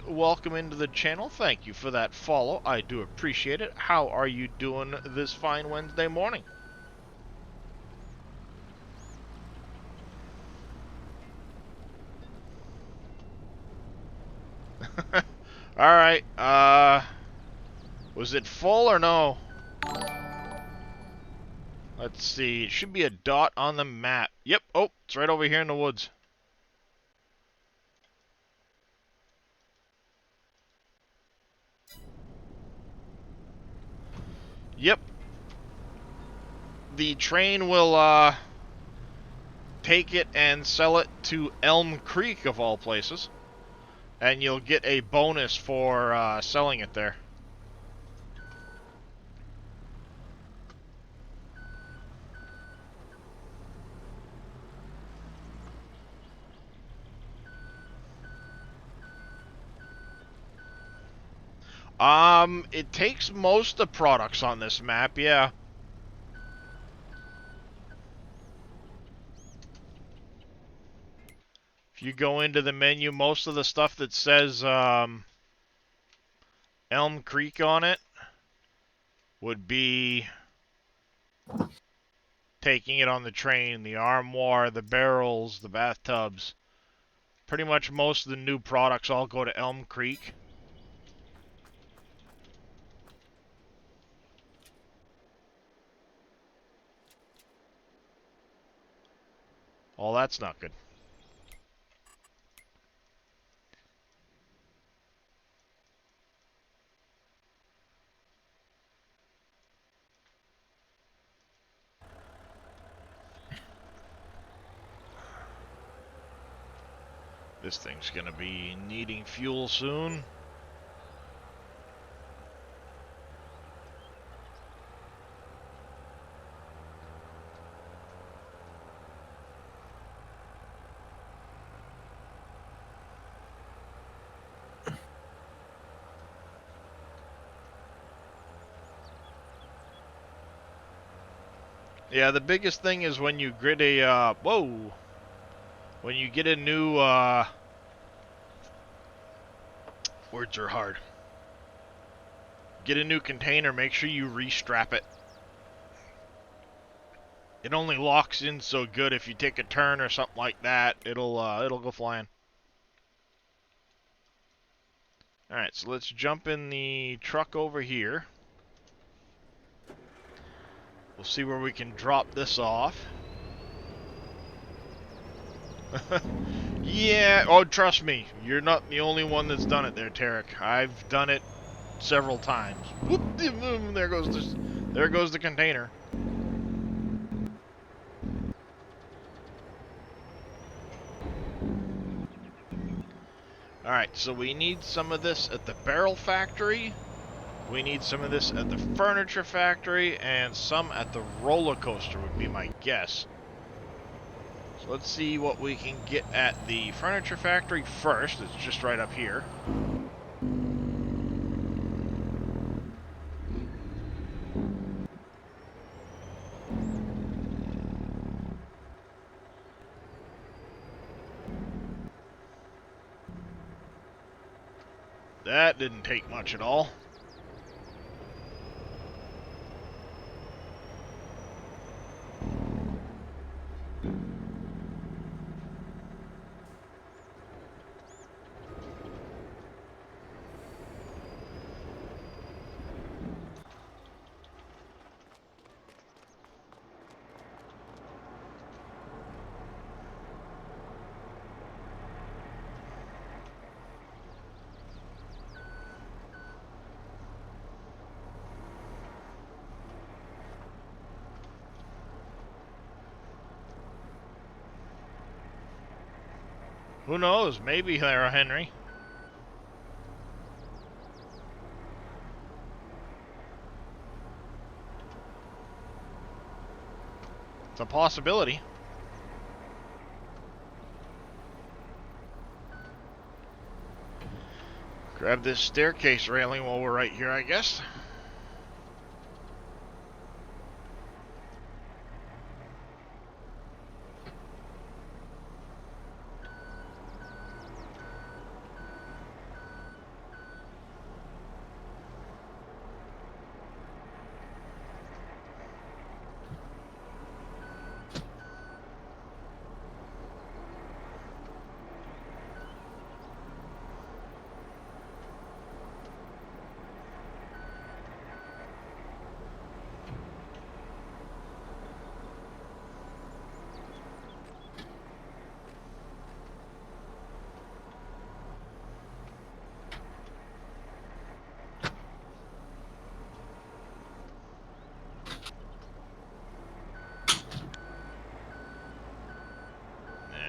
welcome into the channel. Thank you for that follow. I do appreciate it. How are you doing this fine Wednesday morning? Alright, was it full or no? Let's see, it should be a dot on the map. Yep, oh, it's right over here in the woods. Yep. The train will, take it and sell it to Elm Creek, of all places. And you'll get a bonus for, selling it there. It takes most of the products on this map, yeah. If you go into the menu, most of the stuff that says, Elm Creek on it would be taking it on the train, the armoire, the barrels, the bathtubs. Pretty much most of the new products all go to Elm Creek. Oh, that's not good. This thing's gonna be needing fuel soon. Yeah, the biggest thing is when you get a, when you get a new, words are hard. Get a new container, make sure you restrap it. It only locks in so good. If you take a turn or something like that, it'll go flying. Alright, so let's jump in the truck over here. We'll see where we can drop this off. Yeah, oh, trust me, you're not the only one that's done it there, Tarek. I've done it several times. Whoop, there goes the container. Alright, so we need some of this at the barrel factory. We need some of this at the furniture factory, and some at the roller coaster would be my guess. So let's see what we can get at the furniture factory first. It's just right up here. That didn't take much at all. Who knows? Maybe there, Henry. It's a possibility. Grab this staircase railing while we're right here, I guess.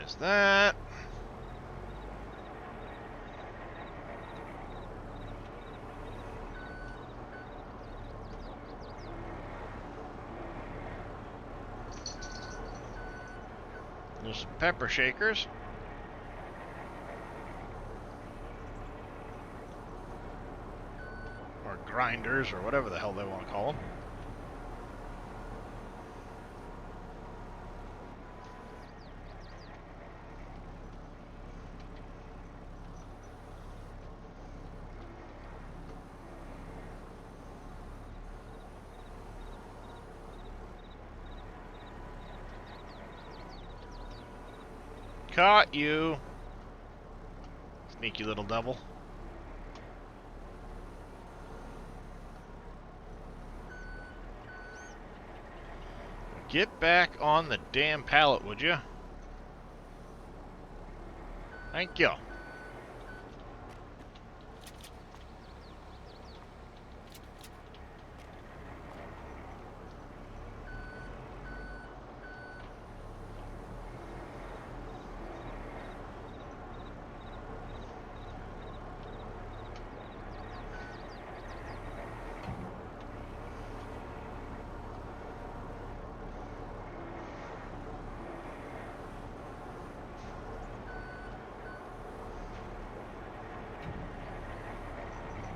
There's that. There's some pepper shakers. Or grinders, or whatever the hell they want to call them. Caught you. Sneaky little devil. Get back on the damn pallet, would you? Thank you.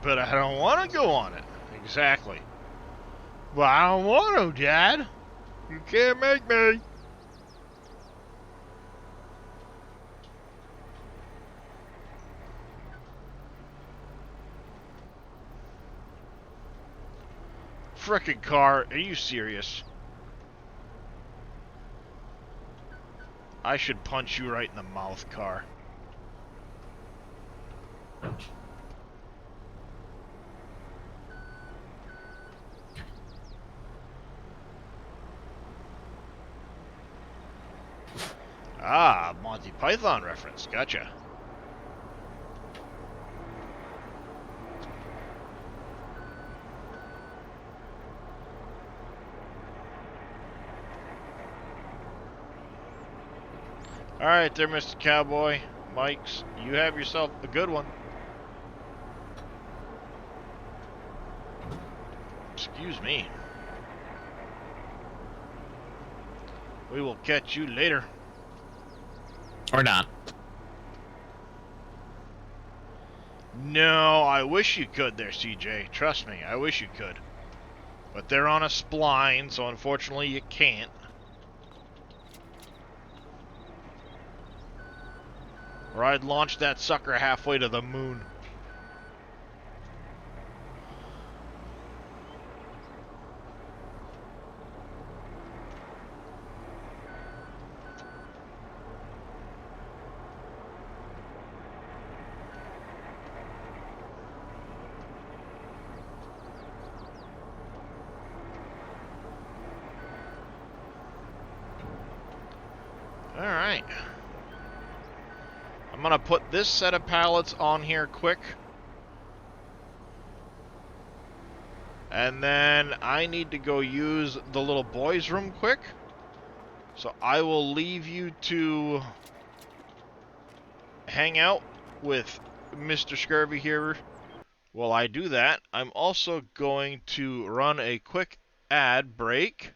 But I don't want to go on it. Exactly. Well, I don't want to, Dad. You can't make me. Frickin' car, are you serious? I should punch you right in the mouth, car. Ah, Monty Python reference. Gotcha. Alright there, Mr. Cowboy. Mikes, you have yourself a good one. Excuse me. We will catch you later. Or not. No, I wish you could there, CJ. Trust me, I wish you could. But they're on a spline, so unfortunately you can't. Or I'd launch that sucker halfway to the moon. Alright. I'm gonna put this set of pallets on here quick. And then I need to go use the little boys' room quick. So I will leave you to hang out with Mr. Scurvy here while I do that. I'm also going to run a quick ad break.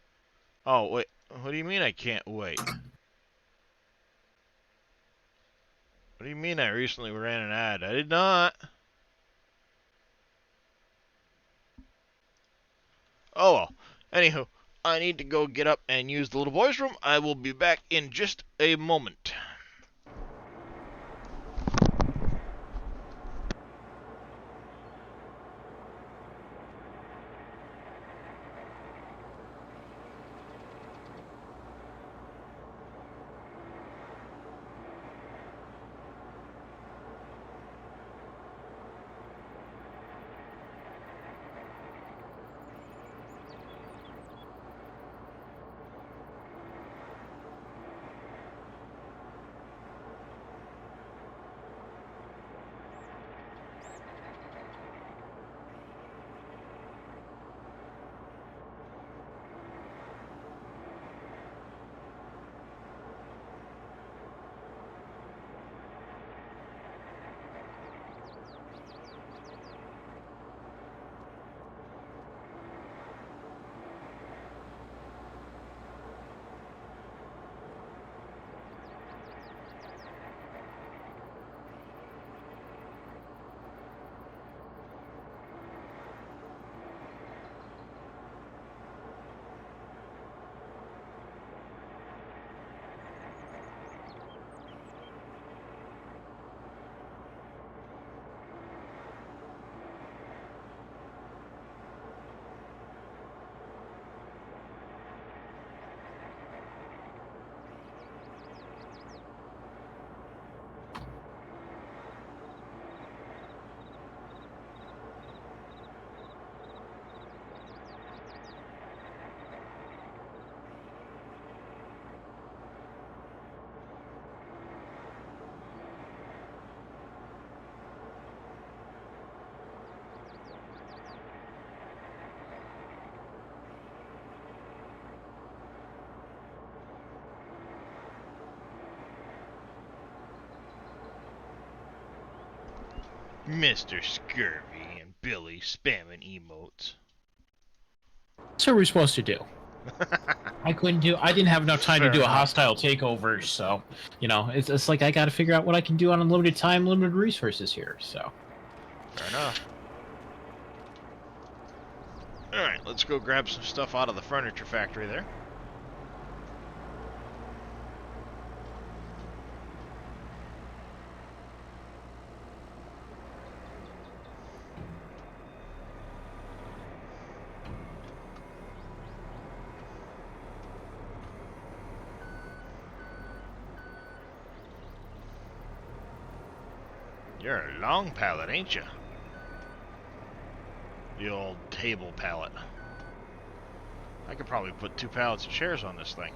Oh, wait. What do you mean I can't wait? What do you mean I recently ran an ad? I did not. Oh well. Anywho, I need to go get up and use the little boy's room. I will be back in just a moment. Mr. Scurvy and Billy spamming emotes. That's what we're supposed to do. I didn't have enough time Fair to do a enough. hostile takeover, so, it's like I gotta figure out what I can do on unlimited time, limited resources here, so. Fair enough. Alright, let's go grab some stuff out of the furniture factory there. You're a long pallet, ain't you? The old table pallet. I could probably put 2 pallets of chairs on this thing.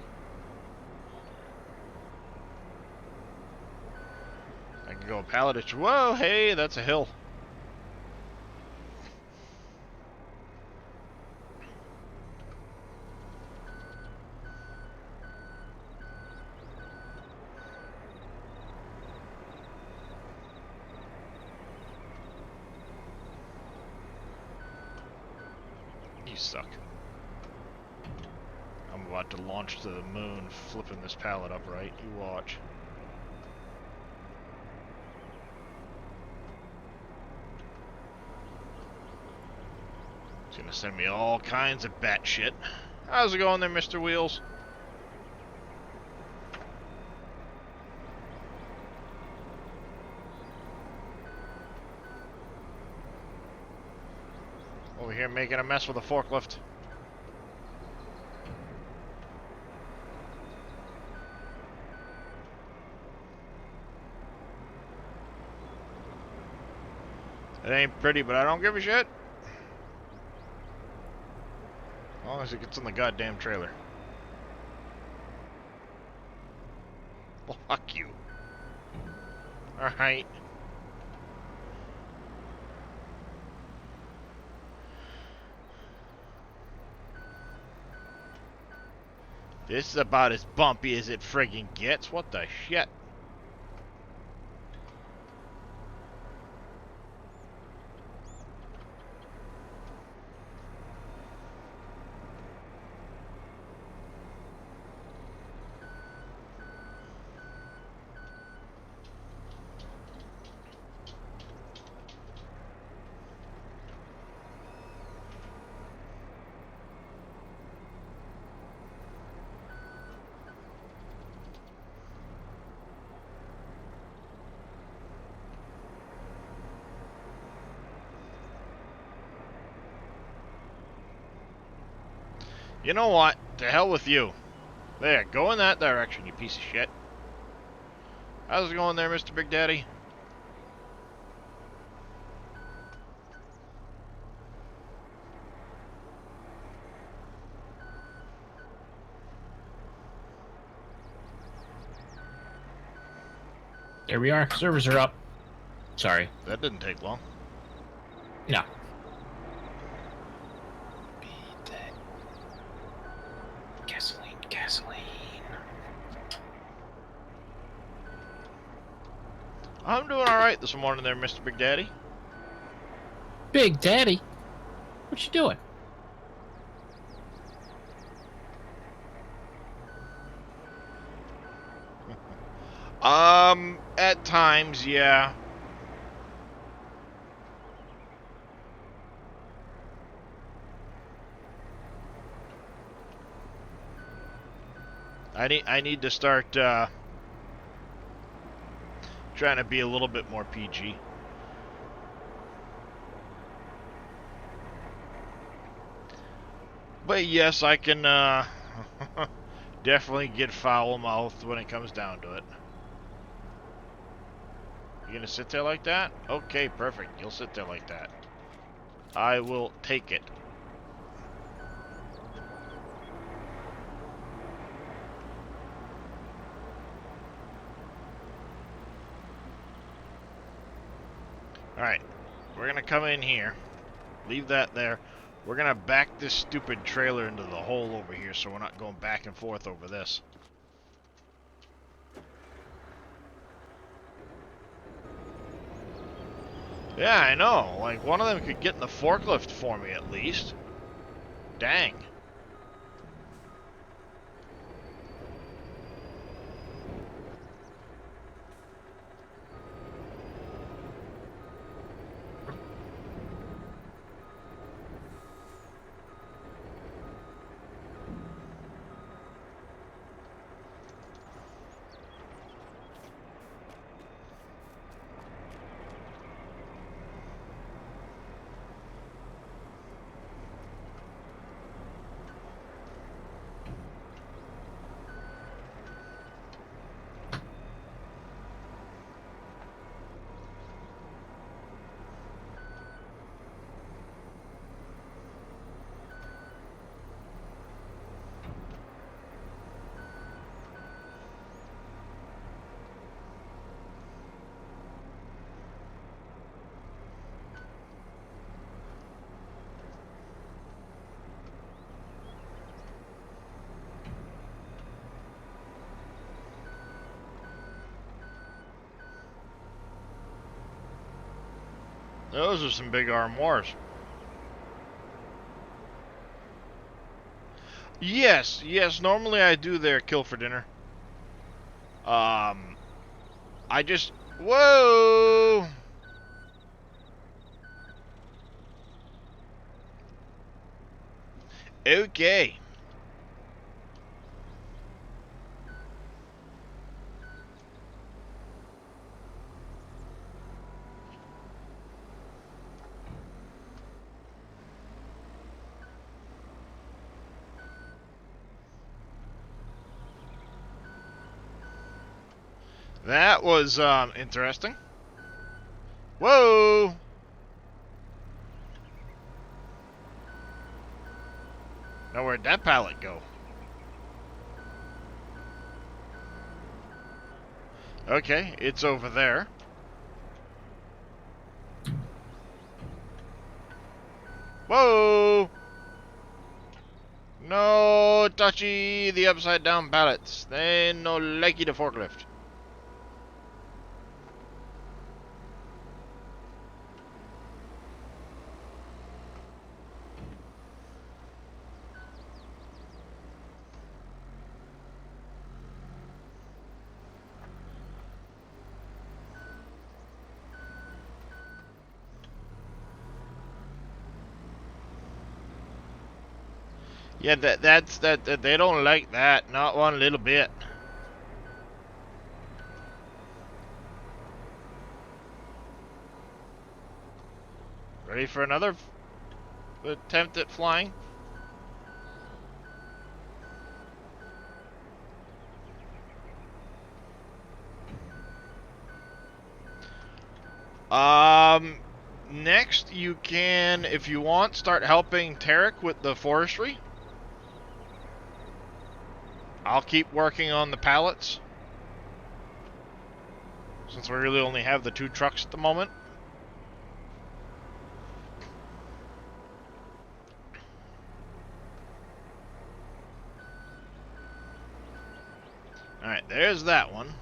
I can go a pallet each. Whoa, hey, that's a hill. You suck. I'm about to launch to the moon, flipping this pallet upright. You watch. It's gonna send me all kinds of bat shit. How's it going there, Mr. Wheels? Over here making a mess with a forklift. It ain't pretty, but I don't give a shit. As long as it gets in the goddamn trailer. Well, fuck you. Alright. This is about as bumpy as it friggin' gets. What the shit? You know what? To hell with you. There, go in that direction, you piece of shit. How's it going there, Mr. Big Daddy? There we are. Servers are up. Sorry. That didn't take long. No. Gasoline, gasoline. I'm doing alright this morning there, Mr. Big Daddy. Big Daddy? What you doing? At times, yeah. I need to start, trying to be a little bit more PG. But yes, I can, definitely get foul-mouthed when it comes down to it. You gonna sit there like that? Okay, perfect. You'll sit there like that. I will take it. Alright, we're gonna come in here. Leave that there. We're gonna back this stupid trailer into the hole over here so we're not going back and forth over this. Yeah, I know. Like, one of them could get in the forklift for me at least. Dang. Those are some big armoires. Yes, yes, normally I do their kill for dinner. I just... Whoa! Okay. That was, interesting. Whoa! Now where'd that pallet go? Okay, it's over there. Whoa! No touchy the upside down pallets. They no likey the forklift. Yeah, that's they don't like that, not one little bit. Ready for another attempt at flying? Um, next you can, if you want, start helping Tarek with the forestry. I'll keep working on the pallets, since we really only have the 2 trucks at the moment. Alright, there's that one.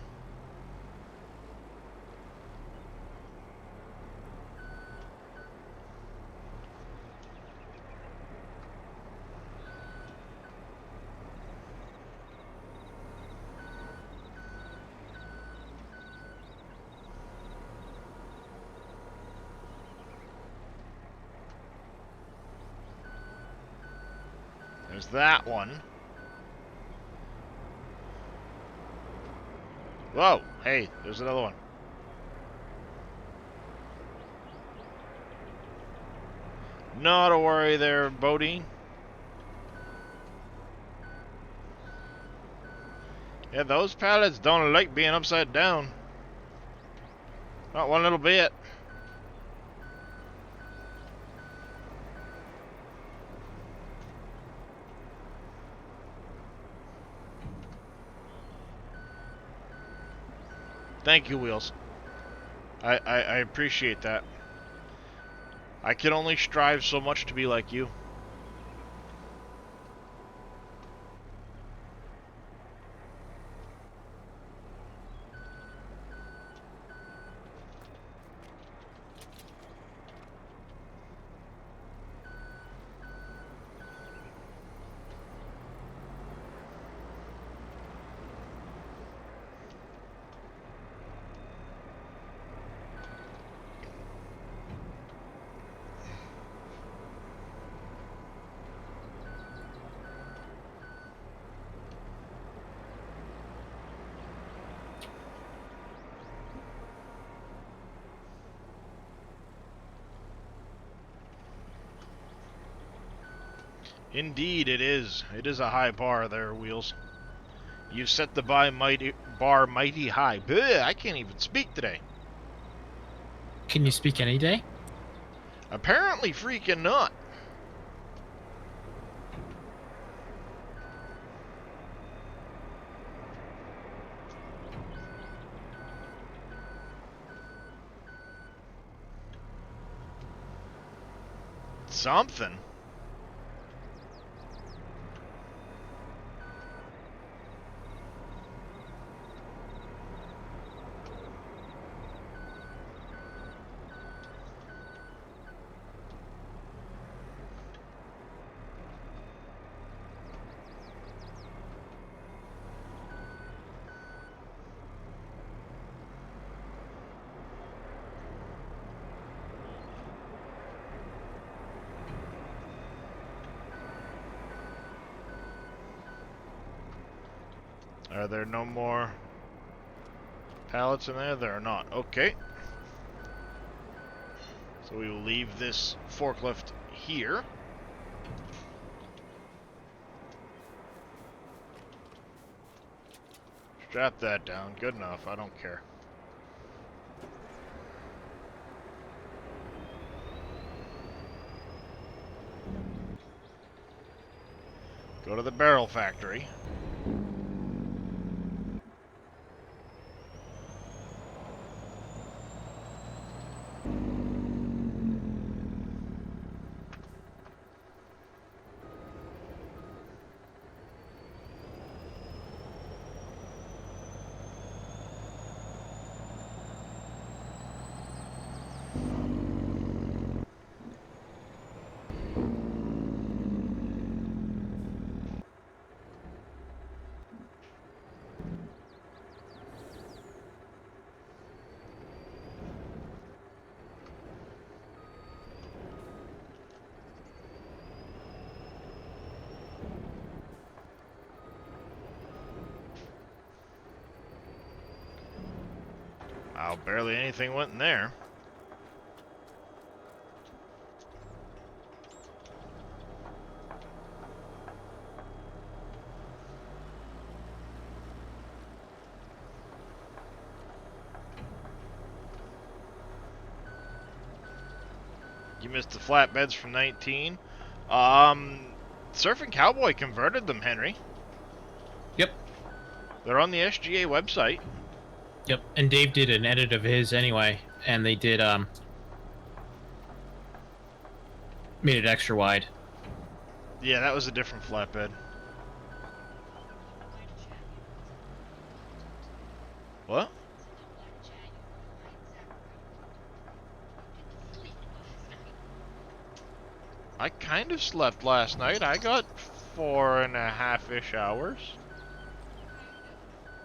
There's that one. Whoa, hey, there's another one. Not a worry there, Bodine. Yeah, those pallets don't like being upside down. Not one little bit. Thank you, Wheels. I appreciate that. I can only strive so much to be like you. Indeed, it is. It is a high bar there, Wheels. You've set the bar mighty high. Bleh, I can't even speak today. Can you speak any day? Apparently freaking not. Something. Are there no more pallets in there? There are not. Okay. So we will leave this forklift here. Strap that down. Good enough. I don't care. Go to the barrel factory. Wow, barely anything went in there. you missed the flatbeds from 19. Surfing Cowboy converted them, Henry. Yep. They're on the SGA website. Yep. And Dave did an edit of his anyway, and they did made it extra wide. Yeah, that was a different flatbed. What? I kind of slept last night. I got 4.5-ish hours.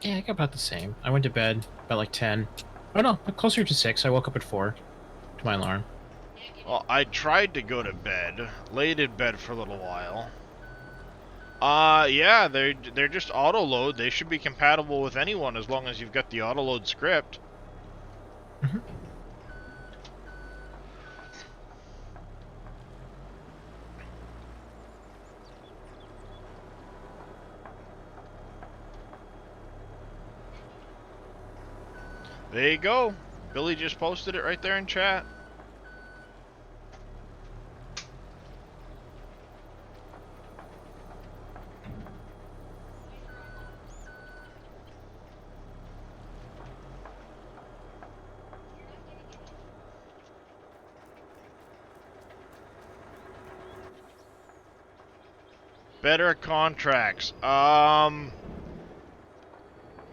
Yeah, I got about the same. I went to bed about like 10. Oh no, closer to 6. I woke up at 4 to my alarm. Well, I tried to go to bed, laid in bed for a little while. Yeah, they're just auto load. They should be compatible with anyone as long as you've got the auto load script. Mm-hmm. There you go. Billy just posted it right there in chat. Better contracts.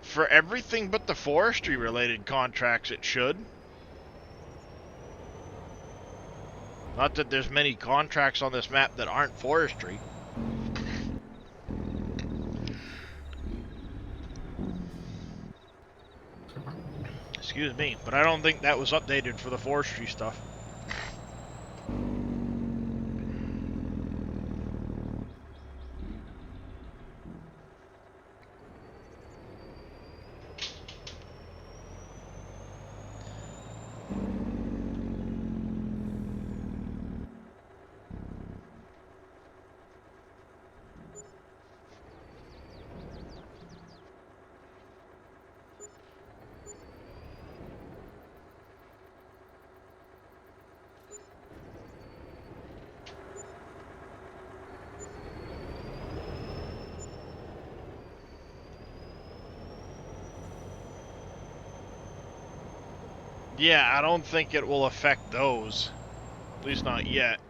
For everything but the forestry related contracts, it should. Not that there's many contracts on this map that aren't forestry. Excuse me, but I don't think that was updated for the forestry stuff. Yeah, I don't think it will affect those. At least not yet.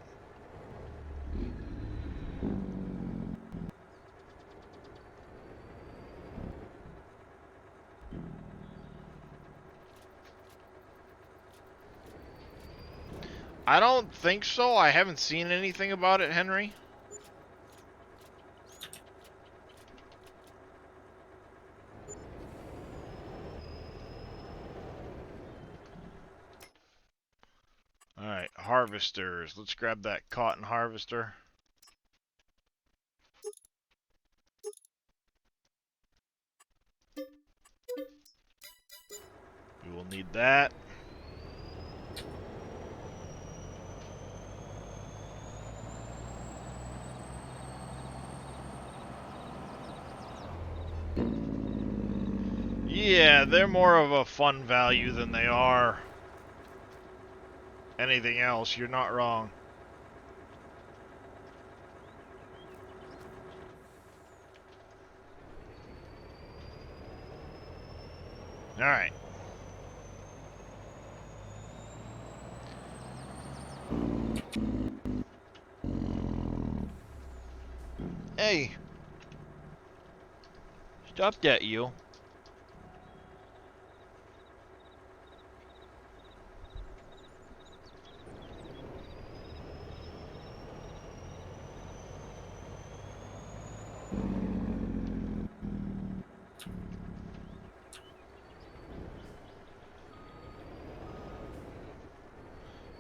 I don't think so. I haven't seen anything about it, Henry. Alright, harvesters. Let's grab that cotton harvester. We will need that. Yeah, they're more of a fun value than they are anything else. You're not wrong. Alright. Hey. Stop that, you.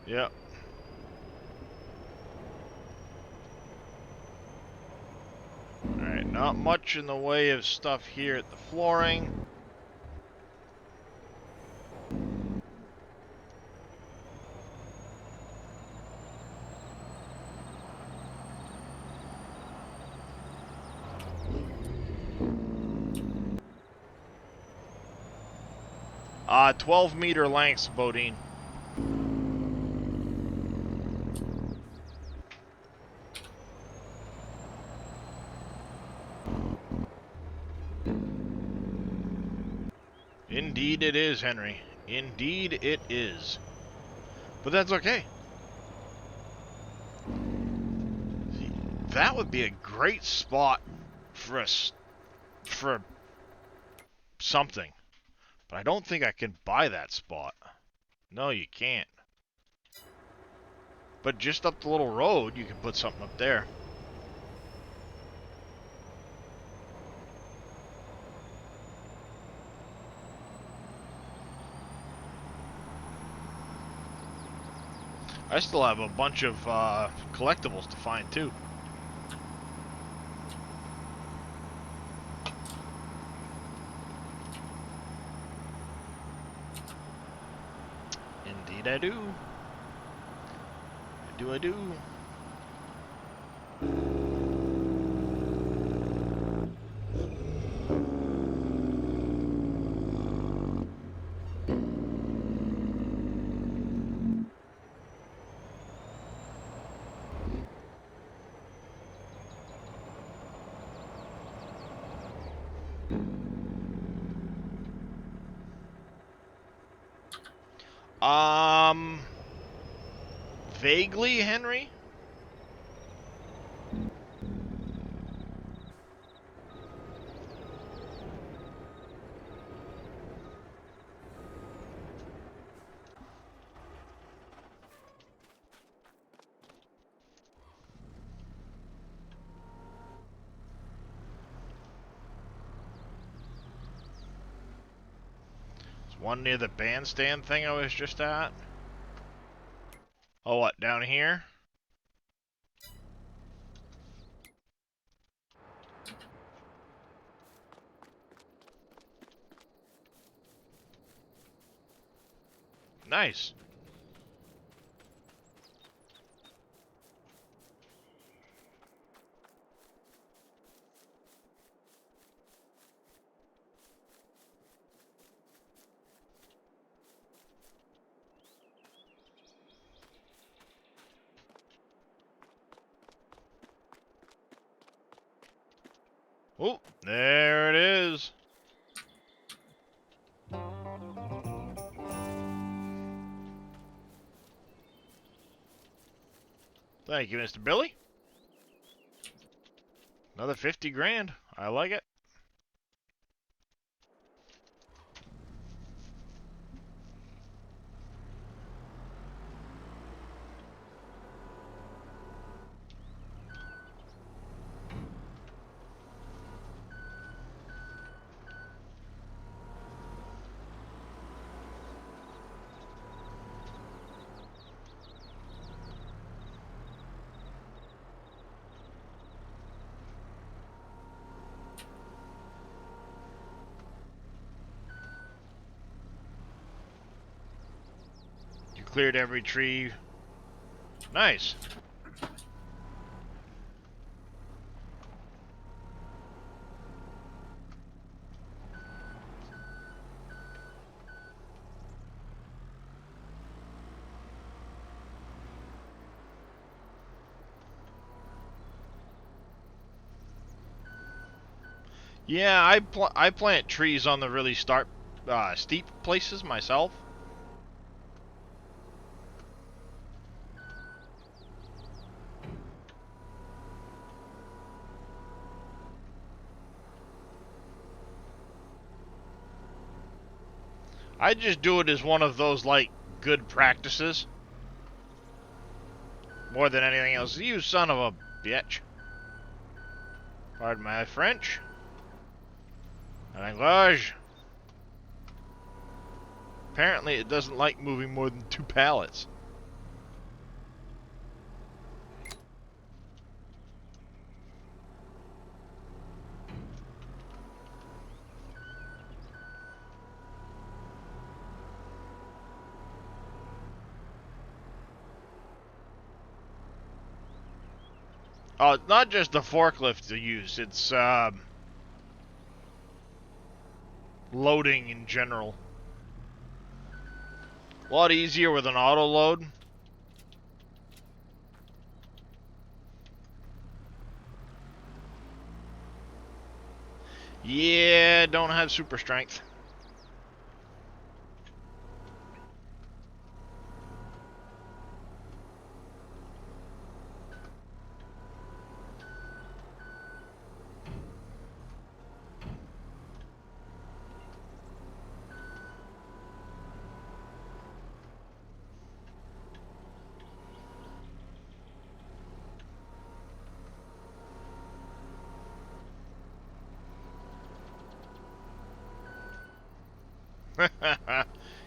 Yep. Alright, not much in the way of stuff here at the flooring. Uh, 12-meter lengths, Bodine. Indeed it is, Henry. Indeed it is. But that's okay. See, that would be a great spot for for something. But I don't think I can buy that spot. No, you can't. But just up the little road, you can put something up there. I still have a bunch of collectibles to find, too. Indeed I do. I do. Vaguely, Henry? There's one near the bandstand thing I was just at. Oh, what, down here? Nice. Oh, there it is. Thank you, Mr. Billy. Another 50 grand. I like it. You cleared every tree. Nice. Yeah, I plant trees on the really steep places myself. I just do it as one of those, like, good practices. More than anything else. You son of a bitch. Pardon my French. Language. Apparently it doesn't like moving more than 2 pallets. Oh, it's not just the forklift to use, it's loading in general. A lot easier with an auto load. Yeah, don't have super strength.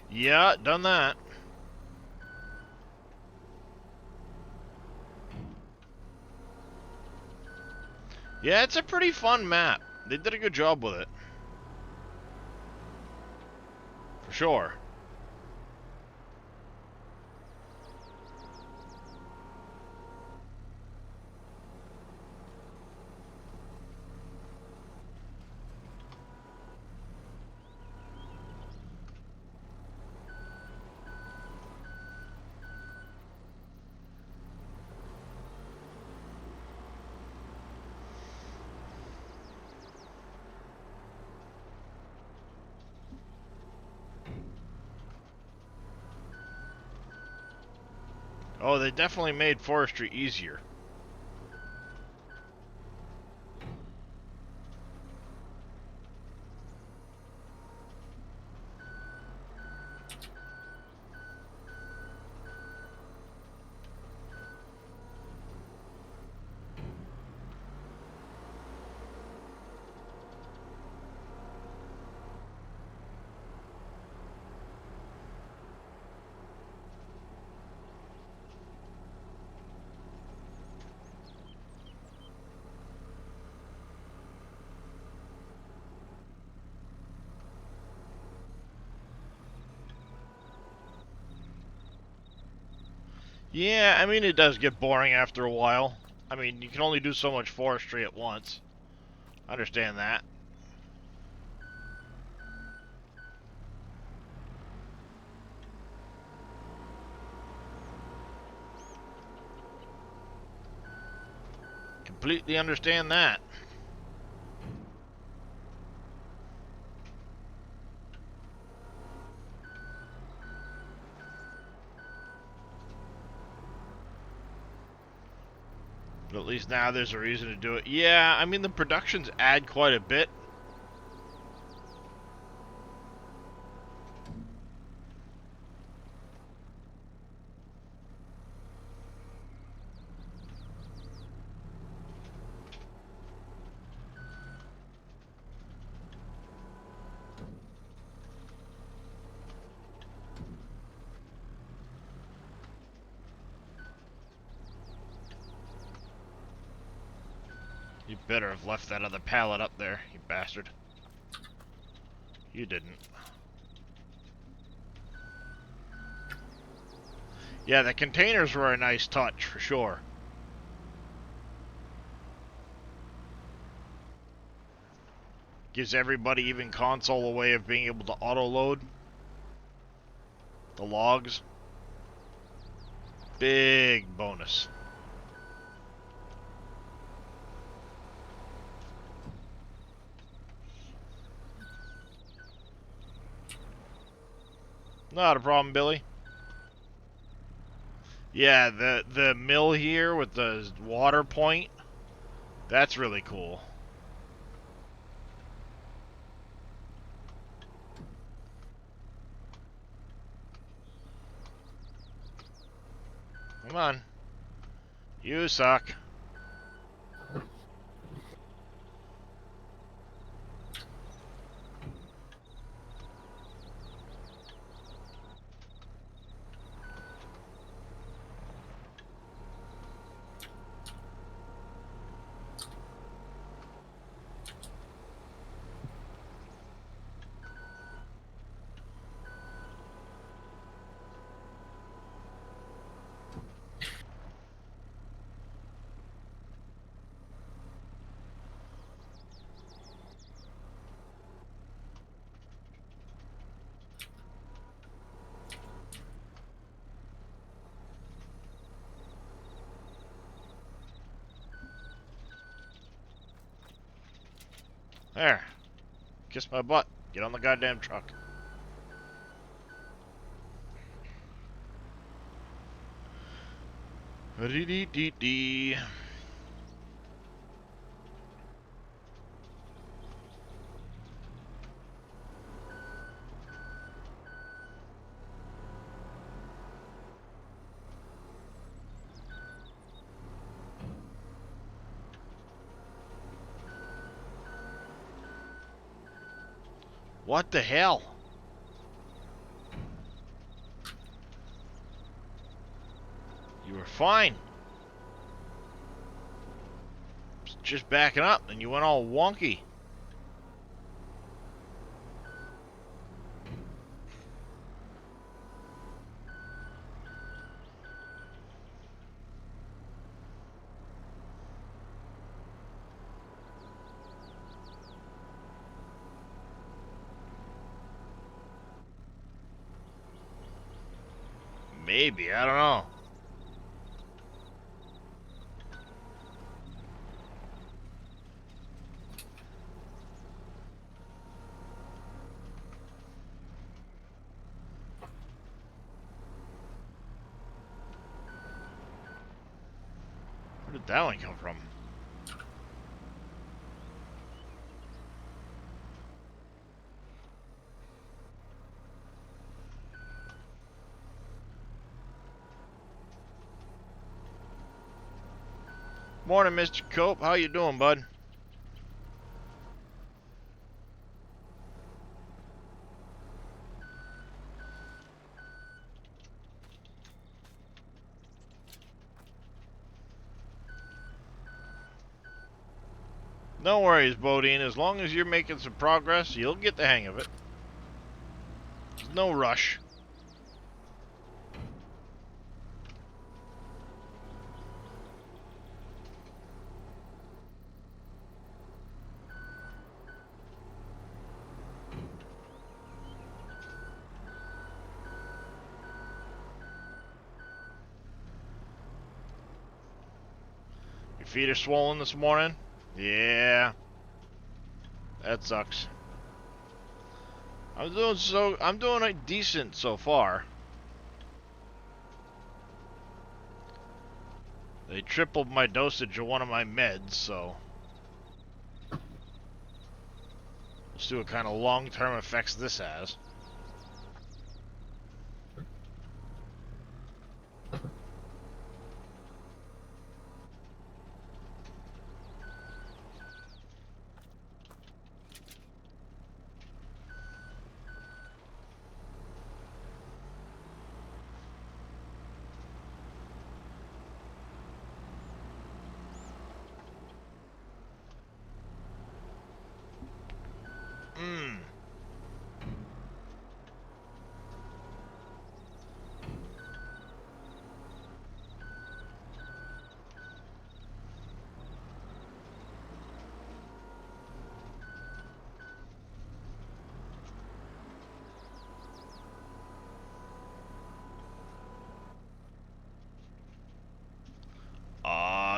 Yeah, done that. Yeah, it's a pretty fun map. They did a good job with it. For sure. Oh, they definitely made forestry easier. Yeah, I mean, it does get boring after a while. I mean, you can only do so much forestry at once. I understand that. Completely understand that. But at least now there's a reason to do it. Yeah, I mean, the productions add quite a bit. You better have left that other pallet up there, you bastard. You didn't. Yeah, the containers were a nice touch, for sure. Gives everybody, even console, a way of being able to auto-load the logs. Big bonus. Not a problem, Billy. Yeah, the mill here with the water point, that's really cool. Come on. You suck. There. Kiss my butt. Get on the goddamn truck. Dee-dee-dee-dee. What the hell? You were fine. Just backing up, and you went all wonky. Maybe, I don't know. Where did that one come from? Morning, Mr. Cope. How you doing, bud? No worries, Bodine. As long as you're making some progress, you'll get the hang of it. There's no rush. Your feet are swollen this morning? Yeah. That sucks. I'm doing like decent so far. They tripled my dosage of one of my meds, so we'll see what kind of long-term effects this has. Mmm.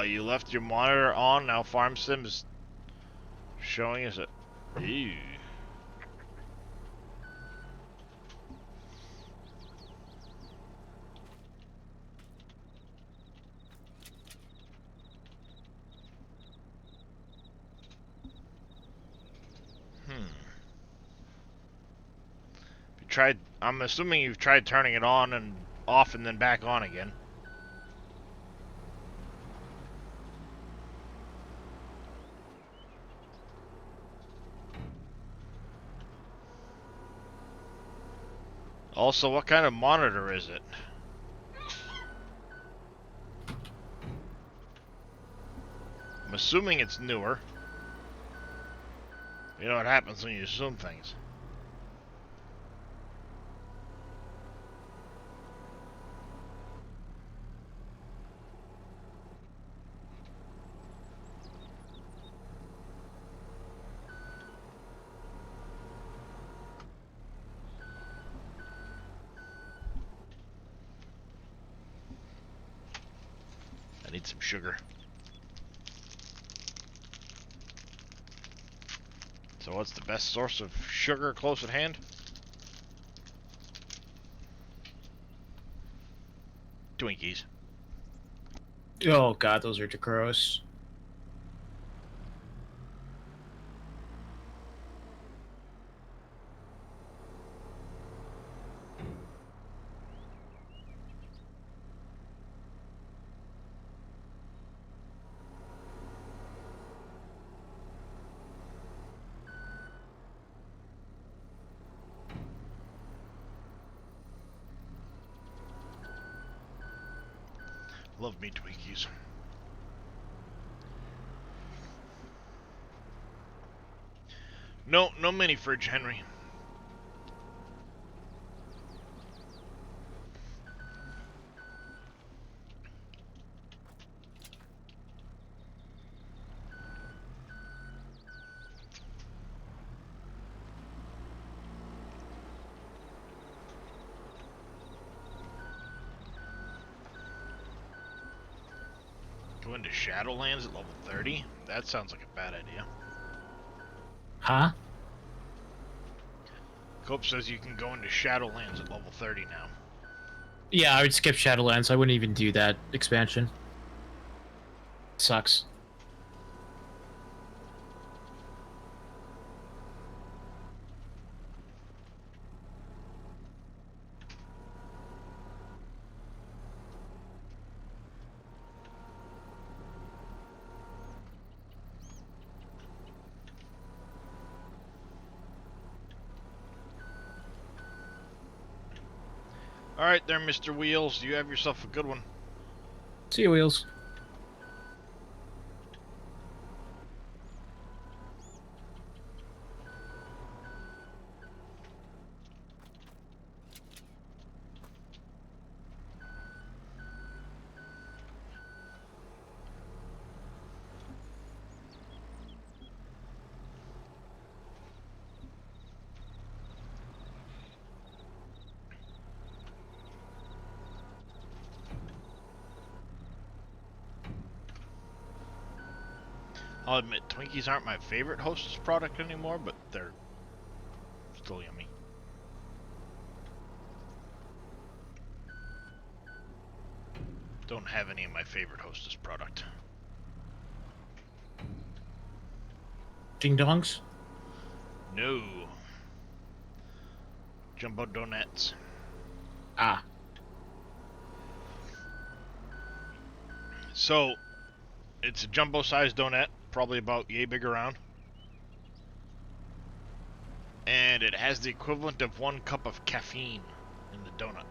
You left your monitor on, now Farm Sim is showing us it. Ew. You tried, I'm assuming you've tried turning it on and off and then back on again. Also, what kind of monitor is it? I'm assuming it's newer. You know what happens when you assume things. I need some sugar. So what's the best source of sugar close at hand? Twinkies. Oh god, those are gross. Love me Twinkies. No mini fridge, Henry. Go into Shadowlands at level 30? That sounds like a bad idea. Huh? Cope says you can go into Shadowlands at level 30 now. Yeah, I would skip Shadowlands. I wouldn't even do that expansion. Sucks. Alright there, Mr. Wheels. You have yourself a good one. See you, Wheels. I'll admit, Twinkies aren't my favorite Hostess product anymore, but they're still yummy. Don't have any of my favorite Hostess product. Ding dongs? No. Jumbo donuts. Ah. So, it's a jumbo-sized donut, probably about yay big around. And it has the equivalent of 1 cup of caffeine in the donut.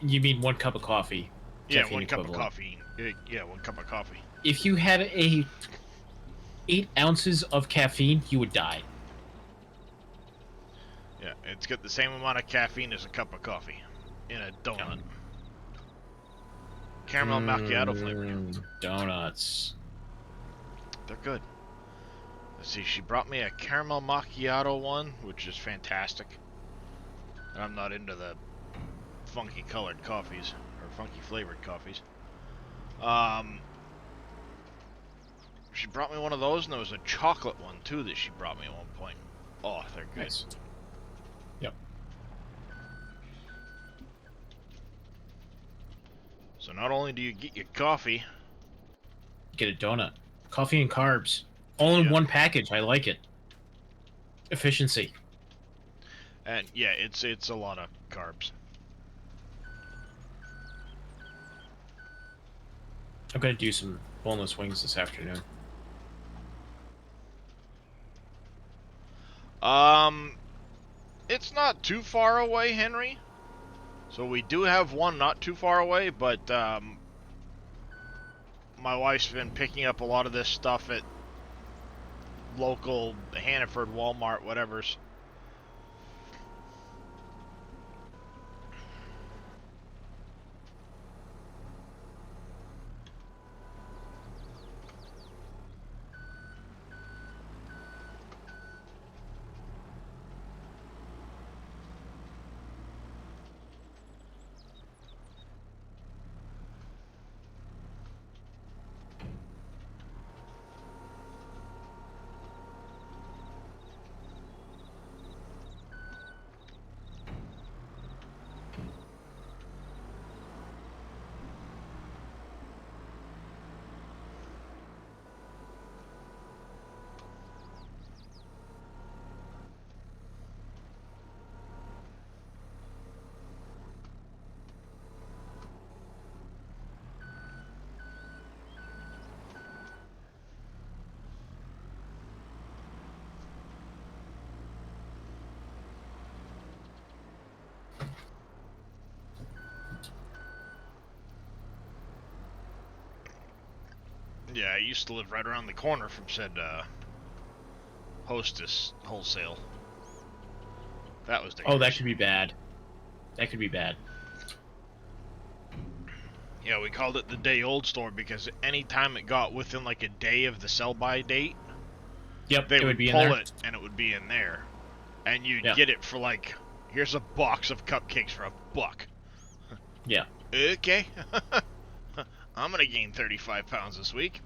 You mean 1 cup of coffee? Yeah, Caffeine 1 cup of equivalent. coffee. Yeah, 1 cup of coffee. If you had 8 ounces of caffeine, you would die. Yeah, it's got the same amount of caffeine as a cup of coffee in a donut. Caramel macchiato flavored. Donuts. They're good. Let's see, she brought me a caramel macchiato one, which is fantastic. I'm not into the funky colored coffees, or funky flavored coffees. She brought me one of those, and there was a chocolate one, too, that she brought me at one point. Oh, they're good. Nice. Yep. So not only do you get your coffee, Get a donut. Coffee and carbs. All in Yeah. one package. I like it. Efficiency. and yeah, it's a lot of carbs. I'm gonna do some boneless wings this afternoon. It's not too far away, Henry. So we do have one not too far away, but my wife's been picking up a lot of this stuff at local Hannaford, Walmart, whatever's. Yeah, I used to live right around the corner from said Hostess Wholesale. That was dangerous. Oh, that could be bad. That could be bad. Yeah, we called it the day-old store because anytime it got within like a day of the sell-by date, Yep, they it would would be in pull there. it and it would be in there. And you'd Yeah. get it for like, here's a box of cupcakes for $1. Yeah. Okay. I'm gonna gain 35 pounds this week.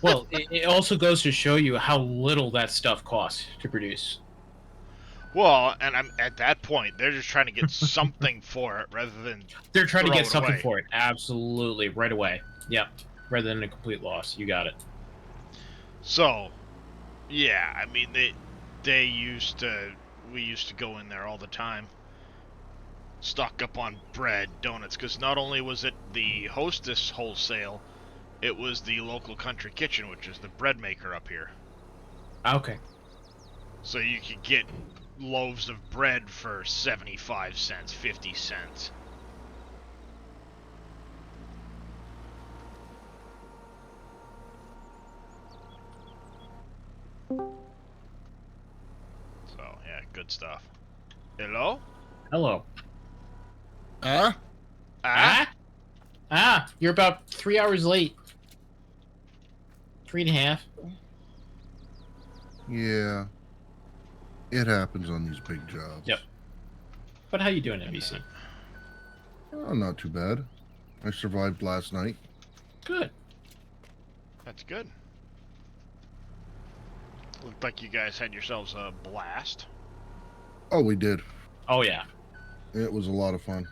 Well, it also goes to show you how little that stuff costs to produce. Well, and I'm at that point, they're just trying to get something for it rather than They're trying to throw get it something away. for it. Absolutely. Right away. Yep. Rather than a complete loss. You got it. So, yeah, I mean we used to go in there all the time, stock up on bread, donuts, because not only was it the Hostess Wholesale, it was the local Country Kitchen, which is the bread maker up here. Okay. So you could get loaves of bread for 75 cents, 50 cents. So, yeah, good stuff. Hello? Hello. Ah? You're about 3 hours late. 3.5. Yeah. It happens on these big jobs. Yep. But how you doing, NBC? Oh, not too bad. I survived last night. Good. That's good. Looked like you guys had yourselves a blast. Oh, we did. Oh, yeah. It was a lot of fun.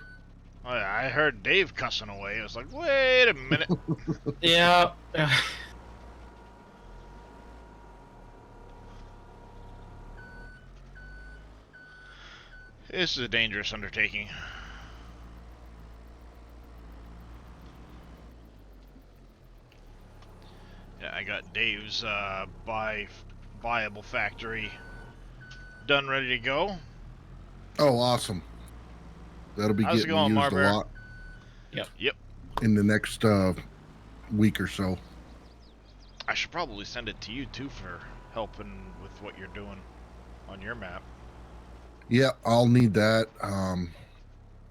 Oh, yeah, I heard Dave cussing away. I was like, wait a minute. Yeah. This is a dangerous undertaking. Yeah, I got Dave's buyable factory done, ready to go. Oh, awesome. That'll be How's it getting going, used Marbury? a lot Yep. in the next week or so. I should probably send it to you, too, for helping with what you're doing on your map. Yeah, I'll need that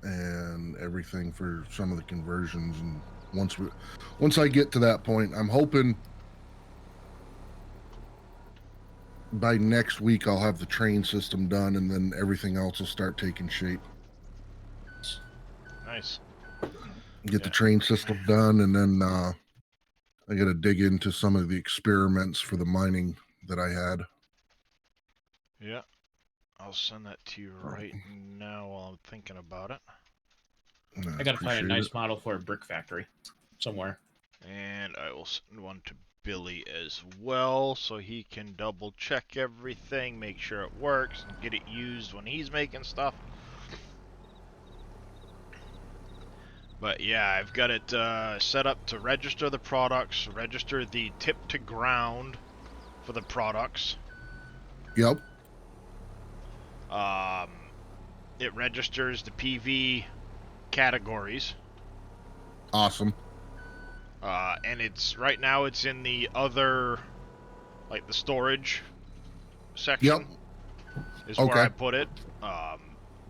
and everything for some of the conversions. And once I get to that point, I'm hoping by next week I'll have the train system done, and then everything else will start taking shape. Nice. Get the train system done, and then I got to dig into some of the experiments for the mining that I had. Yeah. I'll send that to you right now while I'm thinking about it. I gotta find a appreciate nice it. model for a brick factory somewhere. And I will send one to Billy as well, so he can double check everything, make sure it works, and get it used when he's making stuff. But yeah, I've got it set up to register the products, register the tip to ground for the products. Yep. It registers the PV categories. Awesome. And it's right now it's in the other, like the storage section. Yep. Is Okay. where I put it.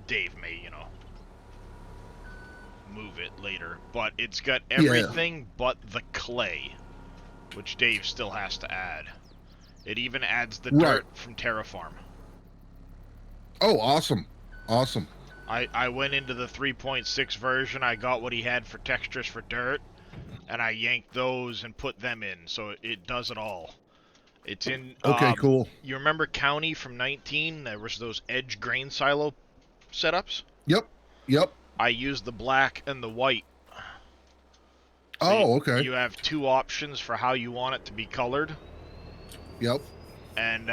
Dave may, move it later, but it's got everything but the clay, which Dave still has to add. It even adds the dirt from Terraform. Oh, awesome. Awesome. I went into the 3.6 version, I got what he had for textures for dirt, and I yanked those and put them in, so it does it all. It's in... Okay, cool. You remember County from 19? There was those edge grain silo setups? Yep. I used the black and the white. So okay. You have two options for how you want it to be colored. Yep. And,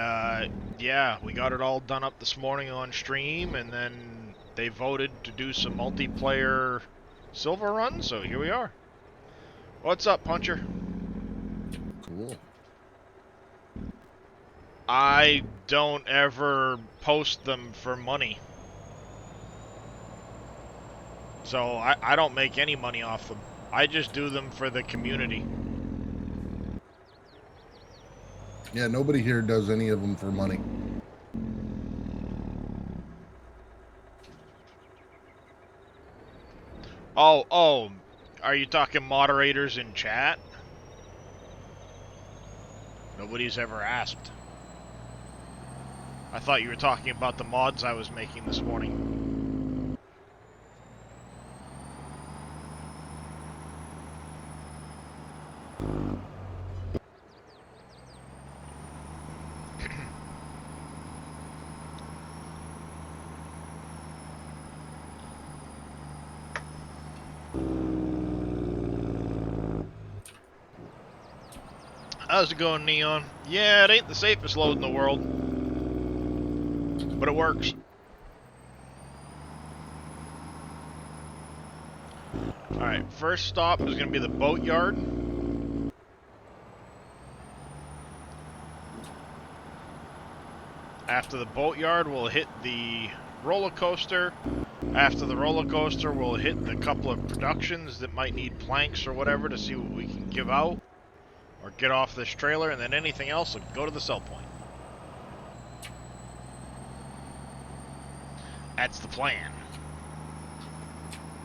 yeah, we got it all done up this morning on stream, and then they voted to do some multiplayer Silverrun, so here we are. What's up, Puncher? Cool. I don't ever post them for money. So I don't make any money off them. I just do them for the community. Yeah, nobody here does any of them for money. Oh, are you talking moderators in chat? Nobody's ever asked. I thought you were talking about the mods I was making this morning. How's it going, Neon? Yeah, it ain't the safest load in the world, but it works. Alright, first stop is going to be the boatyard. After the boatyard, we'll hit the roller coaster. After the roller coaster, we'll hit the couple of productions that might need planks or whatever to see what we can give out or get off this trailer, and then anything else will go to the sell point. That's the plan.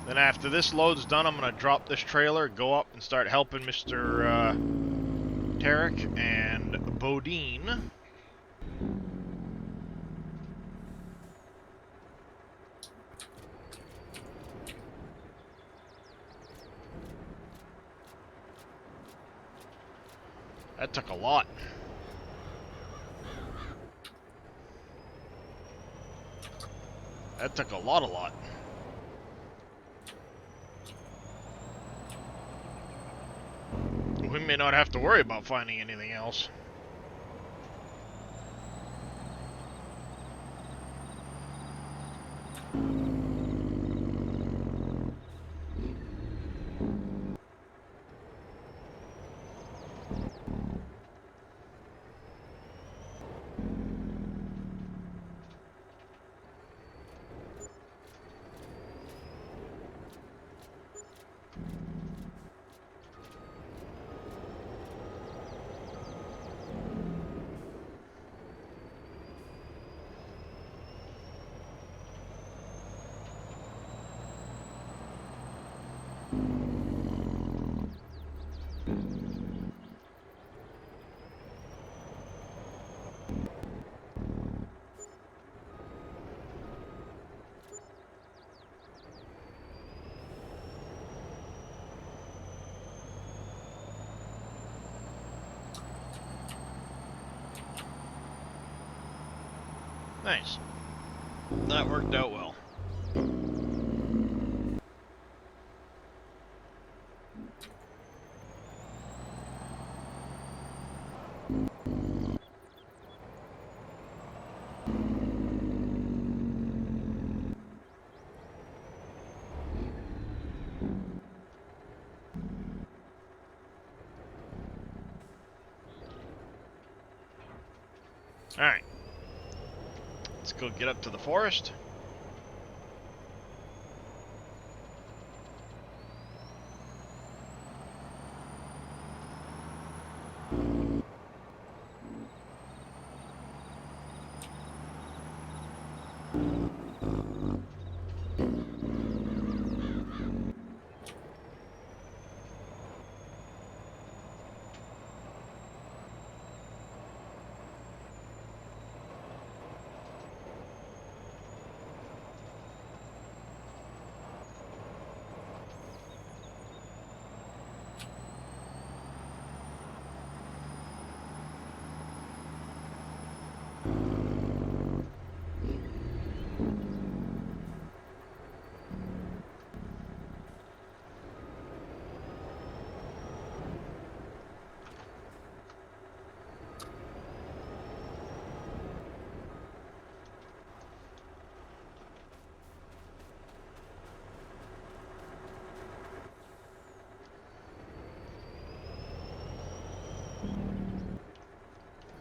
Then after this load's done, I'm going to drop this trailer, go up and start helping Mr. Tarek and Bodine. That took a lot. That took a lot. We may not have to worry about finding anything else. Nice. That worked out well. Alright. Let's go get up to the forest.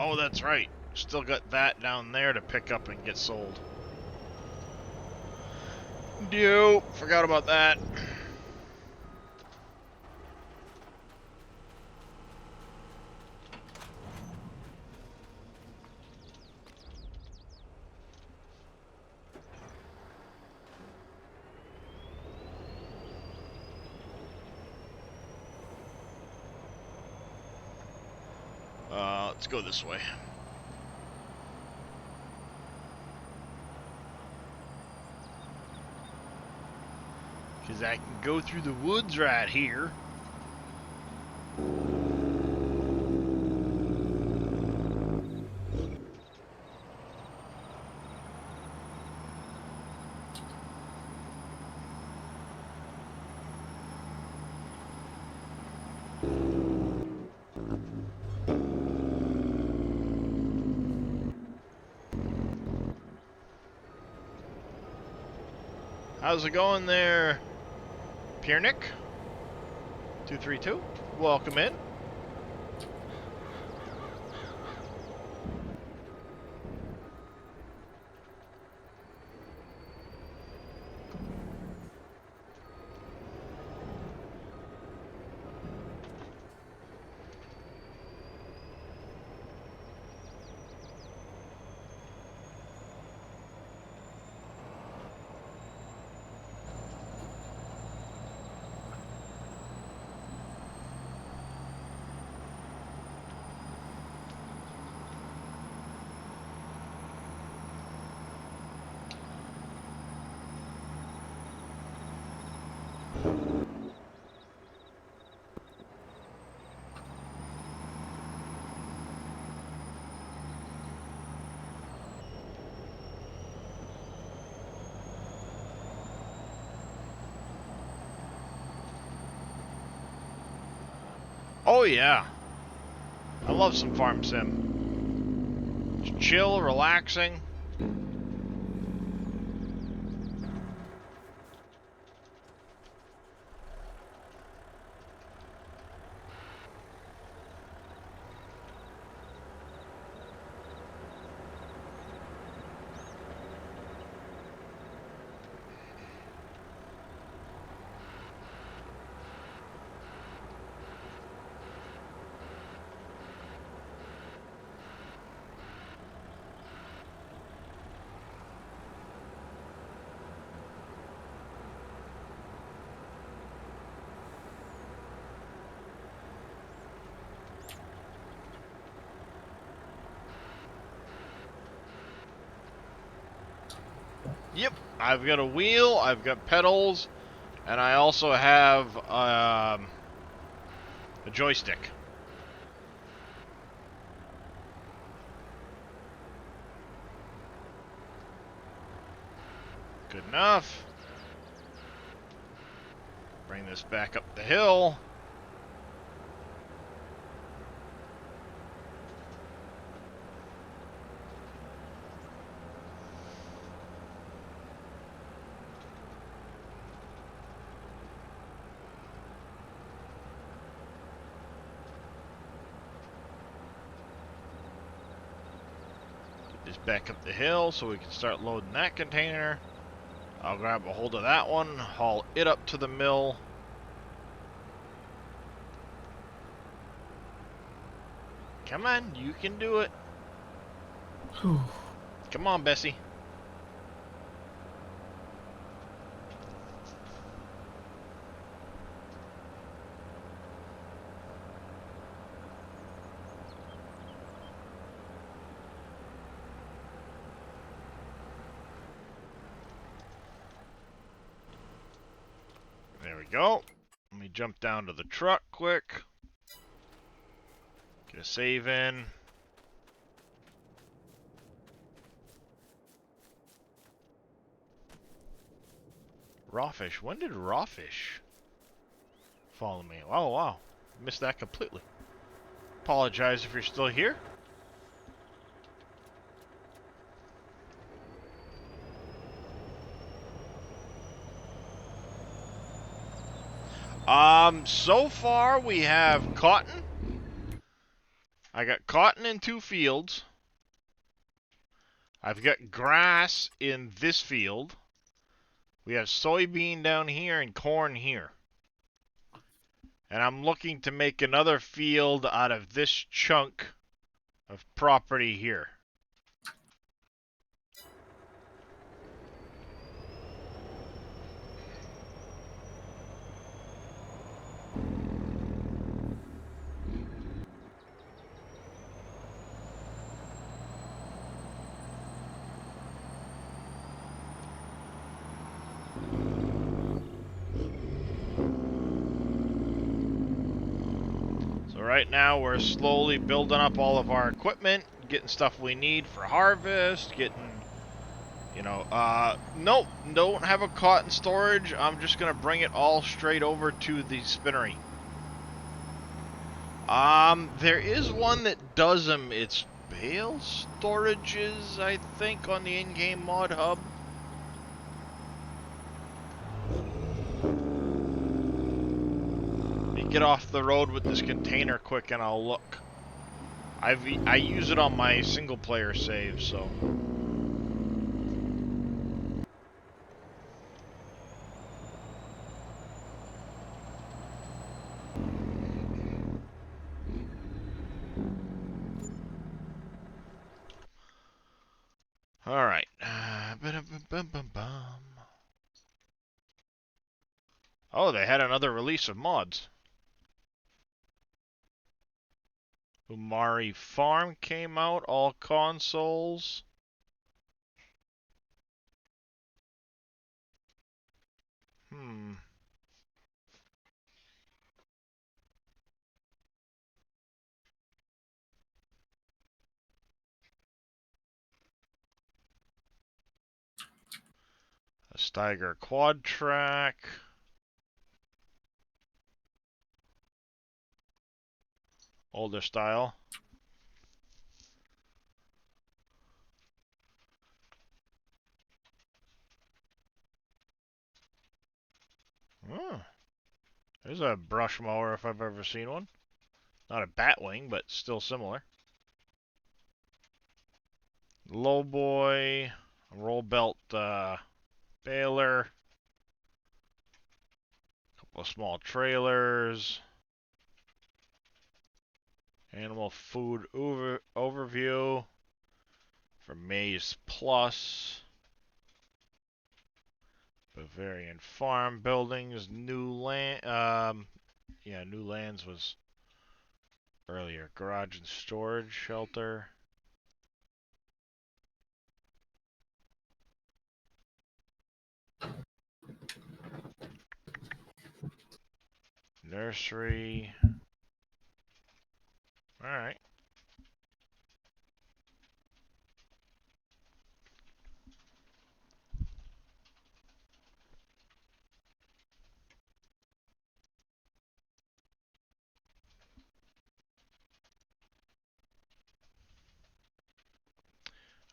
Oh, that's right. Still got that down there to pick up and get sold. Forgot about that. Let's go this way. Because I can go through the woods right here. How's it going there, Piernick? 232? Welcome in. Oh yeah, I love some farm sim. Just chill, relaxing. Yep, I've got a wheel, I've got pedals, and I also have a joystick. Good enough. Bring this back up the hill. Get this back up the hill so we can start loading that container. I'll grab a hold of that one, haul it up to the mill. Come on, you can do it. Come on, Bessie. There we go. Let me jump down to the truck quick. Get a save in. Rawfish. When did Rawfish follow me? Oh, wow. Missed that completely. Apologize if you're still here. So far we have cotton. I got cotton in 2 fields. I've got grass in this field. We have soybean down here and corn here. And I'm looking to make another field out of this chunk of property here. right now we're slowly building up all of our equipment, getting stuff we need for harvest, getting, you know, nope, don't have a cot in storage. I'm just gonna bring it all straight over to the spinnery. There is one that does them. It's bale storages, I think, on the in-game mod hub. Let me get off the road with this container quick and I'll look. I use it on my single player save, so. Alright. Oh, they had another release of mods. Umari Farm came out, all consoles. Hmm. A Steiger quad track. Older style. Oh, there's a brush mower if I've ever seen one. Not a batwing, but still similar. Lowboy, a roll belt baler, couple of small trailers, animal food overview for Maize Plus, Bavarian farm buildings, new land. Yeah, new lands was earlier. Garage and storage shelter. Nursery. Alright.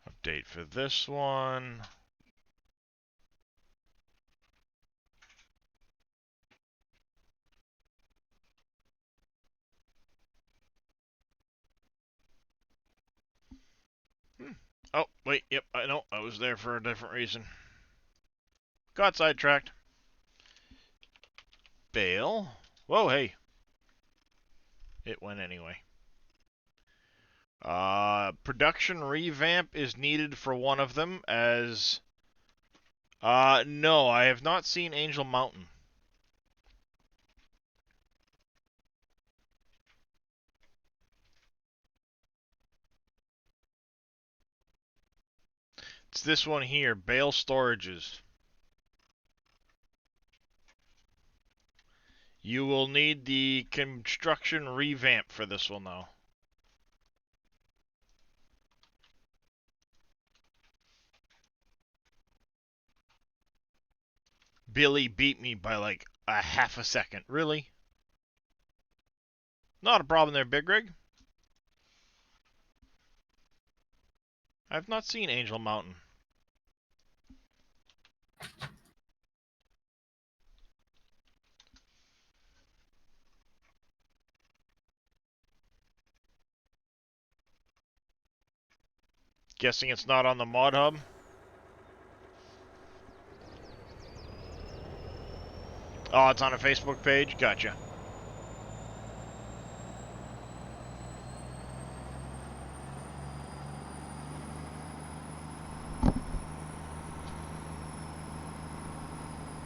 Update for this one. Oh, wait, yep, I know. I was there for a different reason. Got sidetracked. Bale. Whoa, hey. It went anyway. Production revamp is needed for one of them as... no, I have not seen Angel Mountain. It's this one here, Bale Storages. You will need the construction revamp for this one, though. Billy beat me by like a half a second. Really? Not a problem there, Big Rig. I've not seen Angel Mountain. Guessing it's not on the mod hub. Oh, it's on a Facebook page? Gotcha.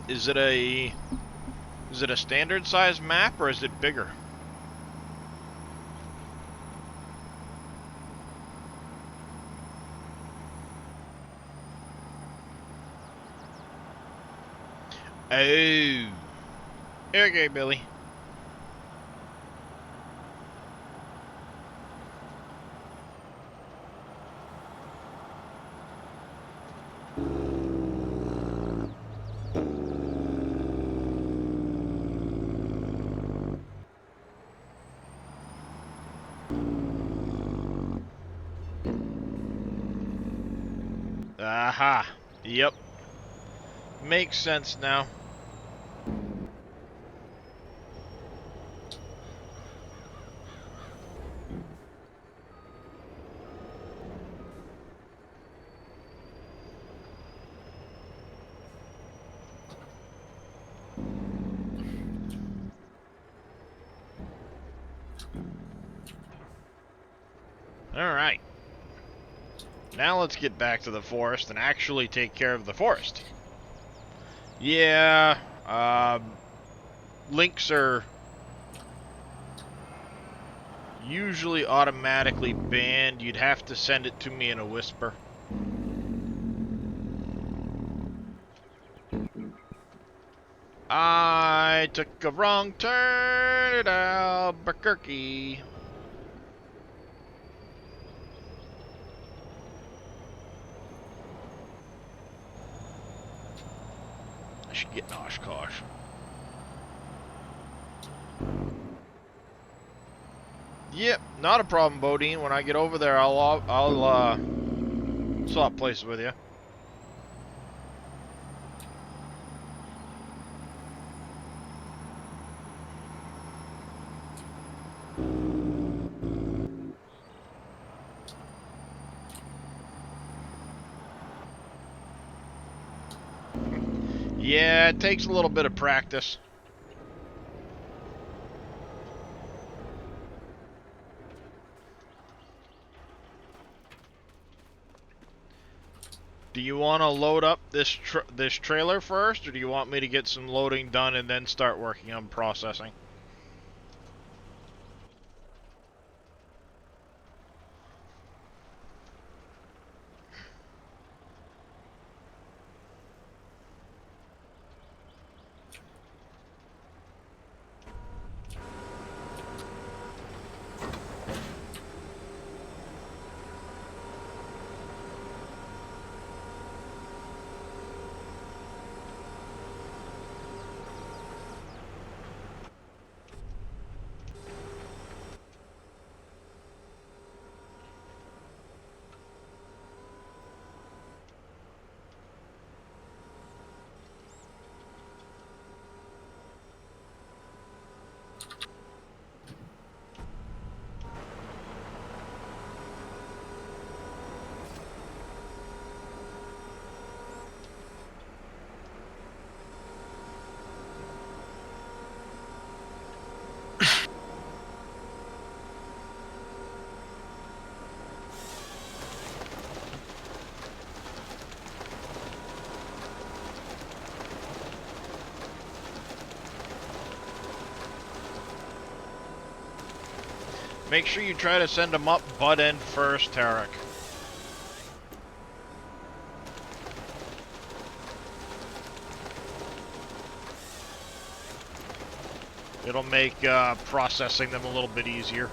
Is it a standard size map or is it bigger? Oh. Okay, Billy. Aha. Yep. Makes sense now. Alright. Now let's get back to the forest and actually take care of the forest. Yeah, links are usually automatically banned. You'd have to send it to me in a whisper. I took a wrong turn at Albuquerque. I should get in Oshkosh. Yep, not a problem, Bodine. When I get over there, I'll swap places with you. Yeah, it takes a little bit of practice. Do you want to load up this this trailer first, or do you want me to get some loading done and then start working on processing? Make sure you try to send them up butt end first, Tarek. It'll make processing them a little bit easier.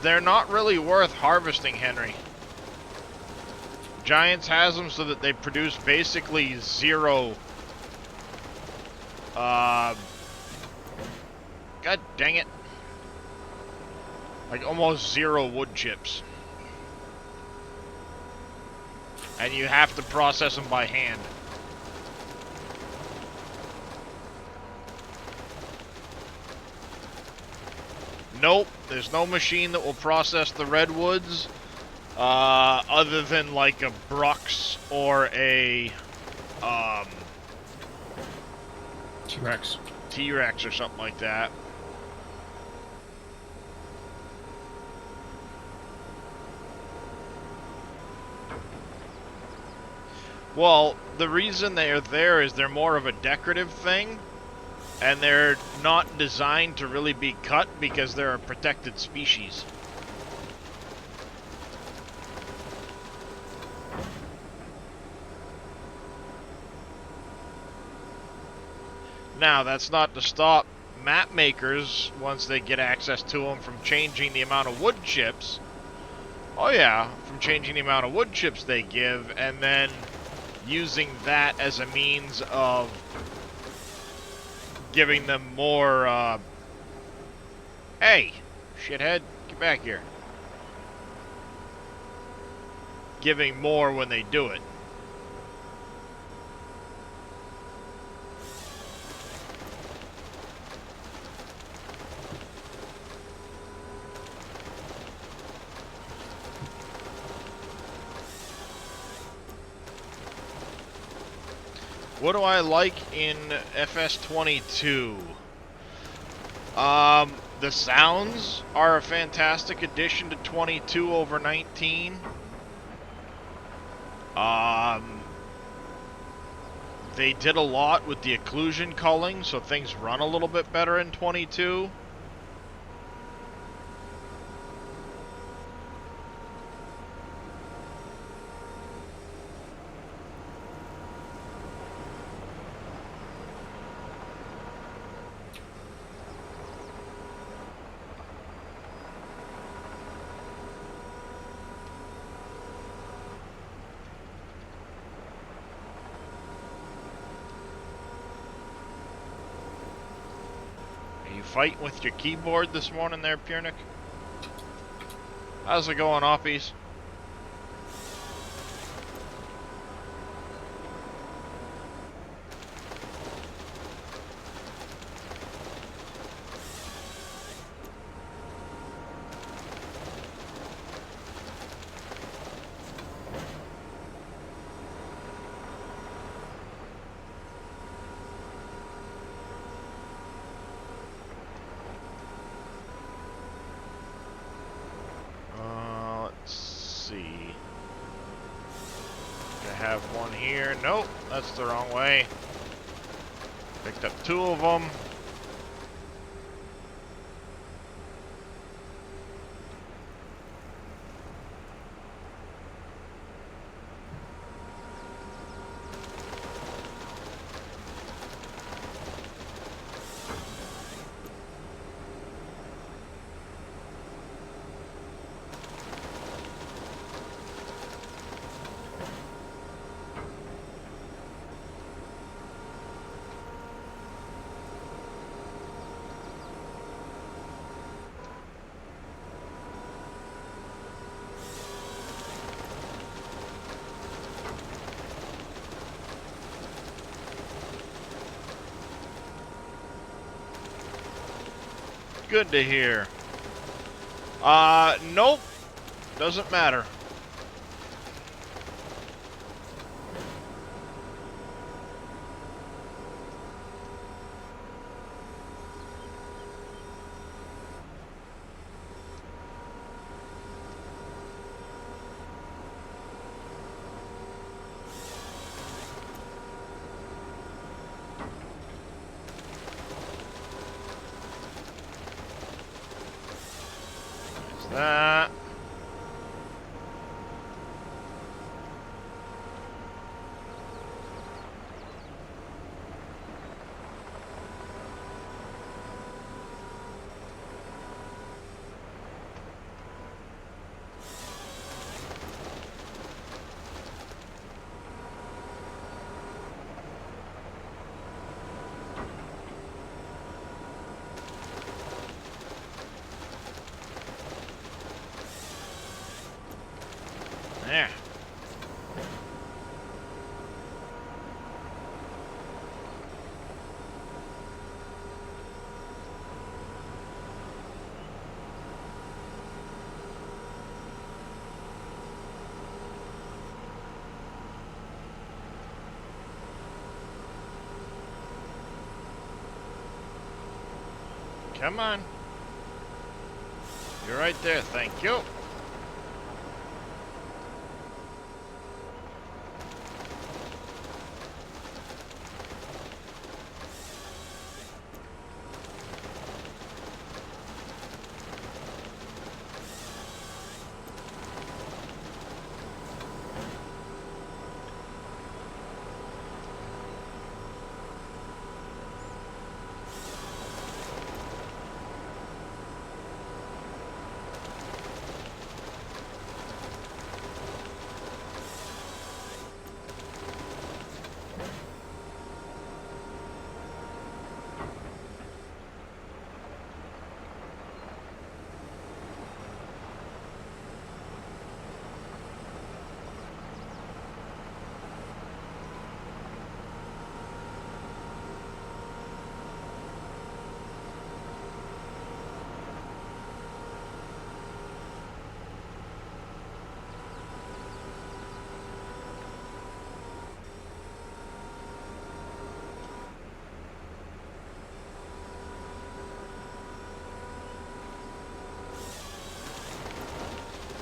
They're not really worth harvesting, Henry. Giants has them so that they produce basically zero. God dang it. Like almost zero wood chips. And you have to process them by hand. Nope, there's no machine that will process the redwoods, other than like a Brux or a T-Rex. T-Rex or something like that. Well, the reason they're there is they're more of a decorative thing. And they're not designed to really be cut because they're a protected species. Now, that's not to stop map makers, once they get access to them, from changing the amount of wood chips. Oh yeah, from changing the amount of wood chips they give, and then using that as a means of giving them more, hey, shithead, get back here. Giving more when they do it. What do I like in FS22? The sounds are a fantastic addition to 22 over 19. They did a lot with the occlusion culling, so things run a little bit better in 22. Fighting with your keyboard this morning there, Piernick? How's it going, Oppies? Have one here. Nope, that's the wrong way. Picked up two of them. Good to hear. Nope. Doesn't matter. That. There. Come on. You're right there, thank you.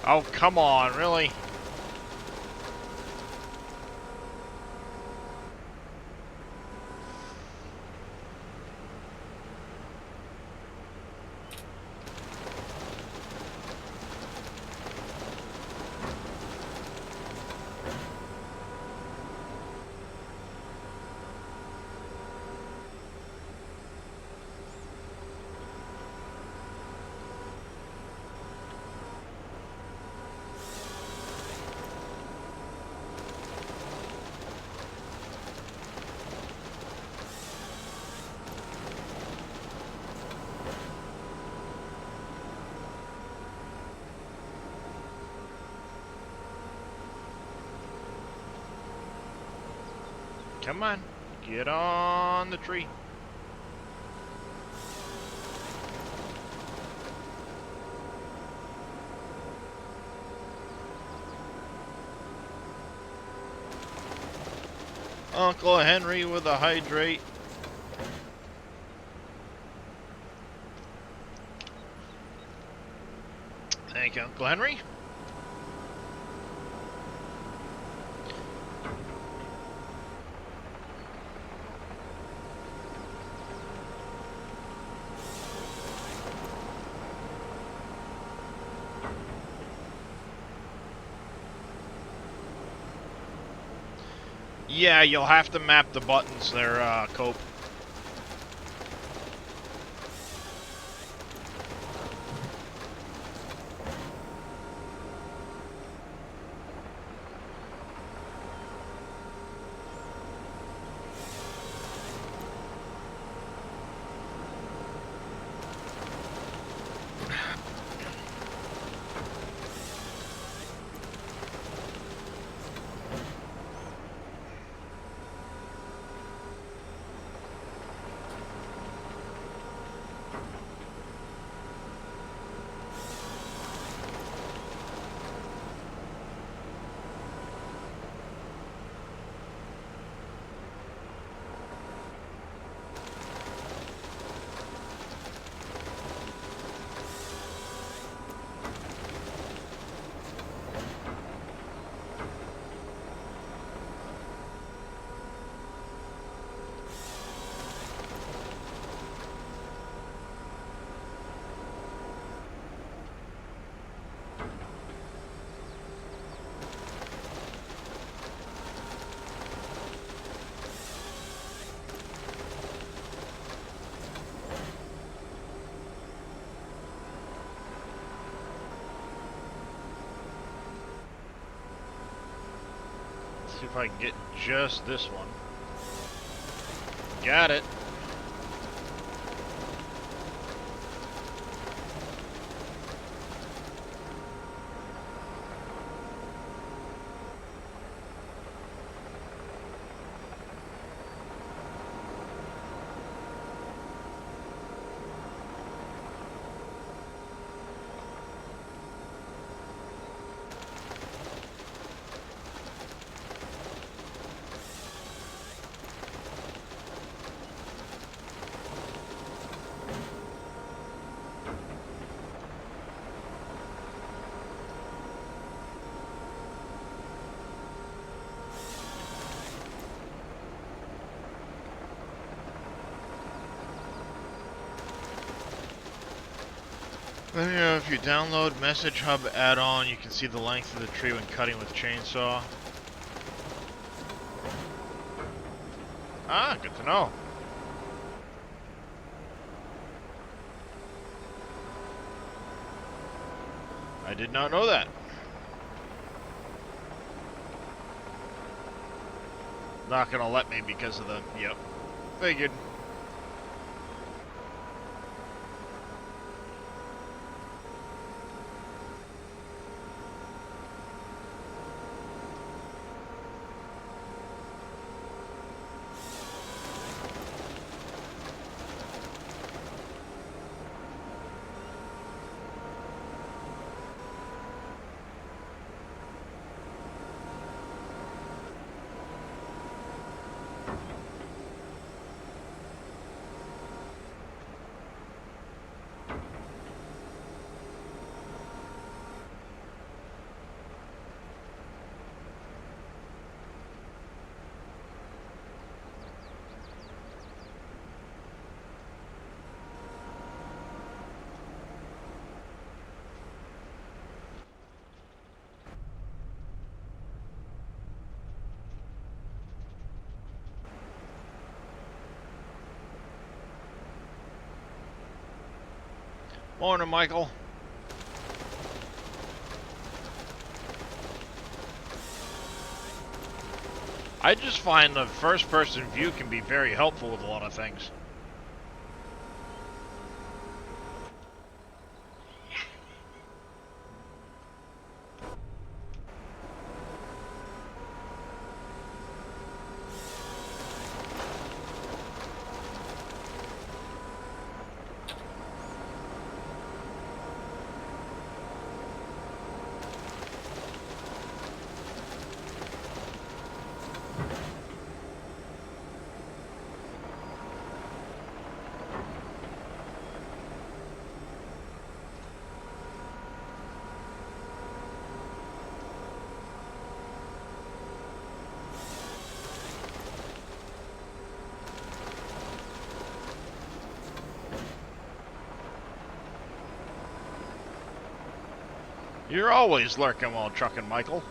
Oh, come on, really? Come on, get on the tree. Uncle Henry with a hydrate. Thank you, Uncle Henry. Yeah, you'll have to map the buttons there, Cope. See if I can get just this one. Got it. If you download Message Hub add-on, you can see the length of the tree when cutting with chainsaw. Ah, good to know. I did not know that. Not gonna let me because of the... Yep. Figured. Morning, Michael. I just find the first-person view can be very helpful with a lot of things. You're always lurking while trucking, Michael.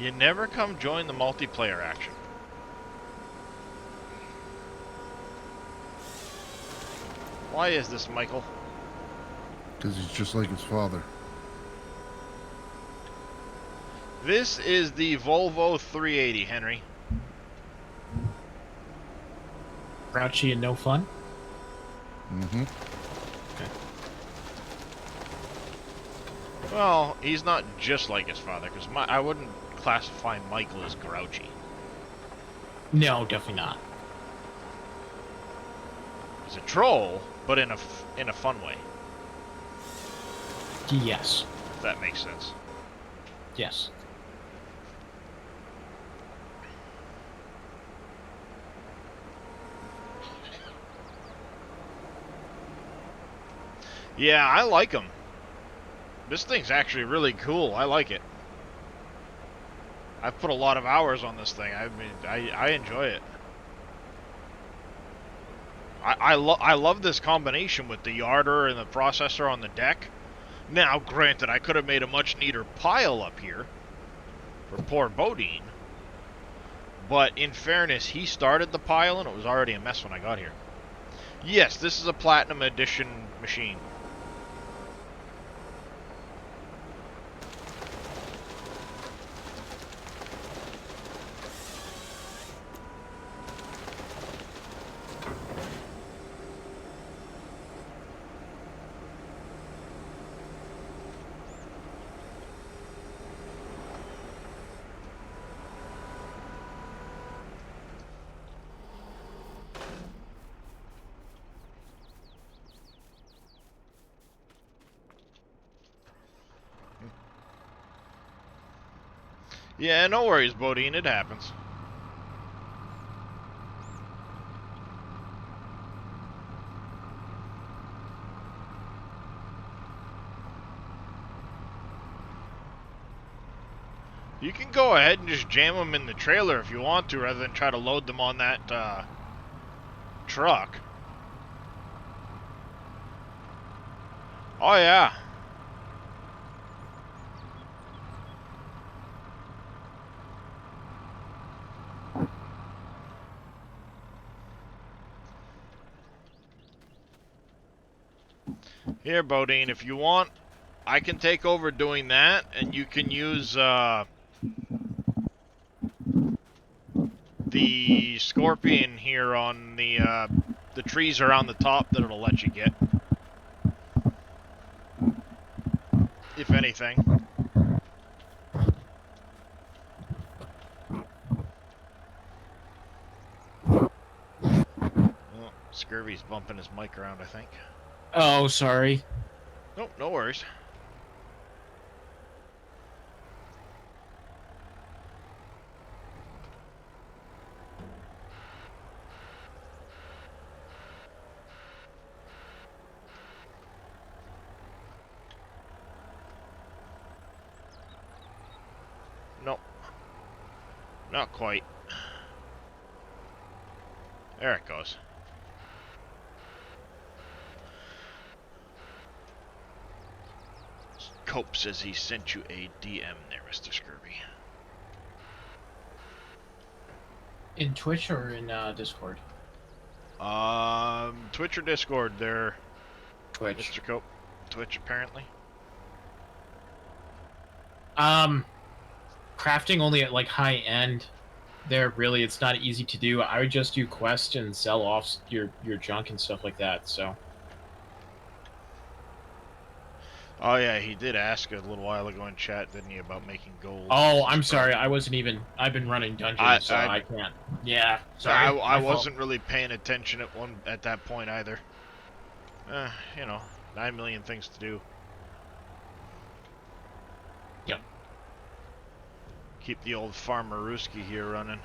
You never come join the multiplayer action. Why is this, Michael? Because he's just like his father. This is the Volvo 380, Henry. Grouchy and no fun? Mm-hmm. Okay. Well, he's not just like his father, because I wouldn't classify Michael as grouchy. No, definitely not. He's a troll, but in a fun way, Yes. if that makes sense. Yes. Yeah, I like him. This thing's actually really cool. I like it. I've put a lot of hours on this thing. I mean, I enjoy it. I love this combination with the yarder and the processor on the deck. Now, granted, I could have made a much neater pile up here for poor Bodine. But in fairness, he started the pile and it was already a mess when I got here. Yes, this is a Platinum Edition machine. Yeah, no worries, Bodine. It happens. You can go ahead and just jam them in the trailer if you want to, rather than try to load them on that truck. Oh, yeah. Here, Bodine, if you want, I can take over doing that, and you can use the Scorpion here on the trees around the top that it'll let you get. If anything. Oh, Scurvy's bumping his mic around, I think. Oh, sorry. Nope, no worries. Nope. Not quite. There it goes. Cope says he sent you a DM there, Mr. Scurvy. In Twitch or in Discord? Twitch or Discord, they're Twitch. Mr. Cope. Twitch, apparently. Crafting only at like high end. There really, it's not easy to do. I would just do quests and sell off your junk and stuff like that. So. Oh yeah, he did ask a little while ago in chat, didn't he, about making gold. Oh, I'm sorry. I wasn't even. I've been running dungeons, so I can't. Yeah, sorry. I wasn't really paying attention at that point either. You know, 9 million things to do. Yep. Keep the old farmer Ruski here running.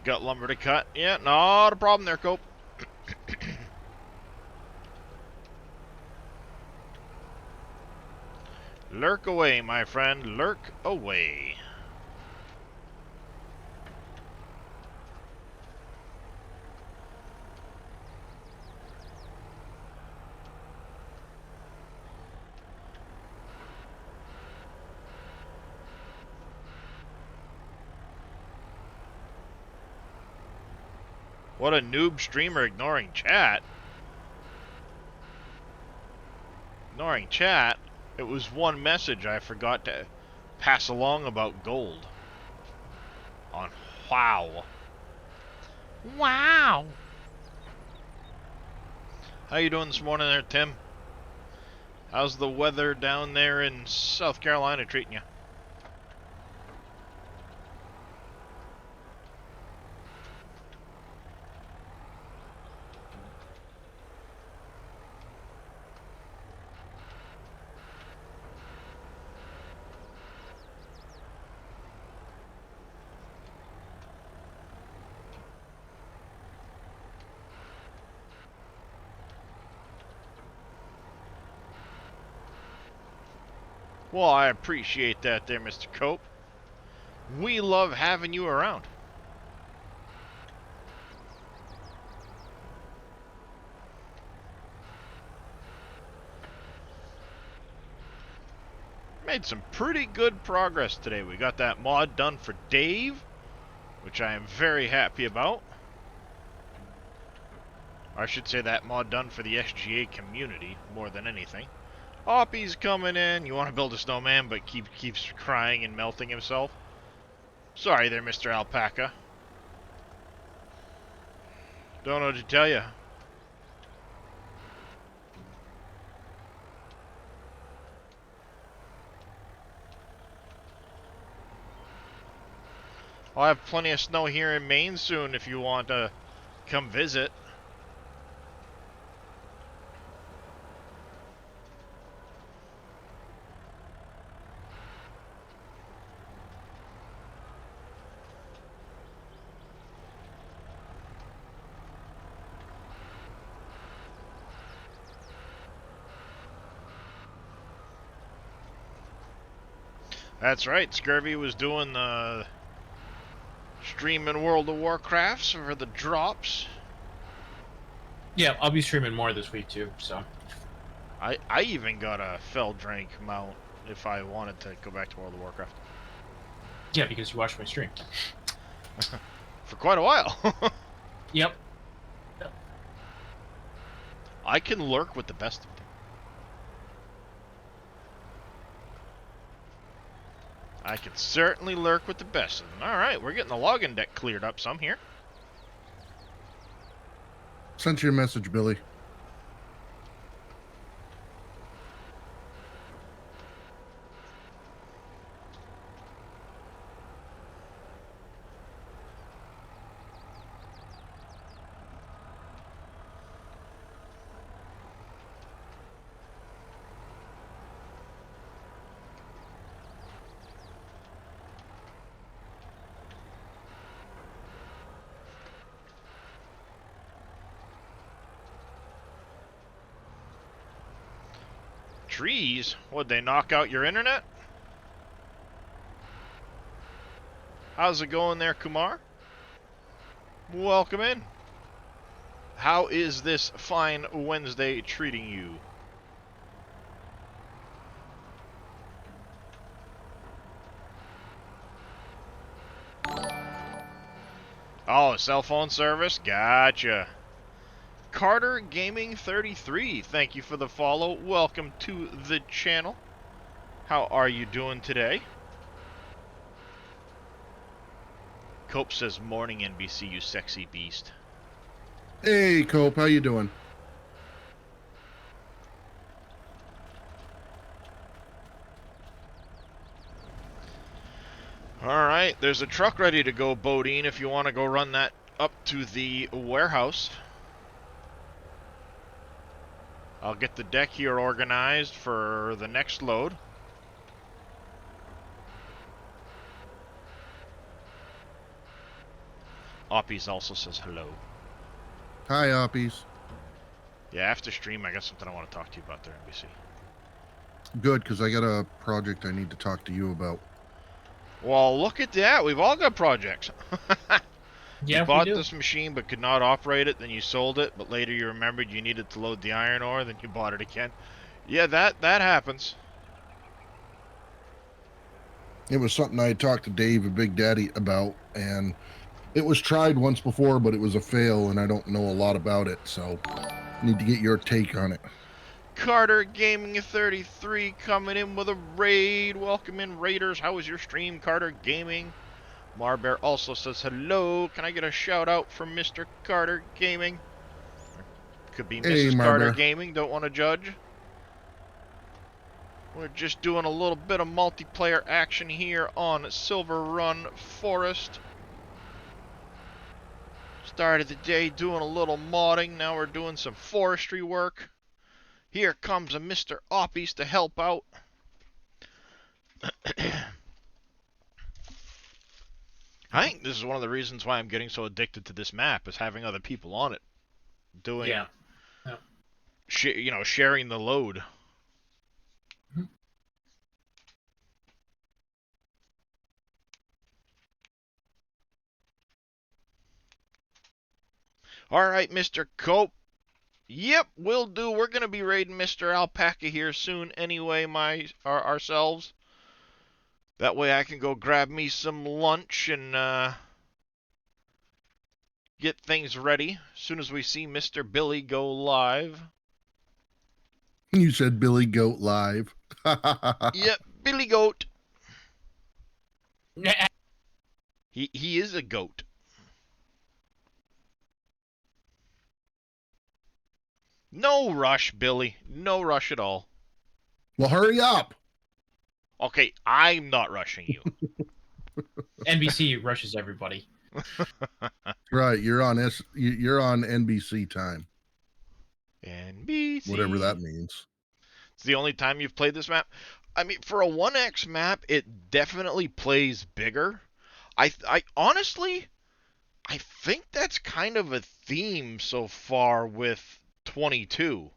Got lumber to cut? Yeah, not a problem there, Cope. Lurk away, my friend. Lurk away. What a noob streamer ignoring chat. Ignoring chat? It was one message I forgot to pass along about gold. On WoW. Wow. How you doing this morning there, Tim? How's the weather down there in South Carolina treating you? Well, I appreciate that there, Mr. Cope. We love having you around. Made some pretty good progress today. We got that mod done for Dave, which I am very happy about. Or I should say that mod done for the SGA community more than anything. Oppie's coming in. You want to build a snowman, but keeps crying and melting himself. Sorry there, Mr. Alpaca. Don't know what to tell you. I'll have plenty of snow here in Maine soon if you want to come visit. That's right, Scurvy was doing the streaming World of Warcraft for the drops. Yeah, I'll be streaming more this week too. So. I even got a Fell Drink mount if I wanted to go back to World of Warcraft. Yeah, because you watched my stream. For quite a while. Yep. I can lurk with the best of them. I can certainly lurk with the best of them. Alright, we're getting the login deck cleared up some here. Sent you a message, Billy. Trees? Would they knock out your internet? How's it going there, Kumar? Welcome in. How is this fine Wednesday treating you? Oh, cell phone service? Gotcha. Carter Gaming 33, thank you for the follow. Welcome to the channel. How are you doing today? Cope says, morning NBC, you sexy beast. Hey, Cope, how you doing? Alright, there's a truck ready to go, Bodine, if you want to go run that up to the warehouse. I'll get the deck here organized for the next load. Oppies also says hello. Hi, Oppies. Yeah, after stream, I got something I want to talk to you about there, NBC. Good, because I got a project I need to talk to you about. Well, look at that. We've all got projects. Yeah, You bought we do. this machine but could not operate it, then you sold it, but later you remembered you needed to load the iron ore, then you bought it again. Yeah, that happens. It was something I had talked to Dave and Big Daddy about, and it was tried once before, but it was a fail, and I don't know a lot about it, so need to get your take on it. Carter Gaming 33 coming in with a raid. Welcome in, Raiders. How was your stream, Carter Gaming? Marbear also says hello. Can I get a shout out from Mr. Carter Gaming? Could be Hey, Mrs. Carter Marbear. Gaming. Don't want to judge. We're just doing a little bit of multiplayer action here on Silverrun Forest. Started the day doing a little modding. Now we're doing some forestry work. Here comes a Mr. Oppies to help out. I think this is one of the reasons why I'm getting so addicted to this map, is having other people on it, doing, Yeah. sharing the load. All right, Mr. Cope. Yep, will do. We're gonna be raiding Mr. Alpaca here soon, anyway. Ourselves. That way I can go grab me some lunch and get things ready as soon as we see Mr. Billy go live. You said Billy Goat live. Yep, Billy Goat. Nah. He is a goat. No rush, Billy. No rush at all. Well, hurry up. Okay, I'm not rushing you. NBC rushes everybody. Right, you're on you're on NBC time, NBC. whatever that means. It's the only time you've played this map. I mean, for a 1x map, it definitely plays bigger. I honestly, I think that's kind of a theme so far with 22.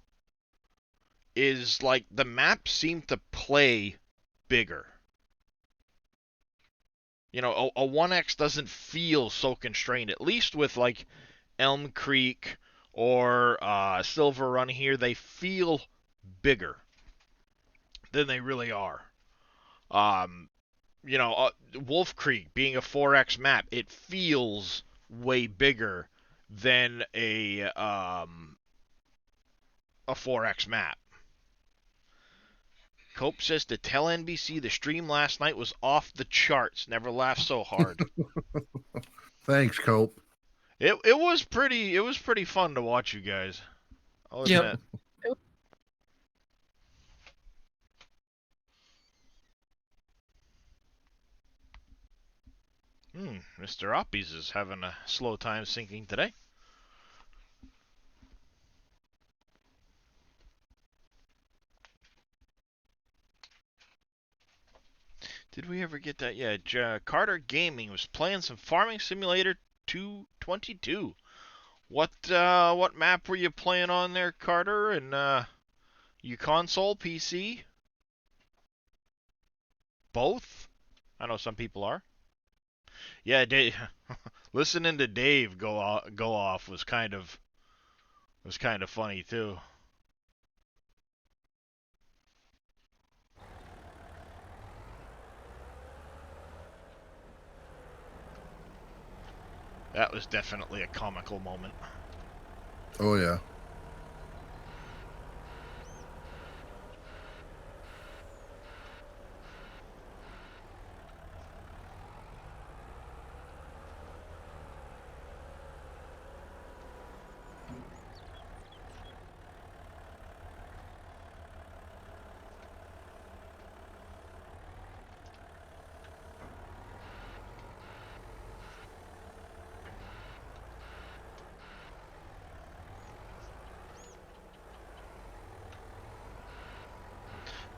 Is like the maps seem to play bigger. You know, a 1x doesn't feel so constrained. At least with like Elm Creek or Silverrun here, they feel bigger than they really are. Um, Wolf Creek being a 4x map, it feels way bigger than a 4x map. Cope says to tell NBC the stream last night was off the charts. Never laughed so hard. Thanks, Cope. It was pretty fun to watch you guys. I'll admit. Mr. Oppies is having a slow time syncing today. Did we ever get that? Yeah, Carter Gaming was playing some Farming Simulator 222. What map were you playing on there, Carter? And You console, PC? Both? I know some people are. Yeah, Dave. Listening to Dave go off was kind of funny too. That was definitely a comical moment. Oh yeah.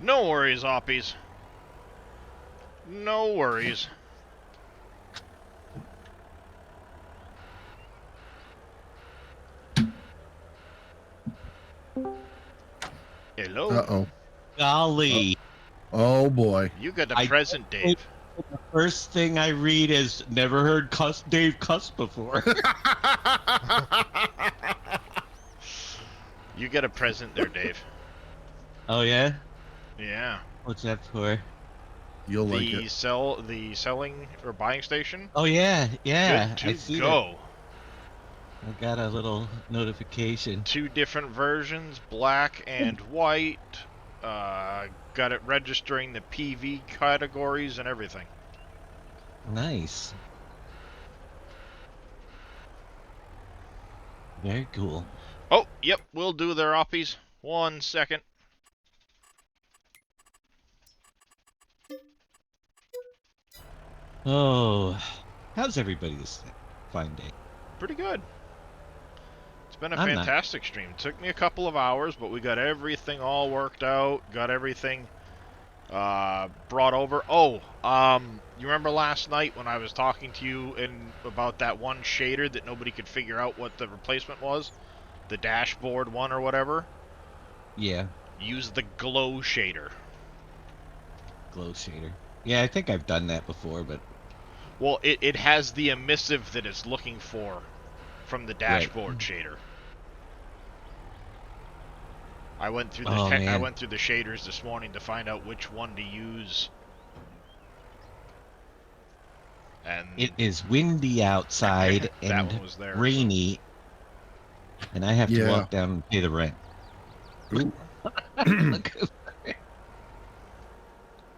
No worries, Oppies. No worries. Hello. Uh-oh. Golly. Oh boy. You got a I present, definitely- Dave. The first thing I read is never heard Dave cuss before. You get a present there, Dave. Oh yeah? Yeah. What's that for? You'll like The it. selling or buying station. Oh yeah, yeah. Good I to see go. I got a little notification. 2 different versions, black and white. Got it registering the PV categories and everything. Nice. Very cool. Oh, yep, we'll do their oppies. 1 second. Oh, how's everybody this fine day? Pretty good. It's been a I'm not. fantastic stream. It took me a couple of hours, but we got everything all worked out. Got everything brought over. Oh, you remember last night when I was talking to you about that one shader that nobody could figure out what the replacement was? The dashboard one or whatever? Yeah, Use the glow shader. glow shader. Yeah, I think I've done that before, but Well, it has the emissive that it's looking for from the dashboard shader. I went through the I went through the shaders this morning to find out which one to use. And it is windy outside that and one was there. rainy, and I have to Yeah. walk down and pay the rent. Ooh.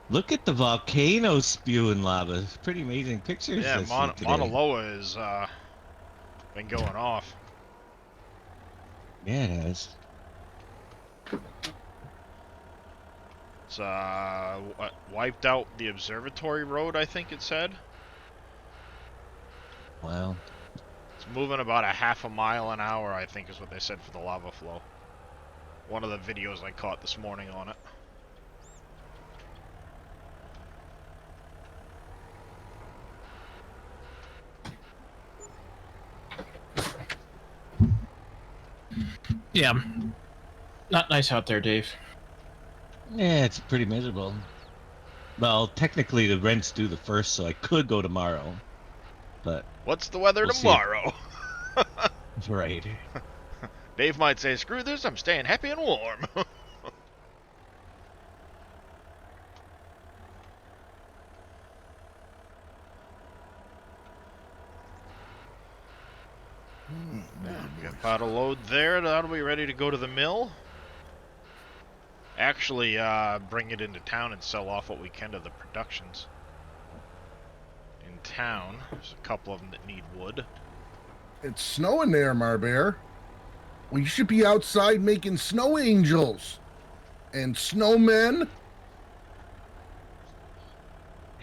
Look at the volcano spewing lava. It's pretty amazing pictures. Yeah, I see today. Mauna Loa has been going off. Yeah, it has. It's wiped out the observatory road, I think it said. Wow. It's moving about a half a mile an hour, I think is what they said for the lava flow. One of the videos I caught this morning on it. Yeah. Not nice out there, Dave. Yeah, it's pretty miserable. Well, technically the rent's due the 1st, so I could go tomorrow. But What's the weather We'll see. tomorrow? right. Dave might say, screw this, I'm staying happy and warm. Got about a load there. That'll be ready to go to the mill. Actually, bring it into town and sell off what we can of the productions. In town, there's a couple of them that need wood. It's snowing there, Marbear. We should be outside making snow angels and snowmen.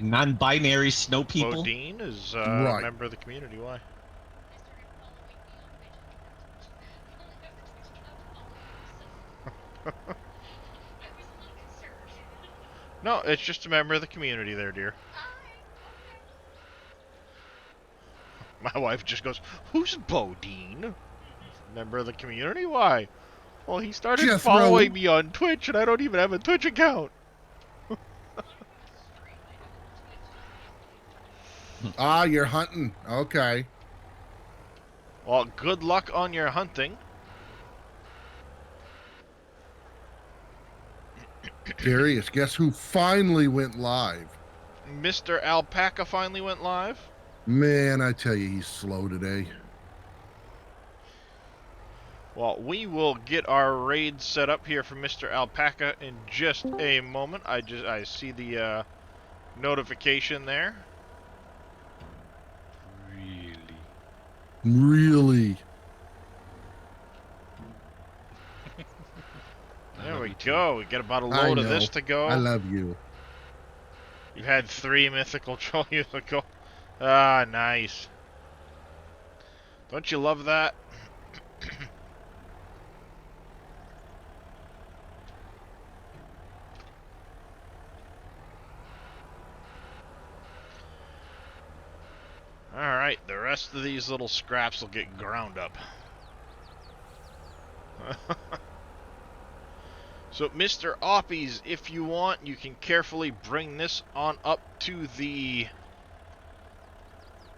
Non-binary snow people. Bodine is Right. a member of the community. Why? No, it's just a member of the community there, dear. My wife just goes, who's Bodine? Member of the community? Why? Well, he started Jethro. following me on Twitch, and I don't even have a Twitch account. Ah, you're hunting. Okay. Well, good luck on your hunting. Darius, guess who finally went live? Mr. Alpaca finally went live. Man, I tell you, he's slow today. Well, we will get our raid set up here for Mr. Alpaca in just a moment. I see the notification there. Really? There we go. We get about a I load of know. this to go. I love you. You've had 3 mythical trophies to go. Ah, nice. Don't you love that? Alright, the rest of these little scraps will get ground up. So, Mr. Oppies, if you want, you can carefully bring this on up to the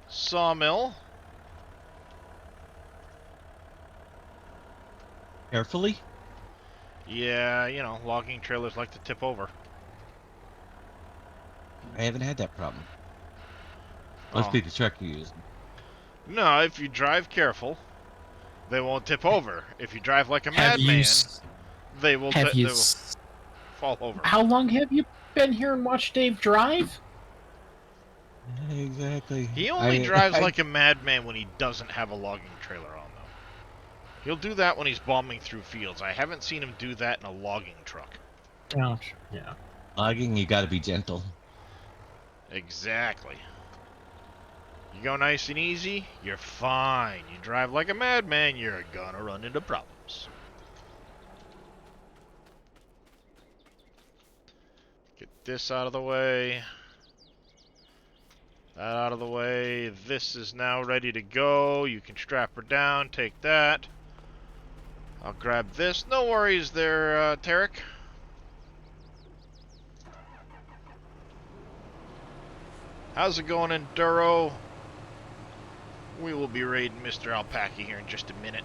sawmill. Carefully? Yeah, you know, logging trailers like to tip over. I haven't had that problem. Must Oh. be the truck you're using. No, if you drive careful, they won't tip over. If you drive like a Have you? madman, they will Have you? fall over. How long have you been here and watched Dave drive? Exactly. He only drives like a madman when he doesn't have a logging trailer on, though. He'll do that when he's bombing through fields. I haven't seen him do that in a logging truck. Oh, yeah. Logging, you gotta be gentle. Exactly. You go nice and easy, you're fine. You drive like a madman, you're gonna run into problems. Get this out of the way. That out of the way. This is now ready to go. You can strap her down, take that. I'll grab this. No worries there, Tarek. How's it going, Enduro? We will be raiding Mr. Alpaca here in just a minute.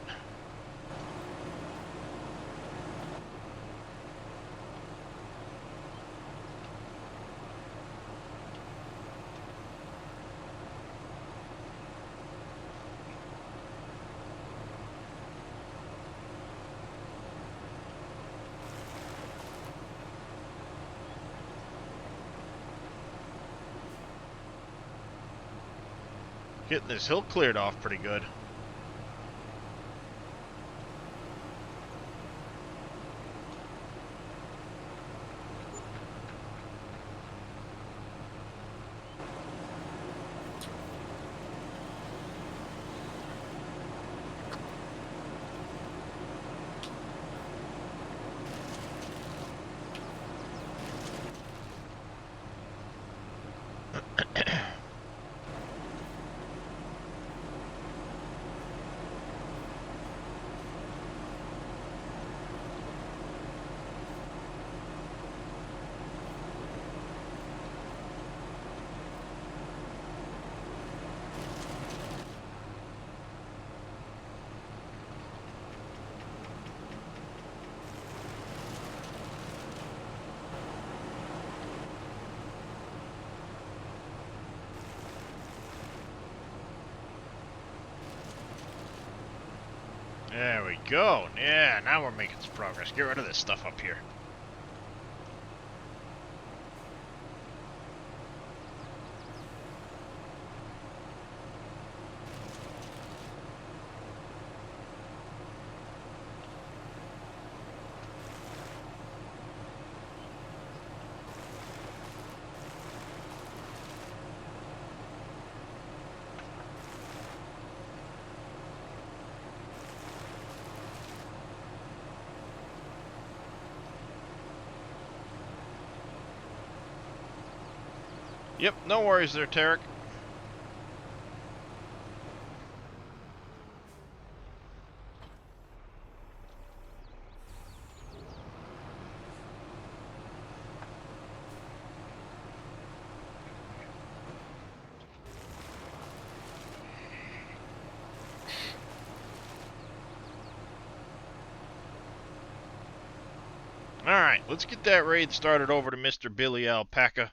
Getting this hill cleared off pretty good. There we go. Yeah, now we're making some progress. Get rid of this stuff up here. Yep, no worries there, Tarek. Alright, let's get that raid started over to Mr. Billy Alpaca.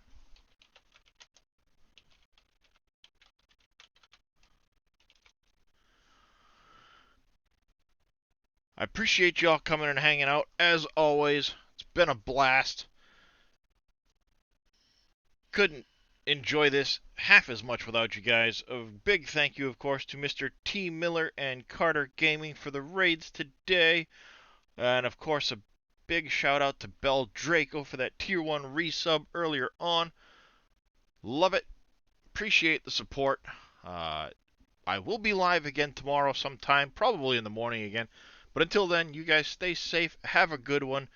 I appreciate y'all coming and hanging out, as always. It's been a blast. Couldn't enjoy this half as much without you guys. A big thank you, of course, to Mr. T. Miller and Carter Gaming for the raids today. And, of course, a big shout out to Bell Draco for that Tier 1 resub earlier on. Love it. Appreciate the support. I will be live again tomorrow sometime, probably in the morning again. But until then, you guys stay safe. Have a good one.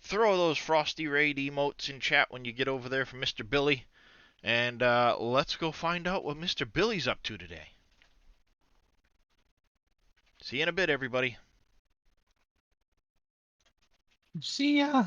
Throw those Frosty Raid emotes in chat when you get over there from Mr. Billy. And let's go find out what Mr. Billy's up to today. See you in a bit, everybody. See ya.